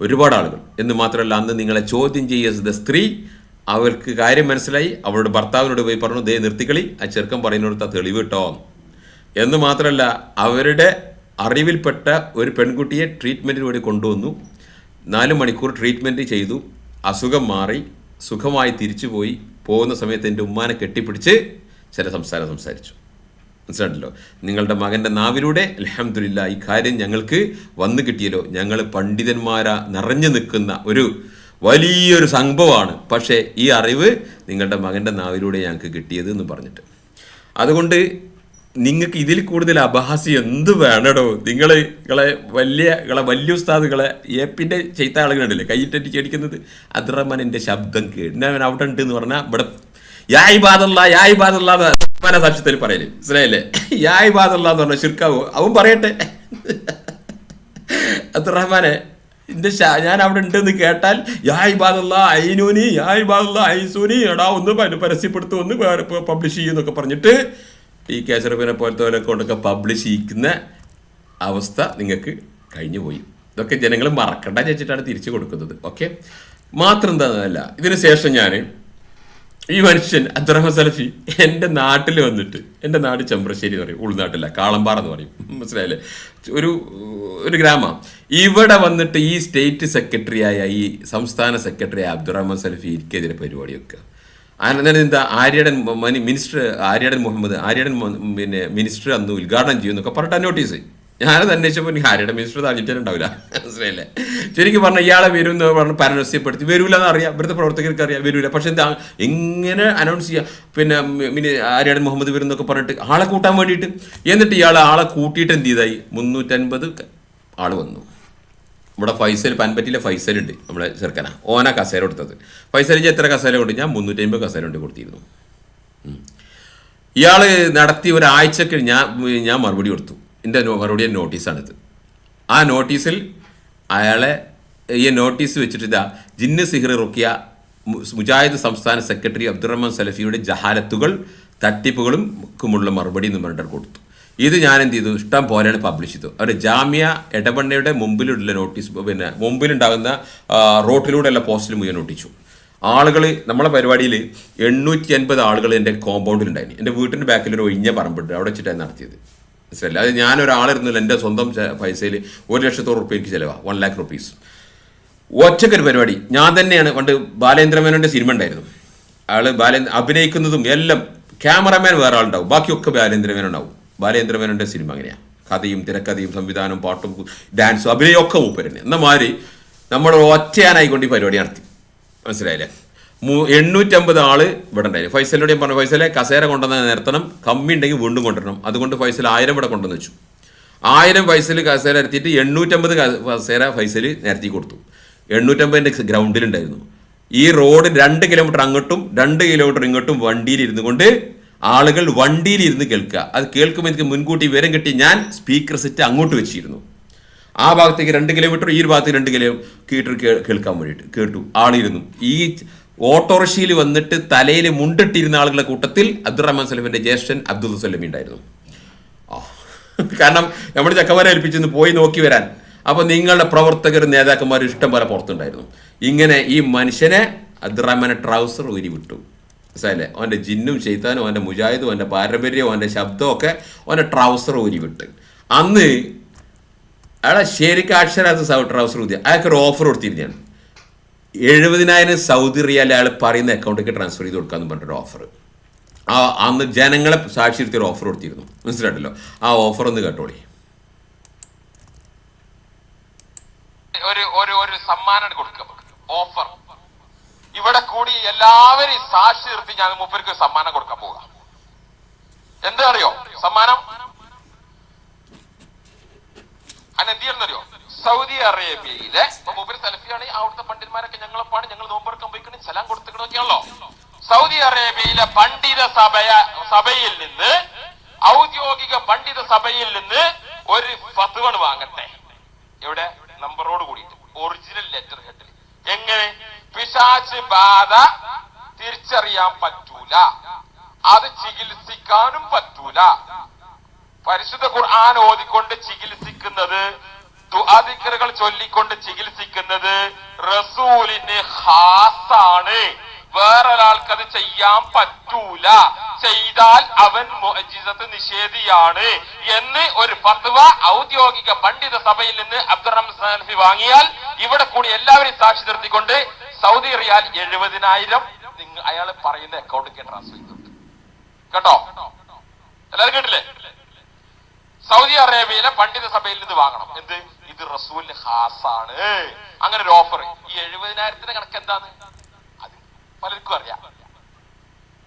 ഒരുപാട് ആളുകൾ. എന്ന് മാത്രമല്ല, അന്ന് നിങ്ങളെ ചോദ്യം ചെയ്ത സ്ത്രീ, അവർക്ക് കാര്യം മനസ്സിലായി, അവളുടെ ഭർത്താവിനോട് പോയി പറഞ്ഞു, ദേ നിർത്തിക്കളി, ആ ചെറുക്കൻ പറയുന്നിടത്ത് തെളിവ് കിട്ടോ എന്ന് മാത്രമല്ല, അവരുടെ അറിവിൽപ്പെട്ട ഒരു പെൺകുട്ടിയെ ട്രീറ്റ്മെൻറ്റിന് വേണ്ടി കൊണ്ടുവന്നു. 4 മണിക്കൂർ ട്രീറ്റ്മെൻറ്റ് ചെയ്തു, അസുഖം മാറി, സുഖമായി തിരിച്ചുപോയി. പോകുന്ന സമയത്ത് എൻ്റെ ഉമ്മാനെ കെട്ടിപ്പിടിച്ച് ചില സംസാരിച്ചു. മനസ്സിലായിട്ടല്ലോ, നിങ്ങളുടെ മകൻ്റെ നാവിലൂടെ അൽഹംദുലില്ലാ ഈ കാര്യം ഞങ്ങൾക്ക് വന്നു കിട്ടിയല്ലോ, ഞങ്ങൾ പണ്ഡിതന്മാരാ നിറഞ്ഞു നിൽക്കുന്ന ഒരു വലിയൊരു സംഭവമാണ്, പക്ഷേ ഈ അറിവ് നിങ്ങളുടെ മകൻ്റെ നാവിലൂടെ ഞങ്ങൾക്ക് കിട്ടിയത് എന്ന് പറഞ്ഞിട്ട്. അതുകൊണ്ട് നിങ്ങൾക്ക് ഇതിൽ കൂടുതൽ അപഹാസ്യം എന്ത് വേണടോ? നിങ്ങളെ വലിയ ഉസ്താദുകളെ ഏപ്പിൻ്റെ ചെയ്ത ആളുകളുണ്ടല്ലേ കൈയിട്ടടിച്ച് അടിക്കുന്നത്, അബ്ദുറഹ്മാൻ എൻ്റെ ശബ്ദം കേട്ട് ഞാൻ അവിടെ ഉണ്ട് എന്ന് പറഞ്ഞാൽ ഇവിടെ യാ ഇബാദല്ലാ സാക്ഷ്യത്തിൽ പറയല്, മനസ്സിലായില്ലേ? യാ ഇബാദല്ലാ എന്ന് പറഞ്ഞാൽ ശിർക്കാവോ? അവൻ പറയട്ടെ, അബ്ദുറഹ്മാനെ ഞാൻ അവിടെ ഉണ്ടെന്ന് കേട്ടാൽ യാ ഇബാദല്ലാ ഐനൂനി, യാ ഇബാദല്ലാ ഐസൂനി, എടാ ഒന്ന് പരസ്യപ്പെടുത്തു, ഒന്ന് പബ്ലിഷ് ചെയ്യുന്നൊക്കെ പറഞ്ഞിട്ട് ഈ കേസറഫിനെ പോലത്തെ പോലെ കൊണ്ടൊക്കെ പബ്ലിഷ് ചെയ്യിക്കുന്ന അവസ്ഥ നിങ്ങൾക്ക് കഴിഞ്ഞു പോയി. ഇതൊക്കെ ജനങ്ങൾ മറക്കണ്ട വെച്ചിട്ടാണ് തിരിച്ചു കൊടുക്കുന്നത്. ഓക്കെ, മാത്രം എന്താണെന്നല്ല, ഇതിന് ശേഷം ഞാൻ ഈ മനുഷ്യൻ അബ്ദുറഹ്മാൻ സലഫി എൻ്റെ നാട്ടിൽ വന്നിട്ട്, എൻ്റെ നാട് ചെമ്പ്രശ്ശേരി എന്ന് പറയും, ഉൾനാട്ടില്ല, കാളമ്പാറ എന്ന് പറയും, മനസ്സിലായില്ലേ? ഒരു ഗ്രാമം. ഇവിടെ വന്നിട്ട് ഈ സ്റ്റേറ്റ് സെക്രട്ടറിയായ, ഈ സംസ്ഥാന സെക്രട്ടറിയായ അബ്ദുറഹ്മാൻ സലഫി എനിക്കെതിരെ പരിപാടി വെക്കുക. എന്താ ആര്യടൻ മിനിസ്റ്റർ അന്ന് ഉദ്ഘാടനം ചെയ്യുന്നൊക്കെ പറഞ്ഞിട്ട് നോട്ടീസ്. ഞാനത് അന്വേഷിച്ചപ്പോൾ എനിക്ക് ആര്യയുടെ മിനിസ്റ്റർ താഴ്ന്നിട്ടുണ്ടാവില്ല, മനസ്സിലായില്ലേ? ശരിക്കും പറഞ്ഞാൽ ഇയാളെ വരും എന്ന് പറഞ്ഞ് പരസ്യപ്പെടുത്തി വരൂല എന്നറിയാം, ഇവിടുത്തെ പ്രവർത്തകർക്ക് അറിയാം വരൂല. പക്ഷെ എന്താ എങ്ങനെ അനൗൺസ് ചെയ്യുക? പിന്നെ ആര്യടൻ മുഹമ്മദ് വരും എന്നൊക്കെ പറഞ്ഞിട്ട് ആളെ കൂട്ടാൻ വേണ്ടിയിട്ട്. എന്നിട്ട് ആളെ കൂട്ടിയിട്ട് എന്ത് ചെയ്തായി? 350 ആൾ വന്നു. ഇവിടെ പൻപറ്റിയിലെ ഫൈസലുണ്ട്, നമ്മളെ ചെറുക്കനാ, ഓനാ കസേര കൊടുത്തത്. ഫൈസലിന് എത്ര കസേര കൊണ്ട്? ഞാൻ 350 കസേര കൊണ്ട് കൊടുത്തിരുന്നു. ഇയാൾ നടത്തി ഒരാഴ്ചക്ക് ഞാൻ മറുപടി കൊടുത്തു. എൻ്റെ മറുപടി നോട്ടീസാണിത്. ആ നോട്ടീസിൽ ഈ നോട്ടീസ് വെച്ചിട്ട് ഇതാ ജിന്ന് സിഹർ റുക്കിയ മുജാഹിദ് സംസ്ഥാന സെക്രട്ടറി അബ്ദുറഹ്മാൻ സലഫിയുടെ ജഹാലത്തുകൾ തട്ടിപ്പുകളും ക്കുമുള്ള മറുപടി എന്ന് പറഞ്ഞിട്ട് കൊടുത്തു. ഇത് ഞാൻ എന്ത് ചെയ്തു? ഇഷ്ടം പോലെയാണ് പബ്ലിഷ് ചെയ്തു. അവർ ജാമ്യ എടവണ്ണയുടെ മുമ്പിലുള്ള നോട്ടീസ്, മുമ്പിലുണ്ടാകുന്ന റോട്ടിലൂടെയുള്ള പോസ്റ്റിൽ മുഴുവൻ ഒട്ടിച്ചു. ആളുകൾ നമ്മളെ പരിപാടിയിൽ 850 ആളുകൾ എൻ്റെ കോമ്പൗണ്ടിലുണ്ടായിരുന്നു. എൻ്റെ വീട്ടിൻ്റെ ബാക്കിൽ ഒരു ഒഴിഞ്ഞ പറമ്പുണ്ട്, അവിടെ വെച്ചിട്ടാണ് നടത്തിയത്. മനസ്സിലായില്ല? അത് ഞാനൊരാളിരുന്നില്ല, എൻ്റെ സ്വന്തം പൈസയിൽ 1,00,000 റുപ്യ എനിക്ക് ചിലവാണ്, 1 lakh rupees. ഒറ്റക്കൊരു പരിപാടി ഞാൻ തന്നെയാണ്. പണ്ട് ബാലേന്ദ്രമേനോൻ്റെ സിനിമ ഉണ്ടായിരുന്നു, അഭിനയിക്കുന്നതും എല്ലാം ക്യാമറമാൻ വേറെ ആളുണ്ടാവും, ബാക്കിയൊക്കെ ബാലേന്ദ്രമേനുണ്ടാവും. ബാലേന്ദ്രമേനോൻ്റെ സിനിമ അങ്ങനെയാണ്, കഥയും തിരക്കഥയും സംവിധാനവും പാട്ടും ഡാൻസും അഭിനയമൊക്കെ മൂപ്പർ തന്നെ. എന്ന മാതിരി നമ്മൾ ഒറ്റയാനായിക്കൊണ്ട് ഈ പരിപാടി നടത്തി, മനസ്സിലായില്ലേ? 850 ആള് ഇവിടെ ഉണ്ടായിരുന്നു. ഫൈസലിനോട് ഞാൻ പറഞ്ഞു, ഫൈസലെ കസേര കൊണ്ടുവന്ന് നിർത്തണം, കമ്മി ഉണ്ടെങ്കിൽ വീണ്ടും കൊണ്ടുവരണം. അതുകൊണ്ട് ഫൈസൽ 1000 ഇവിടെ കൊണ്ടുവന്ന് വെച്ചു. 1000 ഫൈസൽ കസേര നിരത്തിയിട്ട് 850 കസേര ഫൈസൽ നിരത്തി കൊടുത്തു. 850 ഗ്രൗണ്ടിലുണ്ടായിരുന്നു. ഈ റോഡ് 2 കിലോമീറ്റർ അങ്ങോട്ടും 2 കിലോമീറ്റർ ഇങ്ങോട്ടും വണ്ടിയിലിരുന്നു കൊണ്ട് ആളുകൾ വണ്ടിയിലിരുന്ന് കേൾക്കുക. അത് കേൾക്കുമ്പോൾ എനിക്ക് മുൻകൂട്ടി വിവരം കിട്ടി. ഞാൻ സ്പീക്കർ സെറ്റ് അങ്ങോട്ട് വെച്ചിരുന്നു. ആ ഭാഗത്തേക്ക് 2 കിലോമീറ്റർ, ഈ ഭാഗത്തേക്ക് 2 കിലോമീറ്റർ കേൾക്കാൻ വേണ്ടിയിട്ട് കേട്ടു. ആളിരുന്നു. ഈ ഓട്ടോറിക്ഷയിൽ വന്നിട്ട് തലയിൽ മുണ്ടിട്ടിരുന്ന ആളുകളുടെ കൂട്ടത്തിൽ അബ്ദുറഹ്മാൻ സലഫിന്റെ ജ്യേഷ്ഠൻ അബ്ദുൽ സലമി ഉണ്ടായിരുന്നു. കാരണം നമ്മുടെ ചക്കന്മാരെ ഏൽപ്പിച്ചെന്ന് പോയി നോക്കി വരാൻ. അപ്പോൾ നിങ്ങളുടെ പ്രവർത്തകരും നേതാക്കന്മാരും ഇഷ്ടം പോലെ പുറത്തുണ്ടായിരുന്നു. ഇങ്ങനെ ഈ മനുഷ്യനെ അബ്ദുറഹ്മാനെ ട്രൗസർ ഊരി വിട്ടു. മനസ്സിലായില്ലേ? അവൻ്റെ ജിന്നും ചെയ്താനും അവൻ്റെ മുജാഹിദും അവൻ്റെ പാരമ്പര്യവും അവൻ്റെ ശബ്ദവും ഒക്കെ അവൻ്റെ ട്രൗസർ ഊരി വിട്ട്. അന്ന് അയാളെ ശരിക്കും അക്ഷരാർത്ഥ ട്രൗസർ ഊതി അയാൾക്കൊരു ഓഫർ കൊടുത്തിരുന്നു. 70,000 സൗദി റിയാൽ അയാൾ പറയുന്ന അക്കൗണ്ടിലേക്ക് ട്രാൻസ്ഫർ ചെയ്ത് കൊടുക്കാന്ന് പറഞ്ഞൊരു ഓഫർ. അന്ന് ജനങ്ങളെ സാക്ഷി എടുത്തൊരു ഓഫർ കൊടുത്തിരുന്നു. മനസ്സിലായിട്ടല്ലോ? ആ ഓഫർ ഒന്ന് കേട്ടോളി. ഒരു സമ്മാനം കൊടുക്കുക ഓഫർ. ഇവിടെ കൂടി എല്ലാവരും സാക്ഷി നിർത്തി ഞാൻ മൂപ്പർക്ക് സമ്മാനം കൊടുക്കാൻ പോവുക. എന്താ അറിയോ സമ്മാനം? അതെന്തിയെന്നറിയോ? സൗദി അറേബ്യയിലെ മൂപ്പര് സലഫിയാണ്, അവിടുത്തെ പണ്ഡിതന്മാരൊക്കെ ഞങ്ങളെപ്പാണ്, ഞങ്ങൾ നോമ്പറക്കാൻ പോയിക്കണം, സലാം കൊടുത്തിക്കണമൊക്കെയാണല്ലോ. സൗദി അറേബ്യയിലെ പണ്ഡിത സഭയിൽ നിന്ന്, ഔദ്യോഗിക പണ്ഡിത സഭയിൽ നിന്ന് ഒരു ഫത്വ വാങ്ങട്ടെ. എവിടെ? നമ്പറോട് കൂടിയിട്ട്, ഒറിജിനൽ ലെറ്റർ ഹെഡിൽ. എങ്ങനെ? പിശാച് ബാധ തിരിച്ചറിയാൻ പറ്റൂല, അത് ചികിത്സിക്കാനും പറ്റൂല. പരിശുദ്ധ ഖുർആൻ ഓതിക്കൊണ്ട് ചികിത്സിക്കുന്നത്, ദുആദിക്റുകൾ ചൊല്ലിക്കൊണ്ട് ചികിത്സിക്കുന്നത് റസൂലിന് ഖാസാണ്. വേറൊരാൾക്ക് അത് ചെയ്യാൻ പറ്റൂല. ചെയ്താൽ അവൻ മുഅ്ജിസത്ത് നിഷേധിയാണ് എന്ന് ഒരു ഫത്വ ഔദ്യോഗിക പണ്ഡിത സഭയിൽ നിന്ന് അബ്ദുറഹ്മാൻ സലഫി വാങ്ങിയാൽ ഇവിടെ കൂടി എല്ലാവരും സാക്ഷി നിർത്തിക്കൊണ്ട് സൗദി റിയാൽ 70,000 അയാൾ പറയുന്ന അക്കൗണ്ടിലേക്ക് ട്രാൻസ്ഫർ ചെയ്തിട്ടുണ്ട്. കേട്ടോ? എല്ലാവരും കേട്ടില്ലേ? സൗദി അറേബ്യയിലെ പണ്ഡിത സഭയിൽ നിന്ന് വാങ്ങണം. എന്ത്? ഇത് റസൂലിന് ഖാസാണ്. അങ്ങനെ ഒരു ഓഫർ. ഈ 70,000 കണക്ക് എന്താണ്? അത് പലർക്കും അറിയാം.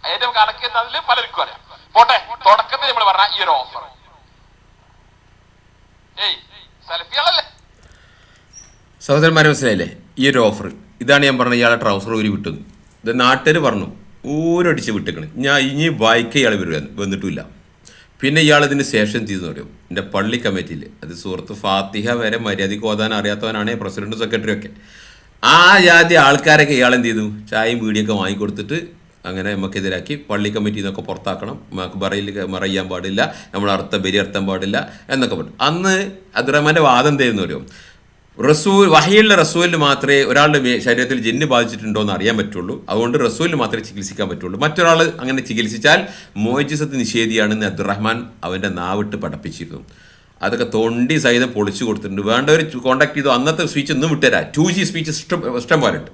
അതിന്റെ കണക്ക് എന്താണെന്ന് പലർക്കും അറിയാം. പോട്ടെ, തുടക്കത്തിൽ നമ്മൾ പറഞ്ഞ ഈ ഒരു ഓഫർ, സലഫികളല്ലേ? സഹോദരന്മാരെ മനസ്സിലായില്ലേ? ഈ ഒരു ഓഫർ ഇതാണ് ഞാൻ പറഞ്ഞത്. ഇയാളെ ട്രൗസർ ഊരി വിട്ടു. ഇത് നാട്ടുകാർ പറഞ്ഞു ഊരടിച്ച് വിട്ടിക്കണം. ഞാൻ ഇനി വായിക്ക ഇയാൾ വന്നിട്ടില്ല. പിന്നെ ഇയാൾ ഇതിന് ശേഷം ചെയ്തെന്ന് പറയും, എൻ്റെ പള്ളി കമ്മിറ്റിയിൽ അത് സൂറത്ത് ഫാത്തിഹ വരെ മര്യാദയ്ക്ക് ഓതാൻ അറിയാത്തവനാണ് പ്രസിഡന്റ് സെക്രട്ടറി ഒക്കെ. ആ ജാതി ആൾക്കാരൊക്കെ ഇയാൾ എന്ത് ചെയ്തു? ചായയും വീടിയൊക്കെ വാങ്ങിക്കൊടുത്തിട്ട് അങ്ങനെ നമുക്കെതിരാക്കി പള്ളി കമ്മിറ്റിയിൽ നിന്നൊക്കെ പുറത്താക്കണം, നമുക്ക് മറയ്യാൻ പാടില്ല, നമ്മൾ ബലിയർത്താൻ പാടില്ല എന്നൊക്കെ പറഞ്ഞു. അന്ന് അബ്ദുറഹ്മാൻ്റെ വാദം എന്തായിരുന്നു അറിയോ? വഹിയുള്ള റസൂലിന് മാത്രമേ ഒരാളുടെ ശരീരത്തിൽ ജിന്ന് ബാധിച്ചിട്ടുണ്ടോ എന്ന് അറിയാൻ പറ്റുള്ളൂ. അതുകൊണ്ട് റസൂലിന് മാത്രമേ ചികിത്സിക്കാൻ പറ്റുള്ളൂ. മറ്റൊരാൾ അങ്ങനെ ചികിത്സിച്ചാൽ മുഅ്ജിസത്ത് നിഷേധിയാണെന്ന് അബ്ദുറഹ്മാൻ അവൻ്റെ നാവിട്ട് പഠിപ്പിച്ചിരുന്നു. അതൊക്കെ തൊണ്ടി സഹിതം പൊളിച്ചു കൊടുത്തിട്ടുണ്ട്. വേണ്ടവർ കോൺടാക്ട് ചെയ്തു. അന്നത്തെ സ്പീച്ച് ഒന്നും വിട്ടുതരാം. 2G സ്പീച്ച് ഇഷ്ടം പോലെ ഉണ്ട്.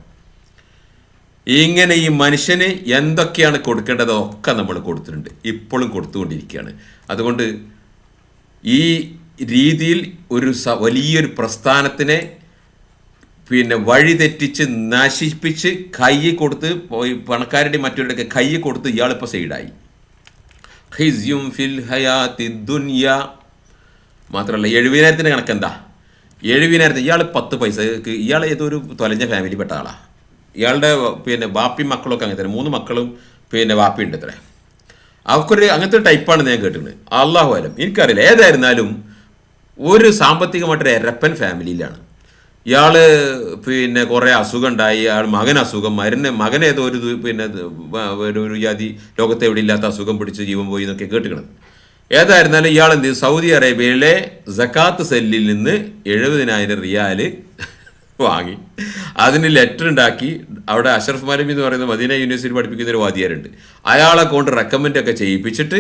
ഇങ്ങനെ ഈ മനുഷ്യന് എന്തൊക്കെയാണ് കൊടുക്കേണ്ടത് ഒക്കെ നമ്മൾ കൊടുത്തിട്ടുണ്ട്, ഇപ്പോഴും കൊടുത്തുകൊണ്ടിരിക്കുകയാണ്. അതുകൊണ്ട് ഈ രീതിയിൽ ഒരു വലിയൊരു പ്രസ്ഥാനത്തിനെ വഴിതെറ്റിച്ച് നശിപ്പിച്ച് കൈ കൊടുത്ത് പണക്കാരുടെ മറ്റവരുടെയൊക്കെ കൈ കൊടുത്ത് ഇയാളിപ്പോൾ സൈഡായി. ഖിസ്യും ഫിൽ ഹയാത്തി ദുനിയ. മാത്രമല്ല 70,000 കണക്കെന്താ? 70,000 ഇയാൾ 10 പൈസ, ഇയാൾ ഏതൊരു തൊലഞ്ഞ ഫാമിലി പെട്ട ആളാണ്. ഇയാളുടെ വാപ്പിയും മക്കളൊക്കെ അങ്ങനെ തന്നെ, 3 മക്കളും വാപ്പി ഉണ്ട് അത്രേ. അവർക്കൊരു അങ്ങനത്തെ ഒരു ടൈപ്പാണ് ഞാൻ കേട്ടിട്ടുണ്ട്. അള്ളാഹു ആലം, എനിക്കറിയില്ല. ഏതായിരുന്നാലും ഒരു സാമ്പത്തികമായിട്ടൊരു എരപ്പൻ ഫാമിലിയിലാണ് ഇയാൾ. കുറേ അസുഖം ഉണ്ടായി, മകൻ അസുഖം, മകൻ ഏതോ ഒരു ജാതി ലോകത്തെ എവിടെ ഇല്ലാത്ത അസുഖം പിടിച്ച് ജീവൻ പോയി എന്നൊക്കെ കേട്ടിക്കണം. ഏതായിരുന്നാലും ഇയാൾ എന്ത് ചെയ്തു? സൗദി അറേബ്യയിലെ സക്കാത്ത് സെല്ലിൽ നിന്ന് 70,000 റിയാൽ വാങ്ങി അതിന് ലെറ്റർ ഉണ്ടാക്കി. അവിടെ അഷറഫ് മലമി എന്ന് പറയുന്ന മദീന യൂണിവേഴ്സിറ്റി പഠിപ്പിക്കുന്ന ഒരു വാദിയാരുണ്ട്, അയാളെ കൊണ്ട് റെക്കമെൻഡ് ഒക്കെ ചെയ്യിപ്പിച്ചിട്ട്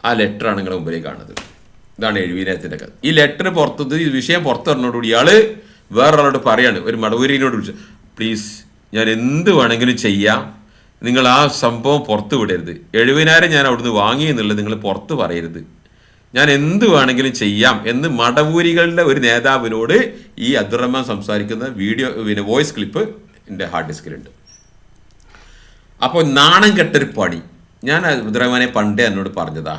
ആ ലെറ്ററാണ് നിങ്ങളുടെ മുമ്പിലേക്ക് കാണുന്നത്. ഇതാണ് 70,000 കഥ. ഈ ലെറ്റർ ഈ വിഷയം പുറത്തു പറഞ്ഞോടുകൂടി ഇയാൾ വേറൊരാളോട് പറയാണ്, ഒരു മടവൂരിനോട് വിളിച്ചു, പ്ലീസ് ഞാൻ എന്ത് വേണമെങ്കിലും ചെയ്യാം, നിങ്ങൾ ആ സംഭവം പുറത്ത് വിടരുത്. 70,000 ഞാൻ അവിടുന്ന് വാങ്ങി എന്നുള്ളത് നിങ്ങൾ പുറത്ത് പറയരുത്, ഞാൻ എന്ത് വേണമെങ്കിലും ചെയ്യാം എന്ന് മടവൂരികളുടെ ഒരു നേതാവിനോട് ഈ അബ്ദുറഹ്മാൻ സംസാരിക്കുന്ന വീഡിയോ വോയിസ് ക്ലിപ്പ് എൻ്റെ ഹാർഡ് ഡിസ്കിലുണ്ട്. അപ്പോൾ നാണം കെട്ടൊരു പണി. ഞാൻ അബ്ദുറഹ്മാനെ പണ്ടേ എന്നോട് പറഞ്ഞതാ,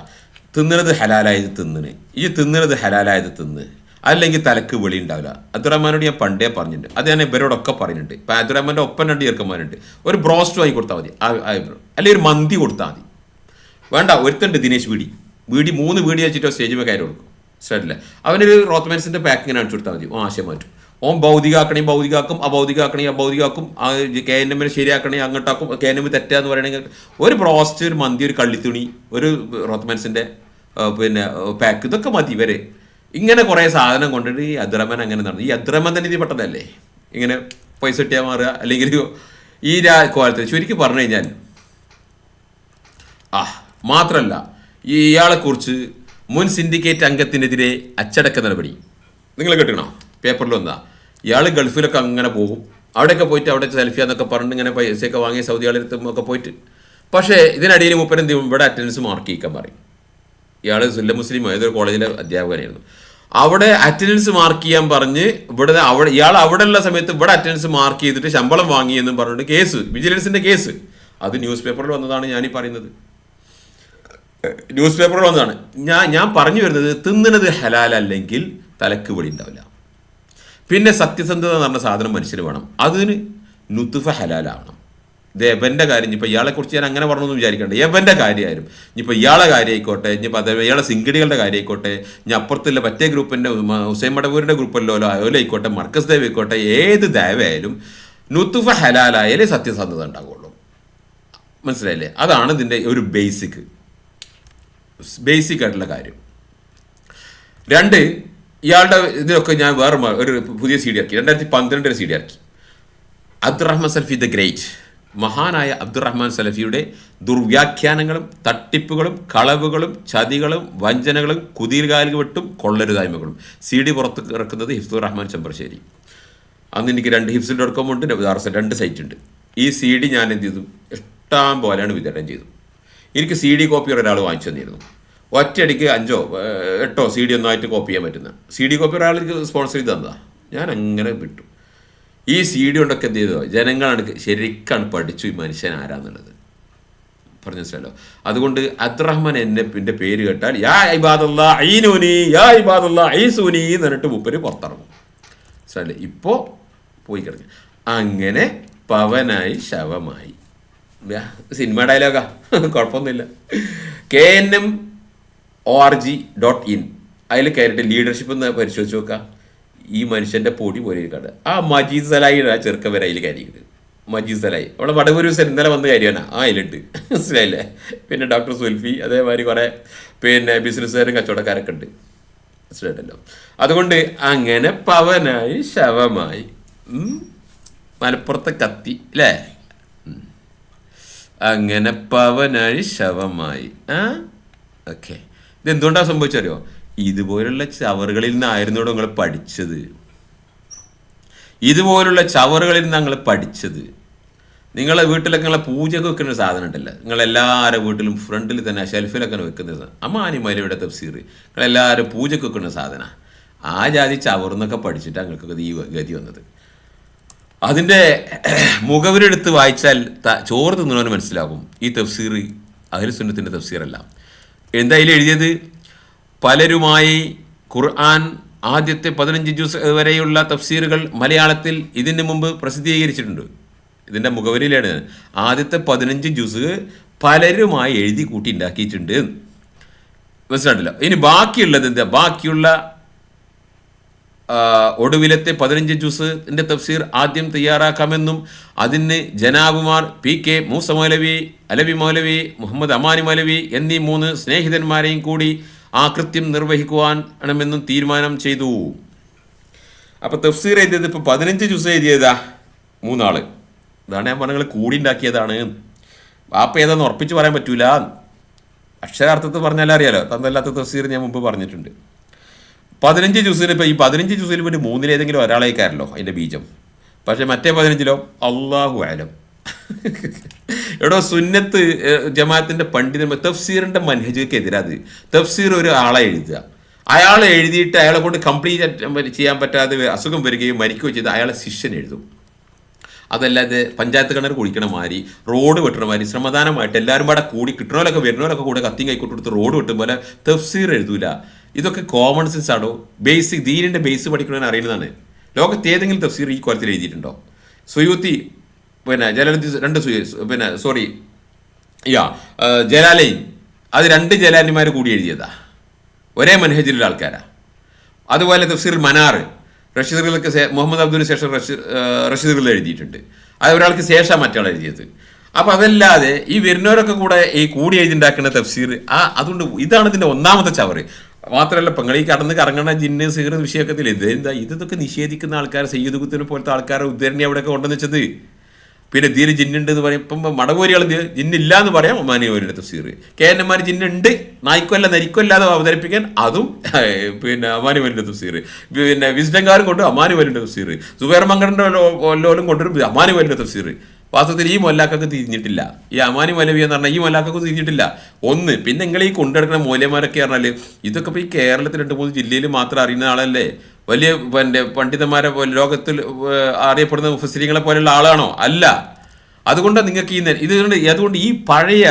തിന്നുന്നത് ഹലാലായത് തിന്നിന്, ഈ തിന്നുന്നത് ഹലാലായത് തിന്ന്, അല്ലെങ്കിൽ തലക്ക് വെളി ഉണ്ടാവില്ല. അബ്ദുറഹ്മാനോട് ഞാൻ പണ്ടേ പറഞ്ഞിട്ടുണ്ട്, അത് ഞാൻ ഇവരോടൊക്കെ പറയുന്നുണ്ട്. ഇപ്പം അബ്ദുറഹ്മാൻ്റെ ഒപ്പം 2 ചെറുക്കന്മാരുണ്ട്. ഒരു ബ്രോസ്റ്റ് വാങ്ങി കൊടുത്താൽ മതി, അല്ലെങ്കിൽ ഒരു മന്തി കൊടുത്താൽ മതി. വേണ്ട, ഒരുത്തുണ്ട് ദിനേശ് വീടി 3 വീടി വെച്ചിട്ടോ സ്റ്റേജ് കയറി കൊടുക്കും. ശ്രദ്ധില്ല, അവനൊരു റോത്ത്മാൻസിൻ്റെ പാക്കിങ്ങനെ അടിച്ചു കൊടുത്താൽ മതി, ആശയം മാറ്റും. ഓൻ ഭൗതികാക്കണേ ഭൗതികാക്കും, അഭൗതികാക്കും, KNM ശരിയാക്കണേ അങ്ങോട്ടാക്കും, KNM തെറ്റാന്ന് പറയണമെങ്കിൽ ഒരു ബ്രോസ്റ്റ്, ഒരു മന്തി, ഒരു കള്ളിത്തുണി, ഒരു റോത്ത്മാൻസിൻ്റെ പാക്ക്, ഇതൊക്കെ മതി ഇവരെ. ഇങ്ങനെ കുറേ സാധനം കൊണ്ടിട്ട് ഈ അബ്ദുറഹ്മാൻ അങ്ങനെ നടന്നു. ഈ അബ്ദുറഹ്മാൻ തന്നെ ഇത് പെട്ടതല്ലേ ഇങ്ങനെ പൈസ കിട്ടിയാൽ മാറുക, അല്ലെങ്കിൽ ഈ കോലത്തിൽ ചുരുക്കി പറഞ്ഞു കഴിഞ്ഞാൽ. മാത്രമല്ല ഇയാളെക്കുറിച്ച് മുൻ സിൻഡിക്കേറ്റ് അംഗത്തിനെതിരെ അച്ചടക്ക നടപടി നിങ്ങൾ കേട്ടിക്കണോ? പേപ്പറിൽ വന്നാ ഇയാൾ ഗൾഫിലൊക്കെ അങ്ങനെ പോകും, അവിടെയൊക്കെ പോയിട്ട് അവിടെ സെൽഫിയാന്നൊക്കെ പറഞ്ഞിട്ട് ഇങ്ങനെ പൈസയൊക്കെ വാങ്ങി സൗദി ആളെടുത്തൊക്കെ പോയിട്ട്. പക്ഷേ ഇതിനിടയിൽ മൂപ്പരെന്ത് ചെയ്യും? ഇവിടെ അറ്റൻഡൻസ് മാർക്ക് ചെയ്യിക്കാൻ പറയും. ഇയാൾ സുല്ല മുസ്ലിം ഏതൊരു കോളേജിലെ അധ്യാപകനായിരുന്നു. അവിടെ അറ്റൻഡൻസ് മാർക്ക് ചെയ്യാൻ പറഞ്ഞ് ഇയാൾ അവിടെ ഉള്ള സമയത്ത് ഇവിടെ അറ്റൻഡൻസ് മാർക്ക് ചെയ്തിട്ട് ശമ്പളം വാങ്ങി എന്നും പറഞ്ഞിട്ട് കേസ്, വിജിലൻസിൻ്റെ കേസ്, അത് ന്യൂസ് പേപ്പറിൽ വന്നതാണ്. ഞാനീ പറയുന്നത് ന്യൂസ് പേപ്പറിൽ വന്നതാണ്. ഞാൻ പറഞ്ഞു വരുന്നത്, തിന്നുന്നത് ഹലാലല്ലെങ്കിൽ തലക്ക് വെളി ഉണ്ടാവില്ല. പിന്നെ സത്യസന്ധത എന്ന് പറഞ്ഞ സാധനം മനുഷ്യന് വേണം, അതിന് നുത്തുഫ ഹലാലാവണം. ഇത് എവൻ്റെ കാര്യം. ഇനിയിപ്പോൾ ഇയാളെക്കുറിച്ച് ഞാൻ അങ്ങനെ പറഞ്ഞൊന്നും വിചാരിക്കണ്ട, എവൻ്റെ കാര്യമായാലും, ഇനിയിപ്പോൾ ഇയാളെ കാര്യമായിക്കോട്ടെ, ഇനിയിപ്പോൾ അതേ ഇയാളെ സിംഗടികളുടെ കാര്യമായിക്കോട്ടെ, ഇനി അപ്പുറത്തുള്ള മറ്റേ ഗ്രൂപ്പിൻ്റെ ഹുസൈൻ മടവൂരിൻ്റെ ഗ്രൂപ്പല്ലോ, അയോലായിക്കോട്ടെ, മർക്കസ് ദേവ് ആയിക്കോട്ടെ, ഏത് ദേവയായാലും നുത്തുഫ ഹലാലായാലേ സത്യസന്ധത ഉണ്ടാവുള്ളൂ. മനസ്സിലായില്ലേ? അതാണ് ഇതിൻ്റെ ഒരു ബേസിക് ആയിട്ടുള്ള കാര്യം. 2, ഇയാളുടെ ഇതിലൊക്കെ ഞാൻ വേറെ ഒരു പുതിയ CD ഇറക്കി, 2012 CD ഇറക്കി. അബ്ദുറഹ്മാൻ സലഫി ദ ഗ്രേറ്റ്, മഹാനായ അബ്ദുറഹ്മാൻ സലഫിയുടെ ദുർവ്യാഖ്യാനങ്ങളും തട്ടിപ്പുകളും കളവുകളും ചതികളും വഞ്ചനകളും കുതിർകാലുക വെട്ടും കൊള്ളരുതായ്മകളും CD പുറത്ത് ഇറക്കുന്നത് ഹിഫ്സുർ റഹ്മാൻ ചെമ്പർശ്ശേരി. അന്ന് എനിക്ക് 2 ഹിഫ്സുൽ.com ഉണ്ട്, 2 സൈറ്റ് ഉണ്ട്. ഈ CD ഞാൻ എന്ത് ചെയ്തു, ഇഷ്ടം പോലെയാണ് വിതരണം ചെയ്തു. എനിക്ക് CD കോപ്പി ഒരാൾ വാങ്ങിച്ചു തന്നിരുന്നു. ഒറ്റയടിക്ക് 5 8 CD ഒന്നായിട്ട് കോപ്പി ചെയ്യാൻ പറ്റുന്ന CD കോപ്പി ഒരാൾക്ക് സ്പോൺസർ ചെയ്ത് തന്നതാണ്. ഞാൻ അങ്ങനെ വിട്ടു. ഈ CD കൊണ്ടൊക്കെ എന്ത് ചെയ്തോ, ജനങ്ങളാണ് ശരിക്കാണ് പഠിച്ചു ഈ മനുഷ്യൻ ആരാന്നുള്ളത് പറഞ്ഞു മനസ്സിലല്ലോ. അതുകൊണ്ട് അബ്ദുറഹ്മാൻ എൻ്റെ പേര് കേട്ടാൽ യാ ഇബാദല്ലാ ഐനൂനി, യാ ഇബാദല്ലാ ഐസൂനി എന്ന് പറഞ്ഞിട്ട് മൂപ്പര് പുറത്തിറങ്ങും. മനസ്സിലല്ലേ? ഇപ്പോൾ പോയി കിടക്കും. അങ്ങനെ പവനായി ശവമായി. സിനിമ ഡയലോഗാ, കുഴപ്പമൊന്നുമില്ല. knm.org.in അതിൽ കയറിയിട്ട് ലീഡർഷിപ്പ് എന്ന് പരിശോധിച്ച് നോക്കാം. ഈ മനുഷ്യൻ്റെ പൊടി പോലെ ഇരിക്കാണ്ട് ആ മജീദ് സലായിയുടെ ആ ചെറുക്കം വരെ അതിൽ കയറിയിട്ട്, മജീദ് സലായി അവിടെ വടവൂർ ഇന്നലെ വന്ന് കാര്യമാണ് ആ അതിലുണ്ട്. മനസ്സിലായില്ലേ? പിന്നെ ഡോക്ടർ സുൽഫി, അതേമാതിരി കുറേ ബിസിനസ്സുകാരും കച്ചവടക്കാരൊക്കെ ഉണ്ട്. മനസ്സിലായിട്ടല്ലോ? അതുകൊണ്ട് അങ്ങനെ പവനായി ശവമായി. മലപ്പുറത്തെ കത്തി അല്ലേ? അങ്ങനെ പവനായി ശവമായി. ഓക്കെ, ഇതെന്തുകൊണ്ടാണ് സംഭവിച്ചറിയോ? ഇതുപോലുള്ള ചവറുകളിൽ നിന്നായിരുന്നു നിങ്ങൾ പഠിച്ചത്. ഇതുപോലുള്ള ചവറുകളിൽ നിന്ന് നിങ്ങൾ പഠിച്ചത്. നിങ്ങളെ വീട്ടിലൊക്കെ നിങ്ങളെ പൂജയൊക്കെ വെക്കുന്ന ഒരു സാധനം ഉണ്ടല്ലോ, നിങ്ങളെല്ലാവരുടെ വീട്ടിലും ഫ്രണ്ടിൽ തന്നെ ഷെൽഫിലൊക്കെ വെക്കുന്ന അമാനി മലയുടെ തഫ്സീർ, നിങ്ങളെല്ലാവരും പൂജയൊക്കെ വെക്കുന്ന സാധനം. ആ ജാതി ചവറെന്നൊക്കെ പഠിച്ചിട്ടാണ് നിങ്ങൾക്കൊക്കെ ഈ ഗതി വന്നത്. അതിൻ്റെ മുഖവരെടുത്ത് വായിച്ചാൽ ചോറ് തിന്നവന് മനസ്സിലാകും ഈ തഫ്സീർ അഹ്ലു സുന്നത്തിൻ്റെ തഫ്സീറല്ല. എന്താ അതിൽ എഴുതിയത്? പലരുമായി ഖുർആൻ ആദ്യത്തെ 15 ജുസ് വരെയുള്ള തഫ്സീറുകൾ മലയാളത്തിൽ ഇതിന് മുമ്പ് പ്രസിദ്ധീകരിച്ചിട്ടുണ്ട്. ഇതിൻ്റെ മുഖവരിയിലാണ് ആദ്യത്തെ 15 ജുസ് പലരുമായി എഴുതി കൂട്ടി ഉണ്ടാക്കിയിട്ടുണ്ട്. മനസ്സിലായിട്ടില്ല? ഇനി ബാക്കിയുള്ളത് എന്താ? ബാക്കിയുള്ള ഒടുവിലത്തെ 15 ജുസിൻ്റെ തഫ്സീർ ആദ്യം തയ്യാറാക്കാമെന്നും അതിന് ജനാബുമാർ PK മൂസ മൗലവി, അലവി മൗലവി, മുഹമ്മദ് അമാനി മൗലവി എന്നീ 3 സ്നേഹിതന്മാരെയും കൂടി ആ കൃത്യം നിർവഹിക്കുവാനെന്നും തീരുമാനം ചെയ്തു. അപ്പോൾ തഫ്സീർ എഴുതിയത് ഇപ്പോൾ 15 ജുസ് എഴുതിയതാ 3 ആൾ. ഇതാണ് ഞാൻ പറഞ്ഞത്, കൂടി ഉണ്ടാക്കിയതാണ്. വാപ്പ ഏതാന്ന് ഉറപ്പിച്ച് പറയാൻ പറ്റൂല. അക്ഷരാർത്ഥത്തിൽ പറഞ്ഞാൽ അറിയാലോ, തന്നല്ലാത്ത തഫ്സീർ ഞാൻ മുമ്പ് പറഞ്ഞിട്ടുണ്ട്. 15 ജുസിന് ഇപ്പോൾ ഈ 15 ജുസിൽ പിന്നെ 3-ലേതെങ്കിലും ഒരാളേക്കാരല്ലോ അതിൻ്റെ ബീജം. പക്ഷേ മറ്റേ 15-ലോ അല്ലാഹു അലം. എടോ, സുന്നത്ത് ജമാഅത്തിൻ്റെ പണ്ഡിതന്മാർ തഫ്സീറിൻ്റെ മൻഹജിക്ക് എതിരാത്. തഫ്സീർ ഒരു ആളെ എഴുതുക, അയാൾ എഴുതിയിട്ട് അയാളെ കൊണ്ട് കംപ്ലീറ്റ് ചെയ്യാൻ പറ്റാതെ അസുഖം വരികയും മരിക്കുകയും ചെയ്ത് അയാളെ ശിഷ്യൻ എഴുതും. അതല്ലാതെ പഞ്ചായത്ത് കിണർ കുടിക്കണ മാതിരി, റോഡ് വെട്ടണ മാതിരി ശ്രമദാനമായിട്ട് എല്ലാവരും പാടെ കൂടി കിട്ടണോലൊക്കെ വരുന്നവരൊക്കെ കൂടെ കത്തിയും കൈക്കോട്ട് റോഡ് വെട്ടും പോലെ തഫ്സീർ എഴുതൂല. ഇതൊക്കെ കോമൺ സെൻസ് ആണോ? ബേസിക് ദീനിൻ്റെ ബേസ് പഠിക്കണമെന്ന് അറിയുന്നതാണ്. ലോകത്ത് ഏതെങ്കിലും തഫ്സീർ ഈ കോലത്തിൽ എഴുതിയിട്ടുണ്ടോ? സുയൂത്തി, ജലാലൈൻ, അത് 2 ജലാലിമാർ കൂടി എഴുതിയതാ, ഒരേ മൻഹജിലുള്ള ആൾക്കാരാണ്. അതുപോലെ തഫ്സീർ മനാർ റഷീദുകൾക്ക് മുഹമ്മദ് അബ്ദുലിന് ശേഷം റഷീദുകൾ എഴുതിയിട്ടുണ്ട്. അത് ഒരാൾക്ക് ശേഷം മറ്റാൾ എഴുതിയത്. അപ്പം അതല്ലാതെ ഈ വരുന്നവരൊക്കെ കൂടെ ഈ കൂടി എഴുതിണ്ടാക്കുന്ന തഫ്സീർ അതുകൊണ്ട് ഇതാണ് ഇതിൻ്റെ ഒന്നാമത്തെ ചവറ്. മാത്രമല്ല, പെങ്ങൾ ഈ കറങ്ങണ ജിന്ന് സിഹർ വിഷയമൊക്കെ എന്താ ഇതൊക്കെ നിഷേധിക്കുന്ന ആൾക്കാർ, സയ്യിദ് കുത്തിനെ പോലത്തെ ആൾക്കാരെ ഉദ്ധരണി അവിടെയൊക്കെ കൊണ്ടുവന്ന് വെച്ചത്. പിന്നെ തീരെ ജിന്നുണ്ട് എന്ന് പറയും. ഇപ്പം മടകോരികൾ ജിന്നില്ല എന്ന് പറയാം ഒമാനിയോരുടെ തഫ്സീർ. KNM ജിന്നുണ്ട്, നായ്ക്കൊല്ല നരിക്കൊല്ലാതെ അവതരിപ്പിക്കാൻ അതും പിന്നെ അമാനുവലിൻ്റെ തഫ്സീർ. പിന്നെ വിസ്ഡങ്കാരും കൊണ്ട് അമാനുവലിൻ്റെ തഫ്സീർ. സുബൈർ മങ്കറിൻ്റെ ലോലും കൊണ്ടുവരും അമാനുവലിൻ്റെ തഫ്സീർ. വാസ്തവത്തിൽ ഈ മൊല്ലാക്കൊക്കെ തിരിഞ്ഞിട്ടില്ല. ഈ അമാനി മൗലവി എന്ന് പറഞ്ഞാൽ ഈ മൊല്ലാക്കൊക്കെ തിരിഞ്ഞിട്ടില്ല. ഒന്ന്, പിന്നെ നിങ്ങൾ ഈ കൊണ്ടെടുക്കുന്ന മൂല്യന്മാരൊക്കെ പറഞ്ഞാൽ ഇതൊക്കെ ഇപ്പോൾ ഈ കേരളത്തിൽ 2-3 ജില്ലയിൽ മാത്രം അറിയുന്ന ആളല്ലേ? വലിയ പണ്ഡിതന്മാരെ പോലെ ലോകത്തിൽ അറിയപ്പെടുന്ന മുഫസ്സിരിങ്ങളെ പോലെയുള്ള ആളാണോ? അല്ല. അതുകൊണ്ടാണ് നിങ്ങൾക്ക് അതുകൊണ്ട് ഈ പഴയ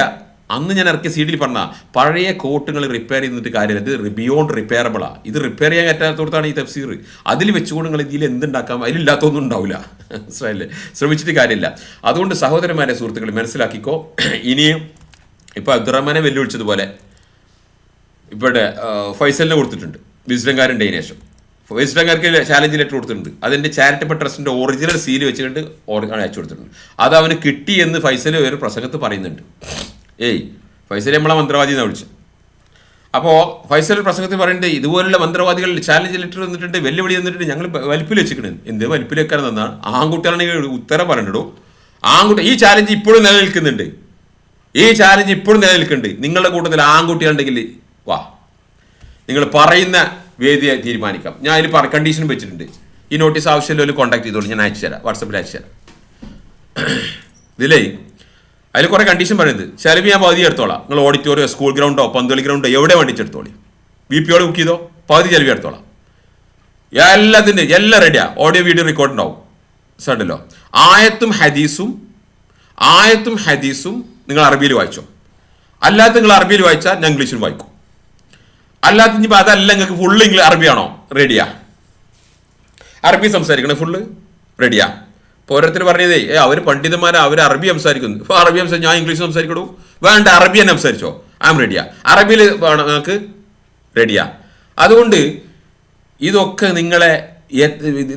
അന്ന് ഞാൻ ഇറക്കിയ സീഡിൽ പറഞ്ഞ പഴയ കോട്ടുകൾ റിപ്പയർ ചെയ്തിട്ട് കാര്യമില്ല. ഇത് ബിയോണ്ട് റിപ്പയറബിളാണ്. ഇത് റിപ്പയർ ചെയ്യാൻ പറ്റാത്തടത്താണ് ഈ തഫ്സീർ. അതിൽ വെച്ചുകൊണ്ട് നിങ്ങൾ ഇതിൽ എന്തുണ്ടാക്കാം? അതിലില്ലാത്തൊന്നും ഉണ്ടാവില്ല. മനസ്സിലായില്ലേ? ശ്രമിച്ചിട്ട് കാര്യമില്ല. അതുകൊണ്ട് സഹോദരന്മാരെ, സുഹൃത്തുക്കൾ മനസ്സിലാക്കിക്കോ. ഇനിയും ഇപ്പോൾ അബ്ദുറഹ്മാനെ വെല്ലുവിളിച്ചതുപോലെ ഇവിടെ ഫൈസലിനെ കൊടുത്തിട്ടുണ്ട് വിസ്ഡംകാരൻ്റെ ശേഷം. വെസ്റ്റേൺകാർക്ക് ചാലഞ്ച് ലെറ്റർ കൊടുത്തിട്ടുണ്ട്. അതിൻ്റെ ചാരിറ്റബിൾ ട്രസ്റ്റിൻ്റെ ഒറിജിനൽ സീല് വെച്ചിട്ട് അയച്ചു കൊടുത്തിട്ടുണ്ട്. അത് അവന് കിട്ടിയെന്ന് ഫൈസൽ ഒരു പ്രസംഗത്ത് പറയുന്നുണ്ട്. ഫൈസൽ നമ്മളെ മന്ത്രവാദി എന്നാണ് വിളിച്ചത്. അപ്പോൾ ഫൈസൽ പ്രസംഗത്തിൽ പറയുന്നത് ഇതുപോലുള്ള മന്ത്രവാദികൾ ചാലഞ്ച് ലെറ്റർ തന്നിട്ടുണ്ട്, വെല്ലുവിളി തന്നിട്ടുണ്ട്, ഞങ്ങൾ വലിപ്പിൽ വെച്ചിട്ടുണ്ട്. എന്ത് വലിപ്പിൽ വെക്കാൻ തന്നാൽ ആൺകുട്ടികളാണെങ്കിൽ ഉത്തരം പറഞ്ഞിടൂ. ആൺകുട്ടി ഈ ചാലഞ്ച് ഇപ്പോഴും നിലനിൽക്കുന്നുണ്ട്. നിങ്ങളുടെ കൂട്ടത്തിൽ ആൺകുട്ടികളുണ്ടെങ്കിൽ വാ, നിങ്ങൾ പറയുന്ന വേദിയെ തീരുമാനിക്കാം. ഞാൻ അതിൽ കണ്ടീഷൻ വെച്ചിട്ടുണ്ട്. ഈ നോട്ടീസ് ആവശ്യമില്ല കോൺടാക്ട് ചെയ്തോളൂ, ഞാൻ അയച്ചു തരാം, വാട്സപ്പിൽ അയച്ചു തരാം. ഇതിലേ അതിൽ കുറേ കണ്ടീഷൻ പറയുന്നത്. ചിലവ് ഞാൻ പകുതി എടുത്തോളാം. നിങ്ങൾ ഓഡിറ്റോറിയോ സ്കൂൾ ഗ്രൗണ്ടോ പന്തളി ഗ്രൗണ്ടോ എവിടെ വേണ്ടിച്ചെടുത്തോളി, BP ബുക്ക് ചെയ്തോ, പകുതി ചിലവ് എടുത്തോളാം. എല്ലാം റെഡിയാ. ഓഡിയോ വീഡിയോ റെക്കോർഡ് ഉണ്ടാവും. സണ്ടല്ലോ ആയത്തും ഹദീസും നിങ്ങൾ അറബിയിൽ വായിച്ചോ. അല്ലാത്ത നിങ്ങൾ അറബിയിൽ വായിച്ചാൽ ഞാൻ ഇംഗ്ലീഷിൽ വായിക്കും. അല്ലാത്ത ഇനിയിപ്പോൾ അതല്ല നിങ്ങൾക്ക് ഫുള്ള് അറബിയാണോ, റെഡിയാ. അറബി സംസാരിക്കണേ ഫുള്ള് റെഡിയാ. ഇപ്പോൾ ഓരോരുത്തർ പറഞ്ഞതേ അവർ പണ്ഡിതന്മാരെ അവർ അറബി സംസാരിക്കുന്നു. ഇപ്പോൾ അറബി സംസാരിച്ചു, ഞാൻ ഇംഗ്ലീഷ് സംസാരിക്കണു, വേണ്ട അറബി തന്നെ സംസാരിച്ചോ, റെഡിയാ. അറബിയിൽ വേണം നിങ്ങൾക്ക്, റെഡിയാ. അതുകൊണ്ട് ഇതൊക്കെ നിങ്ങളെ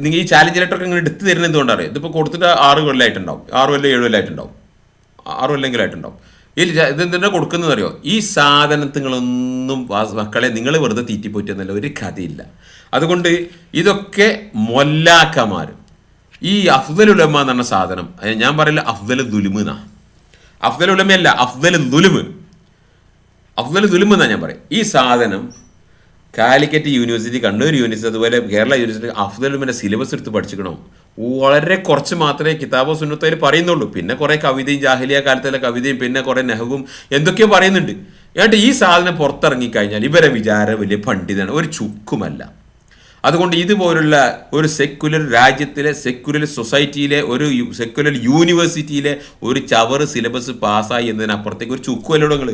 നിങ്ങൾ ഈ ചാലഞ്ച് ലെറ്ററൊക്കെ ഇങ്ങനെ എടുത്ത് തരുന്നത് എന്തുകൊണ്ടാണ്? ഇതിപ്പോൾ കൊടുത്തിട്ട് 6 കൊല്ലമായിട്ടുണ്ടാവും, 6 കൊല്ലം 7 കൊല്ലമായിട്ടുണ്ടാവും, 6 കൊല്ലെങ്കിലായിട്ടുണ്ടാവും. ഇതെന്തിനാ കൊടുക്കുന്നത് അറിയോ? ഈ സാധനങ്ങളൊന്നും മക്കളെ നിങ്ങൾ വെറുതെ തീറ്റിപ്പോറ്റെന്നല്ല, ഒരു കഥയില്ല. അതുകൊണ്ട് ഇതൊക്കെ മൊല്ലാക്കമാർ, ഈ അഫ്ദൽ ഉലമ എന്ന് പറഞ്ഞ സാധനം, ഞാൻ പറയില്ല അഫ്ദൽ ദുലുമ് എന്നാ, അഫ്ദൽ ഉലമയല്ല, അഫ്ദൽ ദുലുമ് എന്നാ ഞാൻ പറയും. ഈ സാധനം കാലിക്കറ്റ് യൂണിവേഴ്സിറ്റി, കണ്ണൂർ യൂണിവേഴ്സിറ്റി, അതുപോലെ കേരള യൂണിവേഴ്സിറ്റി അഫ്ദൽ ഉലമയുടെ സിലബസ് എടുത്ത് പഠിച്ചിക്കണം. വളരെ കുറച്ച് മാത്രമേ കിതാബോ സുന്നത്തയിൽ പറയുന്നുള്ളൂ. പിന്നെ കുറേ കവിതയും ജാഹിലിയ കാലത്തിലെ കവിതയും പിന്നെ കുറേ നെഹവും എന്തൊക്കെയോ പറയുന്നുണ്ട്. എന്നിട്ട് ഈ സാധനം പുറത്തിറങ്ങിക്കഴിഞ്ഞാൽ ഇവരെ വിചാരം വലിയ പണ്ഡിതനാണ്, ഒരു ചുക്കുമല്ല. അതുകൊണ്ട് ഇതുപോലുള്ള ഒരു സെക്യുലർ രാജ്യത്തിലെ, സെക്യുലർ സൊസൈറ്റിയിലെ, ഒരു സെക്യുലർ യൂണിവേഴ്സിറ്റിയിലെ ഒരു ചവറ് സിലബസ് പാസ്സായി എന്നതിനപ്പുറത്തേക്ക് ഒരു ചുക്കുമല്ലോ നിങ്ങൾ.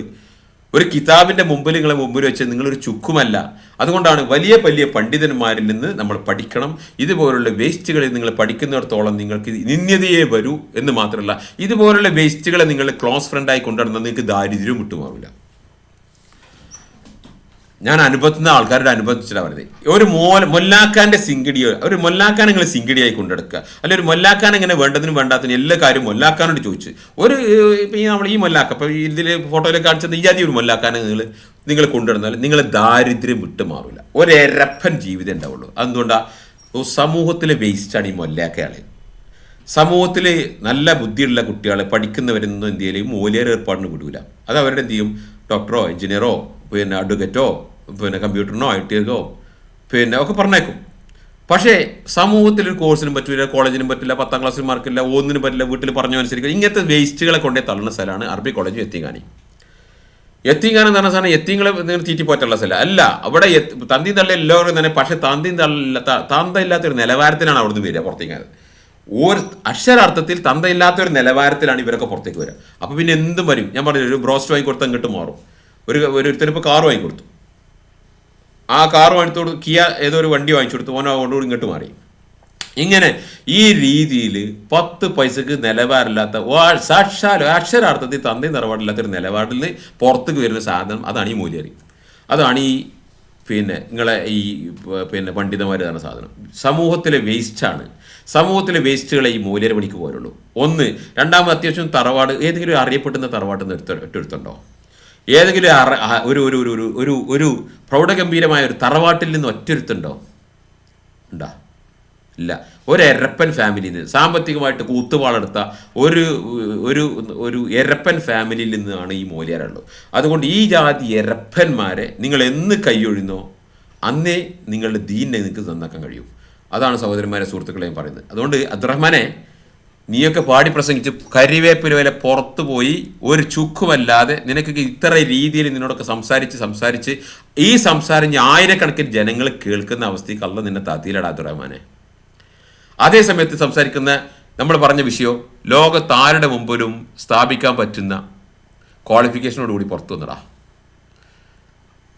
ഒരു കിതാബിൻ്റെ മുമ്പിൽ നിങ്ങളെ മുമ്പിൽ വെച്ച് നിങ്ങളൊരു ചുക്കുമല്ല. അതുകൊണ്ടാണ് വലിയ വലിയ പണ്ഡിതന്മാരിൽ നിന്ന് നമ്മൾ പഠിക്കണം. ഇതുപോലുള്ള വേസ്റ്റുകളിൽ നിങ്ങൾ പഠിക്കുന്നിടത്തോളം നിങ്ങൾക്ക് നിന്ദ്യതയെ വരൂ എന്ന് മാത്രമല്ല, ഇതുപോലുള്ള വേസ്റ്റുകളെ നിങ്ങൾ ക്ലോസ് ഫ്രണ്ടായി കൊണ്ടുവരുന്നത് നിങ്ങൾക്ക് ദാരിദ്ര്യവും വിട്ടുമാറില്ല. ഞാൻ അനുഭവത്തുന്ന ആൾക്കാരുടെ അനുഭവിച്ചിട്ടാണ് പറയുന്നത്. ഒരു മൊല്ലാക്കാൻ്റെ സിങ്കിടിയോ, ഒരു മൊല്ലാക്കാൻ നിങ്ങൾ സിങ്കിടിയായി കൊണ്ടെടുക്കുക, അല്ലെങ്കിൽ ഒരു മൊല്ലാക്കാൻ എങ്ങനെ വേണ്ടതിനും വേണ്ടാത്തതിനും എല്ലാ കാര്യവും മൊല്ലാക്കാനോട് ചോദിച്ച് ഇപ്പം നമ്മൾ ഈ മൊല്ലാക്ക ഇപ്പോൾ ഇതിൽ ഫോട്ടോയിൽ കാണിച്ചത് ഈ ഒരു മൊല്ലാക്കാനെ നിങ്ങൾ കൊണ്ടുവരുന്നാൽ നിങ്ങൾ ദാരിദ്ര്യം വിട്ടുമാറില്ല. ഒരരപ്പൻ ജീവിതം ഉണ്ടാവുള്ളൂ. അതുകൊണ്ടാണ് സമൂഹത്തിലെ വേസ്റ്റാണ് ഈ മൊല്ലാക്കയാൾ. സമൂഹത്തിൽ നല്ല ബുദ്ധിയുള്ള കുട്ടികളെ പഠിക്കുന്നവരൊന്നും എന്ത് ചെയ്യലും മൂല്യർ ഏർപ്പാടിന് വിടൂല. അത് അവരുടെ എന്ത് ചെയ്യും, ഡോക്ടറോ എഞ്ചിനീയറോ പിന്നെ അഡ്വക്കേറ്റോ പിന്നെ കമ്പ്യൂട്ടറിനോ IT-കോ പിന്നെ ഒക്കെ പറഞ്ഞേക്കും. പക്ഷേ സമൂഹത്തിലൊരു കോഴ്സിനും പറ്റില്ല, കോളേജിനും പറ്റില്ല, 10ാം ക്ലാസ്സിൽ മാർക്കില്ല, ഒന്നിനും പറ്റില്ല, വീട്ടിൽ പറഞ്ഞു അനുസരിക്കുക, ഇങ്ങനത്തെ വേസ്റ്റുകളെ കൊണ്ടേ തള്ളുന്ന സ്ഥലമാണ് അറബി കോളേജും യത്തീംഖാനി എന്ന് പറഞ്ഞ സാധനം. യത്തീങ്ങളെ നിങ്ങൾ തീറ്റിപ്പോറ്റുള്ള സ്ഥലം അല്ല. അവിടെ തന്തി തള്ള എല്ലാവരും തന്നെ, പക്ഷേ തന്തയില്ലാത്തൊരു നിലവാരത്തിലാണ് അവിടുന്ന് വരിക പുറത്തേക്ക്. ഒരു അക്ഷരാർത്ഥത്തിൽ തന്തയില്ലാത്തൊരു നിലവാരത്തിലാണ് ഇവരൊക്കെ പുറത്തേക്ക് വരിക. അപ്പോൾ പിന്നെ എന്തും വരും. ഞാൻ പറഞ്ഞു, ഒരു ബ്രോസ്റ്റ് വാങ്ങിക്കൊടുത്ത് അങ്ങോട്ട് മാറും. ഒരുത്തരിപ്പോൾ കാറ് വാങ്ങിക്കൊടുത്തു, ആ കാറ് വാങ്ങിത്തോട് കിയ ഏതോ ഒരു വണ്ടി വാങ്ങിച്ചു കൊടുത്തു, ഓനോ കൊണ്ടുകൂടി ഇങ്ങോട്ട് മാറി. ഇങ്ങനെ ഈ രീതിയിൽ 10 പൈസക്ക് നിലവാരമില്ലാത്ത, സാക്ഷാൽ അക്ഷരാർത്ഥത്തിൽ തന്തയും നിലപാടില്ലാത്തൊരു നിലപാടിൽ നിന്ന് പുറത്തേക്ക് വരുന്ന സാധനം, അതാണ് ഈ മൂല്യരി. അതാണ് ഈ പിന്നെ നിങ്ങളെ ഈ പിന്നെ പണ്ഡിതന്മാർ പറഞ്ഞ സാധനം. സമൂഹത്തിലെ വേസ്റ്റാണ്. സമൂഹത്തിലെ വേസ്റ്റുകളെ ഈ മൂല്യര പണിക്ക് പോരുള്ളൂ. ഒന്ന്. രണ്ടാമത്, അത്യാവശ്യം തറവാട്, ഏതെങ്കിലും അറിയപ്പെടുന്ന തറവാട്ടിൽ നിന്ന് എടുത്തുണ്ടോ? ഏതെങ്കിലും ഒരു പ്രൗഢഗംഭീരമായ ഒരു തറവാട്ടിൽ നിന്ന് ഒറ്റൊരുത്തുണ്ടോ? ഉണ്ടാ? ഇല്ല. ഒരു എരപ്പൻ ഫാമിലിയിൽ നിന്ന്, സാമ്പത്തികമായിട്ട് കൂത്തുവാളെടുത്ത ഒരു എരപ്പൻ ഫാമിലിയിൽ നിന്നാണ് ഈ മൂല്യരുള്ളത്. അതുകൊണ്ട് ഈ ജാതി എരപ്പന്മാരെ നിങ്ങൾ എന്ന് കൈയൊഴിയുന്നോ അന്നേ നിങ്ങളുടെ ദീനിനെ നിങ്ങൾക്ക് നന്നാക്കാൻ കഴിയും. അതാണ് സഹോദരന്മാരെ, സുഹൃത്തുക്കളെയും പറയുന്നത്. അതുകൊണ്ട് അബ്ദുറഹ്മാനെ, നീയൊക്കെ പാടി പ്രസംഗിച്ച് കരിവേപ്പില വരെ പുറത്തു പോയി ഒരു ചുക്കുമല്ലാതെ നിനക്ക് ഇത്ര രീതിയിൽ നിന്നോടൊക്കെ സംസാരിച്ച് ഈ സംസാരം ആയിരക്കണക്കിന് ജനങ്ങൾ കേൾക്കുന്ന അവസ്ഥയ്ക്ക് അല്ല നിന്നെ താത്തിയിലടാ അബ്ദുറഹ്മാനെ. അതേ സമയത്ത് സംസാരിക്കുന്ന നമ്മൾ പറഞ്ഞ വിഷയം ലോകത്താരുടെ മുമ്പിലും സ്ഥാപിക്കാൻ പറ്റുന്ന ക്വാളിഫിക്കേഷനോടുകൂടി പുറത്തു വന്നടാ.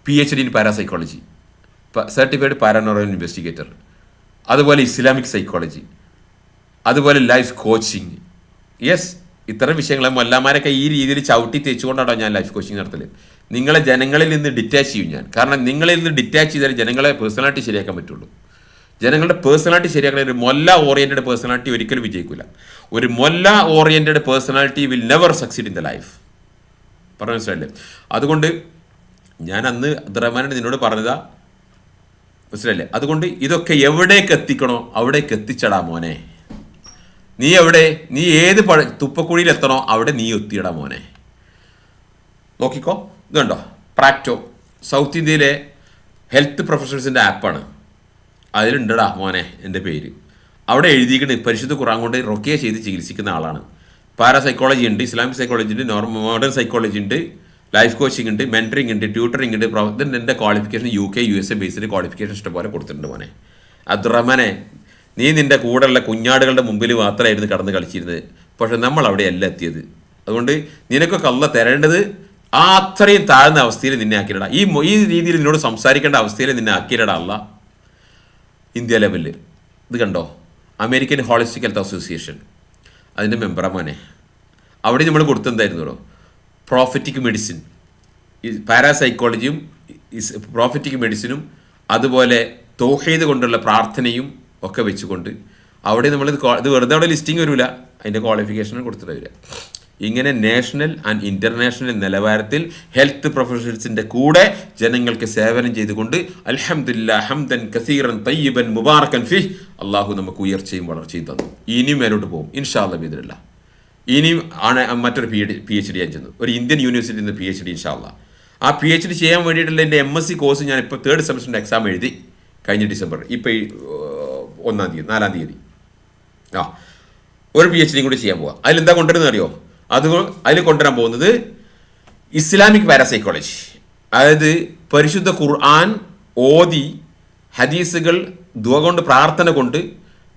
PhD in parapsychology, certified paranormal investigator, അതുപോലെ ഇസ്ലാമിക് സൈക്കോളജി, അതുപോലെ ലൈഫ് കോച്ചിങ്. യെസ്, ഇത്തരം വിഷയങ്ങളെ മൊല്ലാമാരൊക്കെ ഈ രീതിയിൽ ചവിട്ടി തേച്ചുകൊണ്ടാണോ ഞാൻ ലൈഫ് കോച്ചിങ് നടത്തൽ. നിങ്ങളെ ജനങ്ങളിൽ നിന്ന് ഡിറ്റാച്ച് ചെയ്യും ഞാൻ. കാരണം നിങ്ങളിൽ നിന്ന് ഡിറ്റാച്ച് ചെയ്താൽ ജനങ്ങളെ പേഴ്സണാലിറ്റി ശരിയാക്കാൻ പറ്റുള്ളൂ. ജനങ്ങളുടെ പേഴ്സണാലിറ്റി ശരിയാക്കണ ഒരു മൊല്ല ഓറിയൻറ്റഡ് പേഴ്സണാലിറ്റി ഒരിക്കലും വിജയിക്കില്ല. ഒരു മൊല്ല oriented personality will never succeed in the life. പറഞ്ഞു മനസ്സിലായില്ലേ? അതുകൊണ്ട് ഞാൻ അന്ന് അബ്ദുറഹ്മാൻ നിന്നോട് പറഞ്ഞതാ, മനസ്സിലായില്ലേ? അതുകൊണ്ട് ഇതൊക്കെ എവിടേക്ക് എത്തിക്കണോ അവിടേക്ക് എത്തിച്ചടാ മോനെ. നീ എവിടെ, നീ ഏത് തുപ്പക്കുഴിയിൽ എത്തണോ അവിടെ നീ എത്തിയടാ മോനെ. നോക്കിക്കോ, ഇതുണ്ടോ പ്രാക്ടോ, സൗത്ത് ഇന്ത്യയിലെ ഹെൽത്ത് പ്രൊഫഷണൽസിൻ്റെ ആപ്പാണ്. അതിലുണ്ടടാ മോനെ എൻ്റെ പേര്. അവിടെ എഴുതിയിട്ട് പരിശുദ്ധ ഖുർആൻ കൊണ്ട് റൊക്കിയ ചെയ്ത് ചികിത്സിക്കുന്ന ആളാണ്. പാരാസൈക്കോളജി ഉണ്ട്, ഇസ്ലാമിക് സൈക്കോളജി ഉണ്ട്, മോഡേൺ സൈക്കോളജി ഉണ്ട്, ലൈഫ് കോച്ചിങ് ഉണ്ട്, മെൻറ്ററിങ് ഉണ്ട്, ട്യൂട്ടറിങ് ഉണ്ട്. ഇതിൻ്റെ എൻ്റെ ക്വാളിഫിക്കേഷൻ UK USA ബേസിൽ ക്വാളിഫിക്കേഷൻ ഇഷ്ടംപോലെ കൊടുത്തിട്ടുണ്ട് മോനെ. അബ്ദുറഹ്മാനെ, നീ നിൻ്റെ കൂടെയുള്ള കുഞ്ഞാടുകളുടെ മുമ്പിൽ മാത്രമായിരുന്നു കടന്ന് കളിച്ചിരുന്നത്. പക്ഷെ നമ്മൾ അവിടെയല്ല എത്തിയത്. അതുകൊണ്ട് നിനക്കൊക്കെ അല്ല തരേണ്ടത് ആ അത്രയും താഴ്ന്ന അവസ്ഥയിൽ നിന്നെ ആക്കിയിടാ. ഈ രീതിയിൽ നിന്നോട് സംസാരിക്കേണ്ട അവസ്ഥയിൽ നിന്നെ ആക്കിയിടാ അല്ല. ഇന്ത്യ ലെവലിൽ ഇത് കണ്ടോ, അമേരിക്കൻ ഹോളിസ്റ്റിക് ഹെൽത്ത് അസോസിയേഷൻ അതിൻ്റെ മെമ്പറാ മോനെ. അവിടെ നമ്മൾ കൊടുത്തെന്തായിരുന്നോ, പ്രോഫറ്റിക് മെഡിസിൻ, പാരാസൈക്കോളജിയും പ്രോഫറ്റിക് മെഡിസിനും അതുപോലെ തൗഹീദ് കൊണ്ടുള്ള പ്രാർത്ഥനയും ഒക്കെ വെച്ചുകൊണ്ട് അവിടെ നമ്മൾ ഇത് വെറുതെ അവിടെ ലിസ്റ്റിംഗ് വരില്ല, അതിൻ്റെ ക്വാളിഫിക്കേഷൻ കൊടുത്തിട്ട് വരിക. ഇങ്ങനെ നാഷണൽ ആൻഡ് ഇൻ്റർനാഷണൽ നിലവാരത്തിൽ ഹെൽത്ത് പ്രൊഫഷണൽസിൻ്റെ കൂടെ ജനങ്ങൾക്ക് സേവനം ചെയ്തുകൊണ്ട് അൽഹംദുലില്ലാ ഹംദൻ കസീറൻ തയ്യിബൻ മുബാറക്കൻ ഫീഹ് അള്ളാഹു നമുക്ക് ഉയർച്ചയും വളർച്ചയും തന്നു. ഇനിയും മേലോട്ട് പോകും ഇൻഷാ അല്ലാഹ് ബിഇദ്നില്ലാഹ്. ഇനിയും ആണ് മറ്റൊരു PhD ഞാൻ ചെന്നു, ഒരു ഇന്ത്യൻ യൂണിവേഴ്സിറ്റിയിൽ നിന്ന് PhD ഇൻഷാ അല്ലാഹ്. ആ PhD ചെയ്യാൻ വേണ്ടിയിട്ടുള്ള എൻ്റെ MSc കോഴ്സ് ഞാൻ ഇപ്പോൾ 3rd സെമസ്റ്ററിൻ്റെ എക്സാം എഴുതി കഴിഞ്ഞ ഡിസംബർ, ഇപ്പോൾ 4ാം തീയതി ഒരു PhD കൂടി ചെയ്യാൻ പോവാം. അതിലെന്താ കൊണ്ടുവരുന്നത് അറിയോ? അതിൽ കൊണ്ടുവരാൻ പോകുന്നത് ഇസ്ലാമിക് പാരാസൈക്കോളജി, അതായത് പരിശുദ്ധ ഖുർആൻ ഓതി ഹദീസുകൾ ദുആ കൊണ്ട് പ്രാർത്ഥന കൊണ്ട്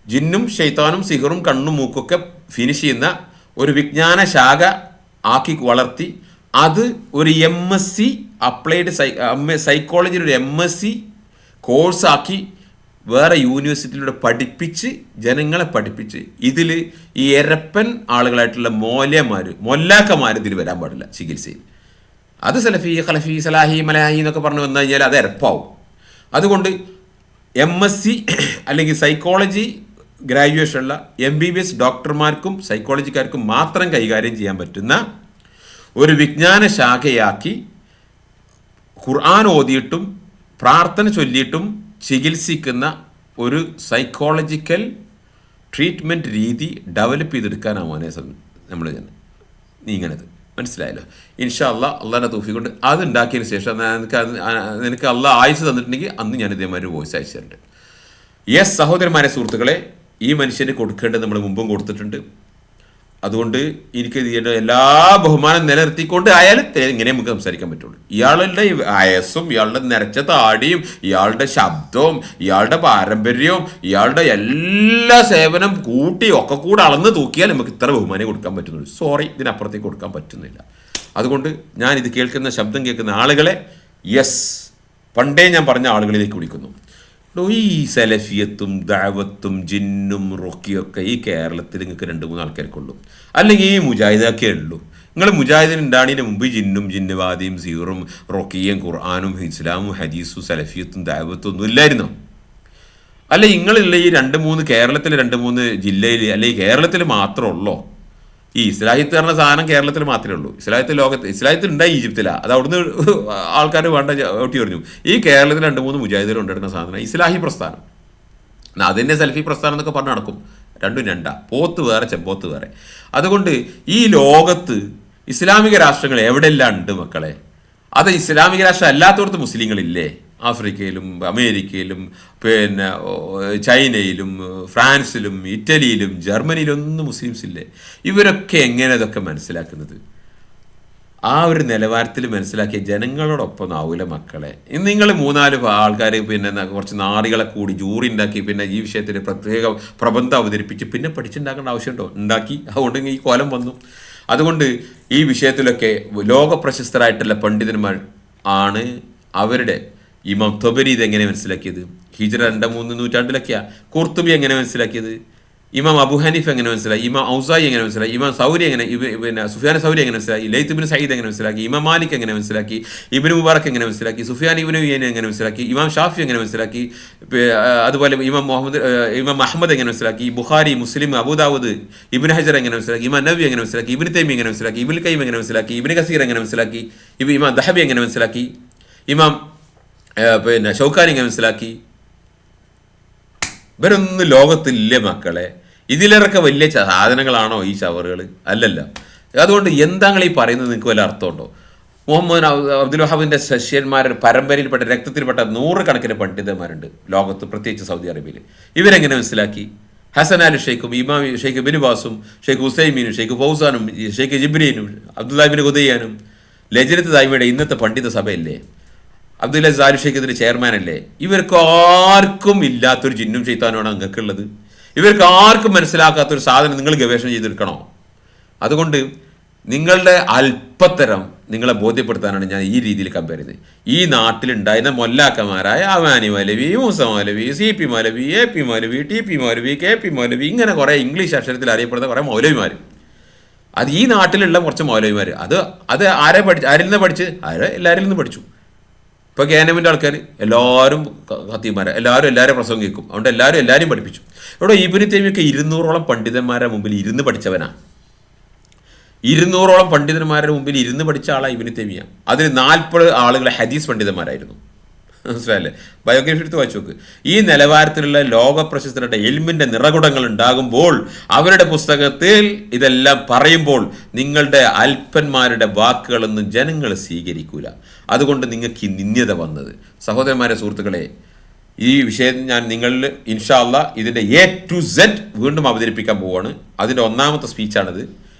ജിന്നും ഷെയ്ത്താനും സിഹറും കണ്ണും മൂക്കൊക്കെ ഫിനിഷ് ചെയ്യുന്ന ഒരു വിജ്ഞാന ശാഖ ആക്കി വളർത്തി അത് ഒരു MSc അപ്ലൈഡ് സൈക്കോളജിയിൽ ഒരു MSc കോഴ്സാക്കി വേറെ യൂണിവേഴ്സിറ്റിയിലൂടെ പഠിപ്പിച്ച് ജനങ്ങളെ പഠിപ്പിച്ച് ഇതിൽ ഈ എരപ്പൻ ആളുകളായിട്ടുള്ള മൊല്ലാക്കന്മാർ ഇതിൽ വരാൻ പാടില്ല ചികിത്സയിൽ. അത് സലഫി ഖലഫി സലാഹി മലാഹി എന്നൊക്കെ പറഞ്ഞു വന്നു കഴിഞ്ഞാൽ അത് എരപ്പാവും. അതുകൊണ്ട് MSc അല്ലെങ്കിൽ സൈക്കോളജി ഗ്രാജുവേഷനുള്ള MBBS ഡോക്ടർമാർക്കും സൈക്കോളജിക്കാർക്കും മാത്രം കൈകാര്യം ചെയ്യാൻ പറ്റുന്ന ഒരു വിജ്ഞാന ശാഖയാക്കി ഖുർആൻ ഓതിയിട്ടും പ്രാർത്ഥന ചൊല്ലിയിട്ടും ചികിത്സിക്കുന്ന ഒരു സൈക്കോളജിക്കൽ ട്രീറ്റ്മെൻറ്റ് രീതി ഡെവലപ്പ് ചെയ്തെടുക്കാനാവാനെ നമ്മൾ നീങ്ങണത്. മനസ്സിലായല്ലോ? ഇൻഷാ അല്ലാഹ് അള്ളാഹുവിൻ്റെ തൗഫീഖ് കൊണ്ട് അത് ഉണ്ടാക്കിയതിന് ശേഷം നിനക്ക് അള്ളാഹ് ആയുസ് തന്നിട്ടുണ്ടെങ്കിൽ അന്ന് ഞാൻ ഇതേമാതിരി വോയിസ് അയച്ചു തരുന്നുണ്ട്. യെസ് സഹോദരന്മാരെ, സുഹൃത്തുക്കളെ, ഈ മനുഷ്യന് കൊടുക്കേണ്ടത് നമ്മൾ മുമ്പും കൊടുത്തിട്ടുണ്ട്. അതുകൊണ്ട് എനിക്ക് എല്ലാ ബഹുമാനം നിലനിർത്തിക്കൊണ്ട് ആയാലും ഇങ്ങനെ നമുക്ക് സംസാരിക്കാൻ പറ്റുള്ളൂ. ഇയാളുടെ വയസ്സും ഇയാളുടെ നരച്ച താടിയും ഇയാളുടെ ശബ്ദവും ഇയാളുടെ പാരമ്പര്യവും ഇയാളുടെ എല്ലാ സേവനം കൂട്ടി ഒക്കെ കൂടെ അളന്ന് തൂക്കിയാൽ നമുക്ക് ഇത്ര ബഹുമാനം കൊടുക്കാൻ പറ്റുന്നുള്ളൂ. സോറി, ഇതിനപ്പുറത്തേക്ക് കൊടുക്കാൻ പറ്റുന്നില്ല. അതുകൊണ്ട് ഞാൻ ഇത് കേൾക്കുന്ന ശബ്ദം കേൾക്കുന്ന ആളുകളെ പണ്ടേ ഞാൻ പറഞ്ഞ ആളുകളിലേക്ക് വിളിക്കുന്നു. ഈ സലഫിയത്തും ദഅവത്തും ജിന്നും റൊക്കിയൊക്കെ ഈ കേരളത്തിൽ നിങ്ങൾക്ക് 2-3 ആൾക്കാർക്കുള്ളൂ, അല്ലെങ്കിൽ ഈ മുജാഹിദൊക്കെ ഉള്ളൂ. നിങ്ങൾ മുജാഹിദിൻ ഉണ്ടാണതിന് മുമ്പ് ജിന്നും ജിന്നുവാദിയും സീറും റൊക്കിയും ഖുർആാനും ഇസ്ലാമും ഹദീസും സലഫിയത്തും ദഅവത്തും ഒന്നും ഇല്ലായിരുന്നോ? അല്ല, നിങ്ങളുള്ള ഈ 2-3 കേരളത്തിലെ 2-3 ജില്ലയിൽ അല്ലെങ്കിൽ കേരളത്തിൽ മാത്രമുള്ളോ ഈ ഇസ്ലാഹിത്ത് പറഞ്ഞ സാധനം? കേരളത്തിൽ മാത്രമേ ഉള്ളൂ. ഇസ്ലാഹിത്ത് ഉണ്ടായി ഈജിപ്തിലാണ്, അത് അവിടുന്ന് ആൾക്കാർ വേണ്ട ഒട്ടി പറഞ്ഞു. ഈ കേരളത്തിൽ 2-3 മുജാഹിദുകൾ ഉണ്ടായിരുന്ന സാധനം ഇസ്ലാഹി പ്രസ്ഥാനം. അതിൻ്റെ സെൽഫി പ്രസ്ഥാനം എന്നൊക്കെ പറഞ്ഞ് നടക്കും. രണ്ടും രണ്ടാ, പോത്ത് വേറെ ചെമ്പോത്ത് വേറെ. അതുകൊണ്ട് ഈ ലോകത്ത് ഇസ്ലാമിക രാഷ്ട്രങ്ങൾ എവിടെയെല്ലാം ഉണ്ട് മക്കളെ? അത് ഇസ്ലാമിക രാഷ്ട്രം അല്ലാത്തടത്ത് മുസ്ലിങ്ങളില്ലേ? ആഫ്രിക്കയിലും അമേരിക്കയിലും പിന്നെ ചൈനയിലും ഫ്രാൻസിലും ഇറ്റലിയിലും ജർമ്മനിയിലൊന്നും മുസ്ലിംസ് ഇല്ലേ? ഇവരൊക്കെ എങ്ങനെ ഇതൊക്കെ മനസ്സിലാക്കുന്നത്? ആ ഒരു നിലവാരത്തിൽ മനസ്സിലാക്കിയ ജനങ്ങളോടൊപ്പം ആവൂല മക്കളെ. ഇന്ന് നിങ്ങൾ 3-4 ആൾക്കാർ പിന്നെ കുറച്ച് നാറികളെ കൂടി ജൂറി ഉണ്ടാക്കി പിന്നെ ഈ വിഷയത്തിൽ പ്രത്യേക പ്രബന്ധം അവതരിപ്പിച്ച് പിന്നെ പഠിച്ചുണ്ടാക്കേണ്ട ആവശ്യമുണ്ടോ? ഉണ്ടാക്കി. അതുകൊണ്ട് ഈ കോലം വന്നു. അതുകൊണ്ട് ഈ വിഷയത്തിലൊക്കെ ലോക പ്രശസ്തരായിട്ടുള്ള പണ്ഡിതന്മാർ ആണ്. അവരുടെ ഇമാം തൊബരി ഇതെങ്ങനെ മനസ്സിലാക്കിയത്? ഹിജ്റ 2-3 നൂറ്റാണ്ടിലൊക്കെയാണ്. ഖുർത്തുബി എങ്ങനെ മനസ്സിലാക്കിയത്? ഇമാം അബു ഹനീഫ് എങ്ങനെ മനസ്സിലായി, ഇമാം ഔസായി എങ്ങനെ മനസ്സിലായി, ഇമാം സൗരി എങ്ങനെ, പിന്നെ സുഫിയാൻ സൗരി എങ്ങനെ മനസ്സിലാക്കി, ലൈത്ത് ഇബ്നു സഈദ് എങ്ങനെ മനസ്സിലാക്കി, ഇമാം മാലിക് എങ്ങനെ മനസ്സിലാക്കി, ഇബ്നു മുബാറക് എങ്ങനെ മനസ്സിലാക്കി, സുഫിയാൻ ഇബ്നു ഉയൈന എങ്ങനെ മനസ്സിലാക്കി, ഇമാം ഷാഫി എങ്ങനെ മനസ്സിലാക്കി, അതുപോലെ ഇമാം അഹ്മദ് എങ്ങനെ മനസ്സിലാക്കി, ബുഖാരി, മുസ്ലിം, അബൂദാവൂദ്, ഇബ്നു ഹജർ എങ്ങനെ മനസ്സിലാക്കി, ഇമാം നബവി എങ്ങനെ മനസ്സിലാക്കി, ഇബ്നു തൈമി എങ്ങനെ മനസ്സിലാക്കി, ഇബ്നുൽ ഖയ്യിം എങ്ങനെ മനസ്സിലാക്കി, ഇബ്നു കസീർ എങ്ങനെ മനസ്സിലാക്കി, ഇമാം ദഹബി എങ്ങനെ മനസ്സിലാക്കി, ഇമാം പിന്നെ ഷൗക്കാനി എങ്ങനെ മനസ്സിലാക്കി. ഇവരൊന്നും ലോകത്തില്ല മക്കളെ. ഇതിലേറൊക്കെ വലിയ സാധനങ്ങളാണോ ഈ ഷവറുകൾ? അല്ലല്ല. അതുകൊണ്ട് എന്താങ്ങൾ ഈ പറയുന്നത് നിങ്ങൾക്ക് വല്ല അർത്ഥമുണ്ടോ? മുഹമ്മദ് അബ്ദുൽ വഹാബിൻ്റെ ശിഷ്യന്മാരുടെ പരമ്പരയിൽപ്പെട്ട രക്തത്തിൽപ്പെട്ട 100 കണക്കിന് പണ്ഡിതന്മാരുണ്ട് ലോകത്ത്, പ്രത്യേകിച്ച് സൗദി അറേബ്യയിൽ. ഇവരെങ്ങനെ മനസ്സിലാക്കി? ഹസൻ അലി ഷെയ്ഖും ഇമാം ഷെയ്ഖ് ബിൻ ബാസും ഷെയ്ഖ് ഹുസൈമീനും ഷെയ്ഖ് ഫൗസാനും ഷെയ്ഖ് ജിബ്രീനും അബ്ദുല്ലാഹിബിൻ ഖുദയ്യാനും ലജ്നത്ത് ദായിമയുടെ ഇന്നത്തെ പണ്ഡിത സഭയല്ലേ, അബ്ദുൽ അസാരി ഷെയ്ഖ് ഇതിൻ്റെ ചെയർമാനല്ലേ. ഇവർക്ക് ആർക്കും ഇല്ലാത്തൊരു ജിന്നും ചെയ്താനാണ് അങ്ങക്കുള്ളത്. ഇവർക്ക് ആർക്കും മനസ്സിലാക്കാത്തൊരു സാധനം നിങ്ങൾ ഗവേഷണം ചെയ്തെടുക്കണോ? അതുകൊണ്ട് നിങ്ങളുടെ അല്പത്തരം നിങ്ങളെ ബോധ്യപ്പെടുത്താനാണ് ഞാൻ ഈ രീതിയിൽ കമ്പയർ ചെയ്തത്. ഈ നാട്ടിലുണ്ടായിരുന്ന മൊല്ലാക്കന്മാരായ Amani Maulavi, Moosa Maulavi, C P Maulavi, A P Maulavi, T P Maulavi, K P Maulavi, ഇങ്ങനെ കുറേ ഇംഗ്ലീഷ് അക്ഷരത്തിൽ അറിയപ്പെടുന്ന കുറേ മൗലവിമാർ, അത് ഈ നാട്ടിലുള്ള കുറച്ച് മൗലവിമാർ. അത് ആരിൽ നിന്ന് പഠിച്ച്? എല്ലാവരിൽ നിന്ന് പഠിച്ചു. ഇപ്പോൾ ഗാനമിൻ്റെ ആൾക്കാർ എല്ലാവരും ഖത്തീബുമാരെ, എല്ലാവരും പ്രസംഗം കേൾക്കും. അതുകൊണ്ട് എല്ലാവരും പഠിപ്പിച്ചു. ഇവിടെ ഇബ്നു തൈമിയൊക്കെ 200ഓളം പണ്ഡിതന്മാരുടെ മുമ്പിൽ ഇരുന്ന് പഠിച്ചവനാണ്. 200ഓളം പണ്ഡിതന്മാരുടെ മുമ്പിൽ ഇരുന്ന് പഠിച്ച ആളാണ് ഇബ്നു തൈമിയ. അതിൽ 40 ആളുകൾ ഹദീസ് പണ്ഡിതന്മാരായിരുന്നു. മനസ്സിലായല്ലേ? ബയോഗ്രഫി എടുത്ത് വായിച്ചു നോക്ക്. ഈ നിലവാരത്തിലുള്ള ലോക പ്രശസ്തരുടെ എൽമിൻ്റെ നിറകുടങ്ങൾ ഉണ്ടാകുമ്പോൾ, അവരുടെ പുസ്തകത്തിൽ ഇതെല്ലാം പറയുമ്പോൾ, നിങ്ങളുടെ അല്പന്മാരുടെ വാക്കുകളൊന്നും ജനങ്ങൾ സ്വീകരിക്കൂല. അതുകൊണ്ട് നിങ്ങൾക്ക് ഈ നിന്ദ്യത വന്നത്. സഹോദരന്മാരെ, സുഹൃത്തുക്കളെ, ഈ വിഷയം ഞാൻ നിങ്ങളിൽ ഇൻഷാ അല്ലാഹ് ഇതിൻ്റെ A to Z വീണ്ടും അവതരിപ്പിക്കാൻ പോവുകയാണ്. അതിൻ്റെ 1ാമത്തെ സ്പീച്ചാണിത്.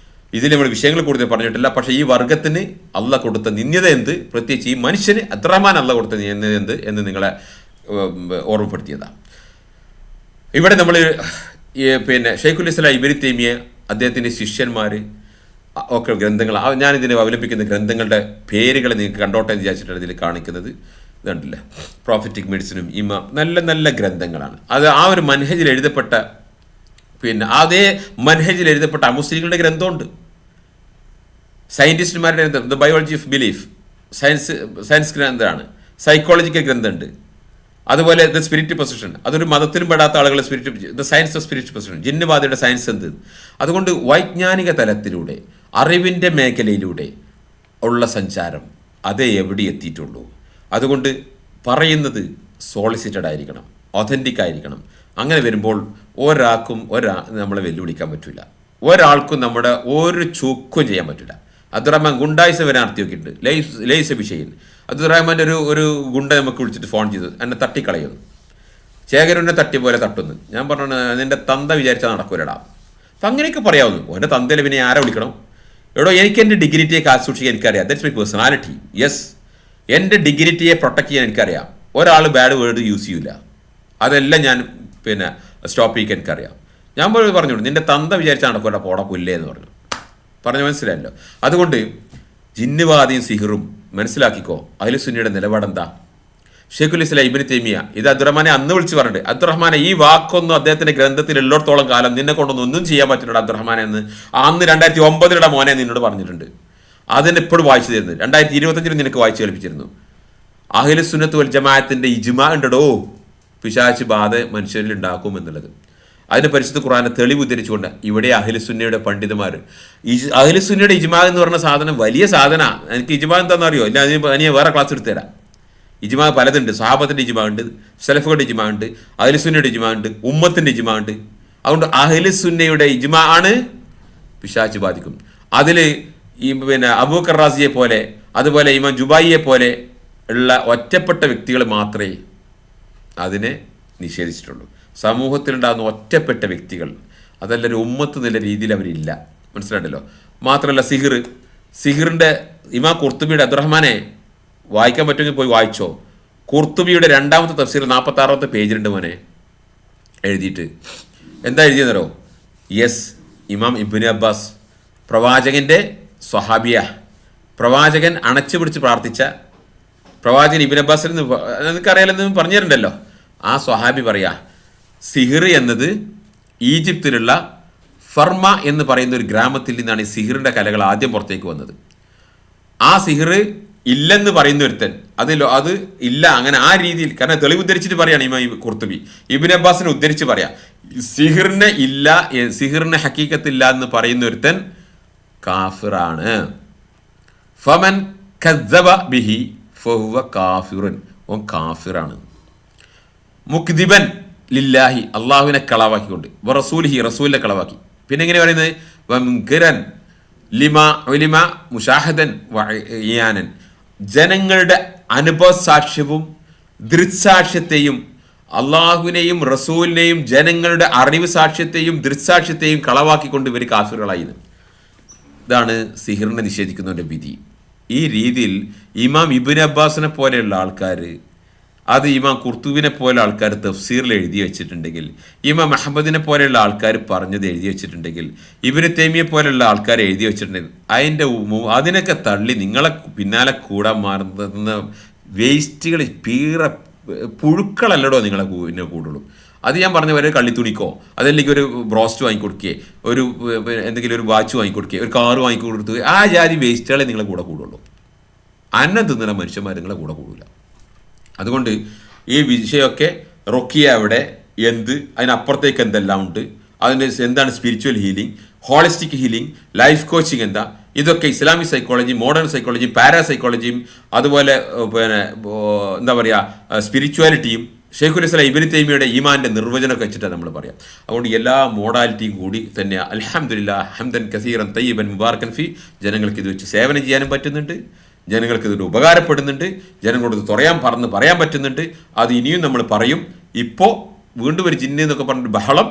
ഇതിൽ നമ്മൾ വിഷയങ്ങൾ കൂടുതൽ പറഞ്ഞിട്ടില്ല. പക്ഷേ ഈ വർഗത്തിന് അള്ളാഹ് കൊടുത്ത നിന്ദ്യത എന്ത്, പ്രത്യേകിച്ച് ഈ മനുഷ്യന് അബ്ദുറഹ്മാൻ അള്ളാഹ് കൊടുത്ത നിന്ദ്യത എന്ത് എന്ന് നിങ്ങളെ ഓർമ്മപ്പെടുത്തിയതാണ്. ഇവിടെ നമ്മൾ പിന്നെ ഷെയ്ഖുൽ ഇസ്ലാം ഇബ്നു തൈമിയ, അദ്ദേഹത്തിൻ്റെ ശിഷ്യന്മാർ ഒക്കെ ഗ്രന്ഥങ്ങൾ, ഞാനിതിനെ അവലംബിക്കുന്ന ഗ്രന്ഥങ്ങളുടെ പേരുകൾ നിങ്ങൾക്ക് കണ്ടോട്ടെ എന്ന് വിചാരിച്ചിട്ടാണ് ഇതിൽ കാണിക്കുന്നത്. ഇതുണ്ടല്ല, പ്രോഫിറ്റിക് മെഡിസിനും ഇമാം, നല്ല നല്ല ഗ്രന്ഥങ്ങളാണ്. അത് ആ ഒരു മൻഹജിൽ എഴുതപ്പെട്ട, പിന്നെ അതേ മൻഹജിൽ എഴുതപ്പെട്ട അമുസ്ലിങ്ങളുടെ ഗ്രന്ഥമുണ്ട്. സയൻറ്റിസ്റ്റുമാരുടെ ഗ്രന്ഥം the biology of belief, science ഗ്രന്ഥമാണ്. സൈക്കോളജിക്കൽ ഗ്രന്ഥമുണ്ട്. അതുപോലെ ദ സ്പിരിറ്റ് പൊസിഷൻ, അതൊരു മതത്തിലും പെടാത്ത ആളുകളെ the science of spirit possession, ജിന്നുബാധയുടെ സയൻസ് എന്ത്. അതുകൊണ്ട് വൈജ്ഞാനിക തലത്തിലൂടെ, അറിവിൻ്റെ മേഖലയിലൂടെ ഉള്ള സഞ്ചാരം അതേ എവിടെ എത്തിയിട്ടുള്ളൂ. അതുകൊണ്ട് പറയുന്നത് സോളിസിറ്റഡ് ആയിരിക്കണം, ഒതൻറ്റിക് ആയിരിക്കണം. അങ്ങനെ വരുമ്പോൾ ഒരാൾക്കും നമ്മളെ വെല്ലുവിളിക്കാൻ പറ്റില്ല. ഒരാൾക്കും നമ്മുടെ ഒരു ചൂക്കും ചെയ്യാൻ പറ്റില്ല. അബ്ദുറഹ്മാൻ ഗുണ്ടായിസം വരെ നടത്തി നോക്കിയിട്ടുണ്ട്. ലൈസ് വിഷയൻ അബ്ദുറഹ്മാൻ്റെ ഒരു ഗുണ്ട നമുക്ക് വിളിച്ചിട്ട് ഫോൺ ചെയ്തു, എന്നെ തട്ടിക്കളയുന്നു, ശേഖരനെ തട്ടി പോലെ തട്ടുന്നു. ഞാൻ പറഞ്ഞു, നിൻ്റെ തന്ത വിചാരിച്ചാൽ നടക്കൂലടാ. അപ്പം അങ്ങനെയൊക്കെ പറയാവുന്നു. എൻ്റെ തന്തയിൽ പിന്നെ ആരെ വിളിക്കണം? എടോ, എനിക്ക് എൻ്റെ ഡിഗ്നിറ്റിയെ കാത്തു സൂക്ഷിക്കാൻ എനിക്കറിയാം. That's my personality. യെസ്, എൻ്റെ ഡിഗ്നിറ്റിയെ പ്രൊട്ടക്ട് ചെയ്യാൻ എനിക്കറിയാം. ഒരാൾ ബാഡ് വേർഡ് യൂസ് ചെയ്യില്ല. അതെല്ലാം ഞാൻ പിന്നെ സ്റ്റോപ്പ് ചെയ്യിക്കാൻ എനിക്കറിയാം. ഞാൻ പറഞ്ഞു, നിൻ്റെ തന്ത വിചാരിച്ചാൽ നടക്കൂല, പോടാ പുല്ലേ എന്ന് പറഞ്ഞു മനസ്സിലായല്ലോ. അതുകൊണ്ട് ജിന്നുവാദിയും സിഹിറും മനസ്സിലാക്കിക്കോ. അഹ്ലു സുന്നിയുടെ നിലപാടെന്താ? ഷെയ്ഖുൽ ഇസ്ലാം ഇബ്നു തൈമിയ ഇത് അബ്ദുറഹ്മാനെ അന്ന് വിളിച്ച് പറഞ്ഞിട്ട്, അബ്ദുറഹ്മാനെ ഈ വാക്കൊന്നും അദ്ദേഹത്തിൻ്റെ ഗ്രന്ഥത്തിൽ ഉള്ളിടത്തോളം കാലം നിന്നെ കൊണ്ടൊന്നും ഒന്നും ചെയ്യാൻ പറ്റില്ല അബ്ദുറഹ്മാനെ എന്ന് അന്ന് 2009 മോനെ നിന്നോട് പറഞ്ഞിട്ടുണ്ട്. അതിന് ഇപ്പോഴും വായിച്ചു തരുന്നത് 2025 നിനക്ക് വായിച്ചു കേൾപ്പിച്ചിരുന്നു. അഹ്ലു സുന്നത്ത് വൽ ജമാഅത്തിൻ്റെ ഇജ്മാ ഉണ്ടോ പിശാച് ബാധ മനുഷ്യരിൽ ഉണ്ടാക്കും എന്നുള്ളത്. അതിന് പരിശുദ്ധ ഖുർആനെ തെളിവ് ഉദ്ധരിച്ചുകൊണ്ട് ഇവിടെ അഹ്ലു സുന്നയുടെ പണ്ഡിതന്മാർ, അഹ്ലു സുന്നയുടെ ഇജ്മാ എന്ന് പറഞ്ഞ സാധനം വലിയ സാധനമാണ്. എനിക്ക് ഇജ്മാ എന്താണെന്ന് അറിയോ? ഇല്ല, അതിന് വേറെ ക്ലാസ് എടുത്തു തരാം. ഇജ്മാ പലതുണ്ട്. സഹാബത്തിൻ്റെ ഇജ്മാ ഉണ്ട്, സലഫുകളുടെ ഇജ്മാ ഉണ്ട്, അഹ്ലു സുന്നയുടെ ഇജ്മാ ഉണ്ട്, ഉമ്മത്തിൻ്റെ ഇജ്മാ ഉണ്ട്. അതുകൊണ്ട് അഹ്ലു സുന്നയുടെ ഇജ്മാ ആണ് പിശാച് ബാധിക്കും. അതിൽ ഈ പിന്നെ അബൂബക്കർ റാസിയെ പോലെ, അതുപോലെ ഇമാം ജുബായിയെ പോലെ ഉള്ള ഒറ്റപ്പെട്ട വ്യക്തികൾ മാത്രമേ അതിനെ നിഷേധിച്ചിട്ടുള്ളൂ. സമൂഹത്തിലുണ്ടാകുന്ന ഒറ്റപ്പെട്ട വ്യക്തികൾ, അതല്ലൊരു ഉമ്മത്ത് എന്നുള്ള രീതിയിൽ അവരില്ല. മനസ്സിലായിട്ടല്ലോ. മാത്രമല്ല സിഹിറിൻ്റെ ഇമാം ഖുർത്തുബിയുടെ, അബ്ദുറഹ്മാനെ വായിക്കാൻ പറ്റുമെങ്കിൽ പോയി വായിച്ചോ. ഖുർത്തുബിയുടെ 2ാമത്തെ തഫ്സീർ 46ാമത്തെ പേജിലുണ്ട് മോനെ എഴുതിയിട്ട്. എന്താ എഴുതിയെന്നോ? യെസ്, ഇമാം ഇബ്നു അബ്ബാസ് പ്രവാചകൻ്റെ സ്വഹാബിയ, പ്രവാചകൻ അണച്ചു പിടിച്ച് പ്രാർത്ഥിച്ച പ്രവാചകൻ ഇബ്നു അബ്ബാസിൽ നിന്ന് നിനക്കറിയാലെന്ന് പറഞ്ഞു തരണ്ടല്ലോ. ആ സ്വഹാബി പറയാ, സിഹിർ എന്നത് ഈജിപ്തിലുള്ള ഫർമ എന്ന് പറയുന്ന ഒരു ഗ്രാമത്തിൽ നിന്നാണ് ഈ സിഹിറിൻ്റെ കലകൾ ആദ്യം പുറത്തേക്ക് വന്നത്. ആ സിഹിർ ഇല്ലെന്ന് പറയുന്ന ഒരുത്തൻ അത് ഇല്ല, അങ്ങനെ ആ രീതിയിൽ, കാരണം തെളിവ് ഉദ്ധരിച്ചിട്ട് പറയാണ് ഇമാം ഖുർത്തുബി, ഇബ്നു അബ്ബാസിനെ ഉദ്ധരിച്ച് പറയാം, സിഹിറിനെ ഇല്ല, സിഹിറിനെ ഹക്കീക്കത്തില്ല എന്ന് പറയുന്ന ഒരുത്തൻ കാഫിറാണ്. ഫമൻ കദ്ദബ ബിഹി ഫഹുവ കാഫിറുൻ, ഓൻ കാഫിറാണ്. മുക്ദിബൻ ലില്ലാഹി, അള്ളാഹുവിനെ കളവാക്കിക്കൊണ്ട്, റസൂലിഹി, റസൂലിനെ കളവാക്കി. പിന്നെ എങ്ങനെ പറയുന്നത്, വമുൻകിറൻ ലിമാ ഉലിമ മുഷാഹദൻ വഇയാനൻ, ജനങ്ങളുടെ അനുഭവ സാക്ഷ്യവും ദൃക്സാക്ഷ്യത്തെയും, അള്ളാഹുവിനെയും റസൂലിനെയും ജനങ്ങളുടെ അറിവ് സാക്ഷ്യത്തെയും ദൃക്സാക്ഷ്യത്തെയും കളവാക്കിക്കൊണ്ട് ഇവർ കാഫിറുകളായിരുന്നു. ഇതാണ് സിഹിറിനെ നിഷേധിക്കുന്നവൻ്റെ വിധി. ഈ രീതിയിൽ ഇമാം ഇബ്നു അബ്ബാസിനെ പോലെയുള്ള ആൾക്കാർ, അത് ഇമാം ഖുർത്തുബിനെ പോലെ ആൾക്കാർ തഫ്സീറിൽ എഴുതി വെച്ചിട്ടുണ്ടെങ്കിൽ, ഇമാം അഹമ്മദിനെ പോലെയുള്ള ആൾക്കാർ പറഞ്ഞത് എഴുതി വെച്ചിട്ടുണ്ടെങ്കിൽ, ഇബ്നു തൈമിയെ പോലെയുള്ള ആൾക്കാർ എഴുതി വെച്ചിട്ടുണ്ടെങ്കിൽ, അതിനൊക്കെ തള്ളി നിങ്ങളെ പിന്നാലെ കൂടാൻ മാറുന്ന വേസ്റ്റുകൾ, പുഴുക്കളല്ലടോ നിങ്ങളെ പിന്നെ കൂടുള്ളൂ. അത് ഞാൻ പറഞ്ഞ പോലെ കള്ളിത്തുണിക്കോ അതല്ലെങ്കിൽ ഒരു ബ്രോസ്റ്റ് വാങ്ങിക്കൊടുക്കുകയെ, എന്തെങ്കിലും ഒരു വാച്ച് വാങ്ങിക്കൊടുക്കുകയെ, ഒരു കാറ് വാങ്ങിക്കൊടുത്ത്, ആ ജാതി വേസ്റ്റുകളെ നിങ്ങളെ കൂടെ കൂടുള്ളൂ. അന്നം തിന്നുന്ന മനുഷ്യന്മാർ നിങ്ങളെ കൂടെ കൂടില്ല. അതുകൊണ്ട് ഈ വിഷയമൊക്കെ റൊക്കിയ അവിടെ അതിനപ്പുറത്തേക്ക് എന്തെല്ലാം ഉണ്ട്, അതിൻ്റെ എന്താണ് spiritual healing, holistic healing, life coaching എന്താ, ഇതൊക്കെ ഇസ്ലാമിക് സൈക്കോളജി, മോഡേൺ സൈക്കോളജിയും പാരാസൈക്കോളജിയും അതുപോലെ പിന്നെ എന്താ പറയുക സ്പിരിച്വാലിറ്റിയും ഷെയ്ഖുൽ ഇസ്ലാം ഇബ്നു തൈമിയുടെ ഈമാൻ്റെ നിർവചനമൊക്കെ വെച്ചിട്ടാണ് നമ്മൾ പറയാം. അതുകൊണ്ട് എല്ലാ മോഡാലിറ്റിയും കൂടി തന്നെ അൽഹംദുലില്ലാഹ് ഹംദൻ കസീറൻ തയ്യിബൻ മുബാറക്കൻ ഫി, ജനങ്ങൾക്ക് ഇത് വെച്ച് സേവനം ചെയ്യാനും പറ്റുന്നുണ്ട്, ജനങ്ങൾക്ക് ഇതിന് ഉപകാരപ്പെടുന്നുണ്ട്, ജനങ്ങളോട് പറയാൻ പറ്റുന്നുണ്ട്. അത് ഇനിയും നമ്മൾ പറയും. ഇപ്പോൾ വീണ്ടും ഒരു ജിന്ന് എന്നൊക്കെ പറഞ്ഞിട്ട് ബഹളം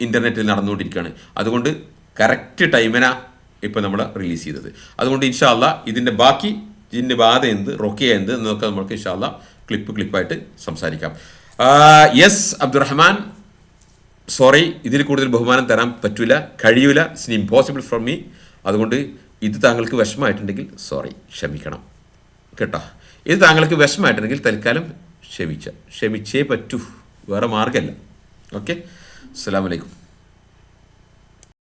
ഇൻ്റർനെറ്റിൽ നടന്നുകൊണ്ടിരിക്കുകയാണ്. അതുകൊണ്ട് കറക്റ്റ് ടൈമിനാ ഇപ്പോൾ നമ്മൾ റിലീസ് ചെയ്തത്. അതുകൊണ്ട് ഇൻഷാ അല്ലാഹ് ഇതിൻ്റെ ബാക്കി ജിന്ന് ബാധ എന്ത്, റൊക്കിയ എന്ത് എന്നൊക്കെ നമുക്ക് ഇൻഷാ അല്ലാഹ് ക്ലിപ്പായിട്ട് സംസാരിക്കാം. യെസ് അബ്ദുറഹ്മാൻ, സോറി, ഇതിൽ കൂടുതൽ ബഹുമാനം തരാൻ പറ്റില്ല, കഴിയൂല, ഇറ്റ്സ് ഇംപോസിബിൾ ഫ്രം മീ. അതുകൊണ്ട് ഇത് താങ്കൾക്ക് വിഷമമായിട്ടുണ്ടെങ്കിൽ സോറി, ക്ഷമിക്കണം കേട്ടോ. ഇത് താങ്കൾക്ക് വിഷമമായിട്ടുണ്ടെങ്കിൽ തൽക്കാലം ക്ഷമിച്ചേ പറ്റൂ, വേറെ മാർഗ്ഗമല്ല. ഓക്കെ, അസ്സലാമു അലൈക്കും.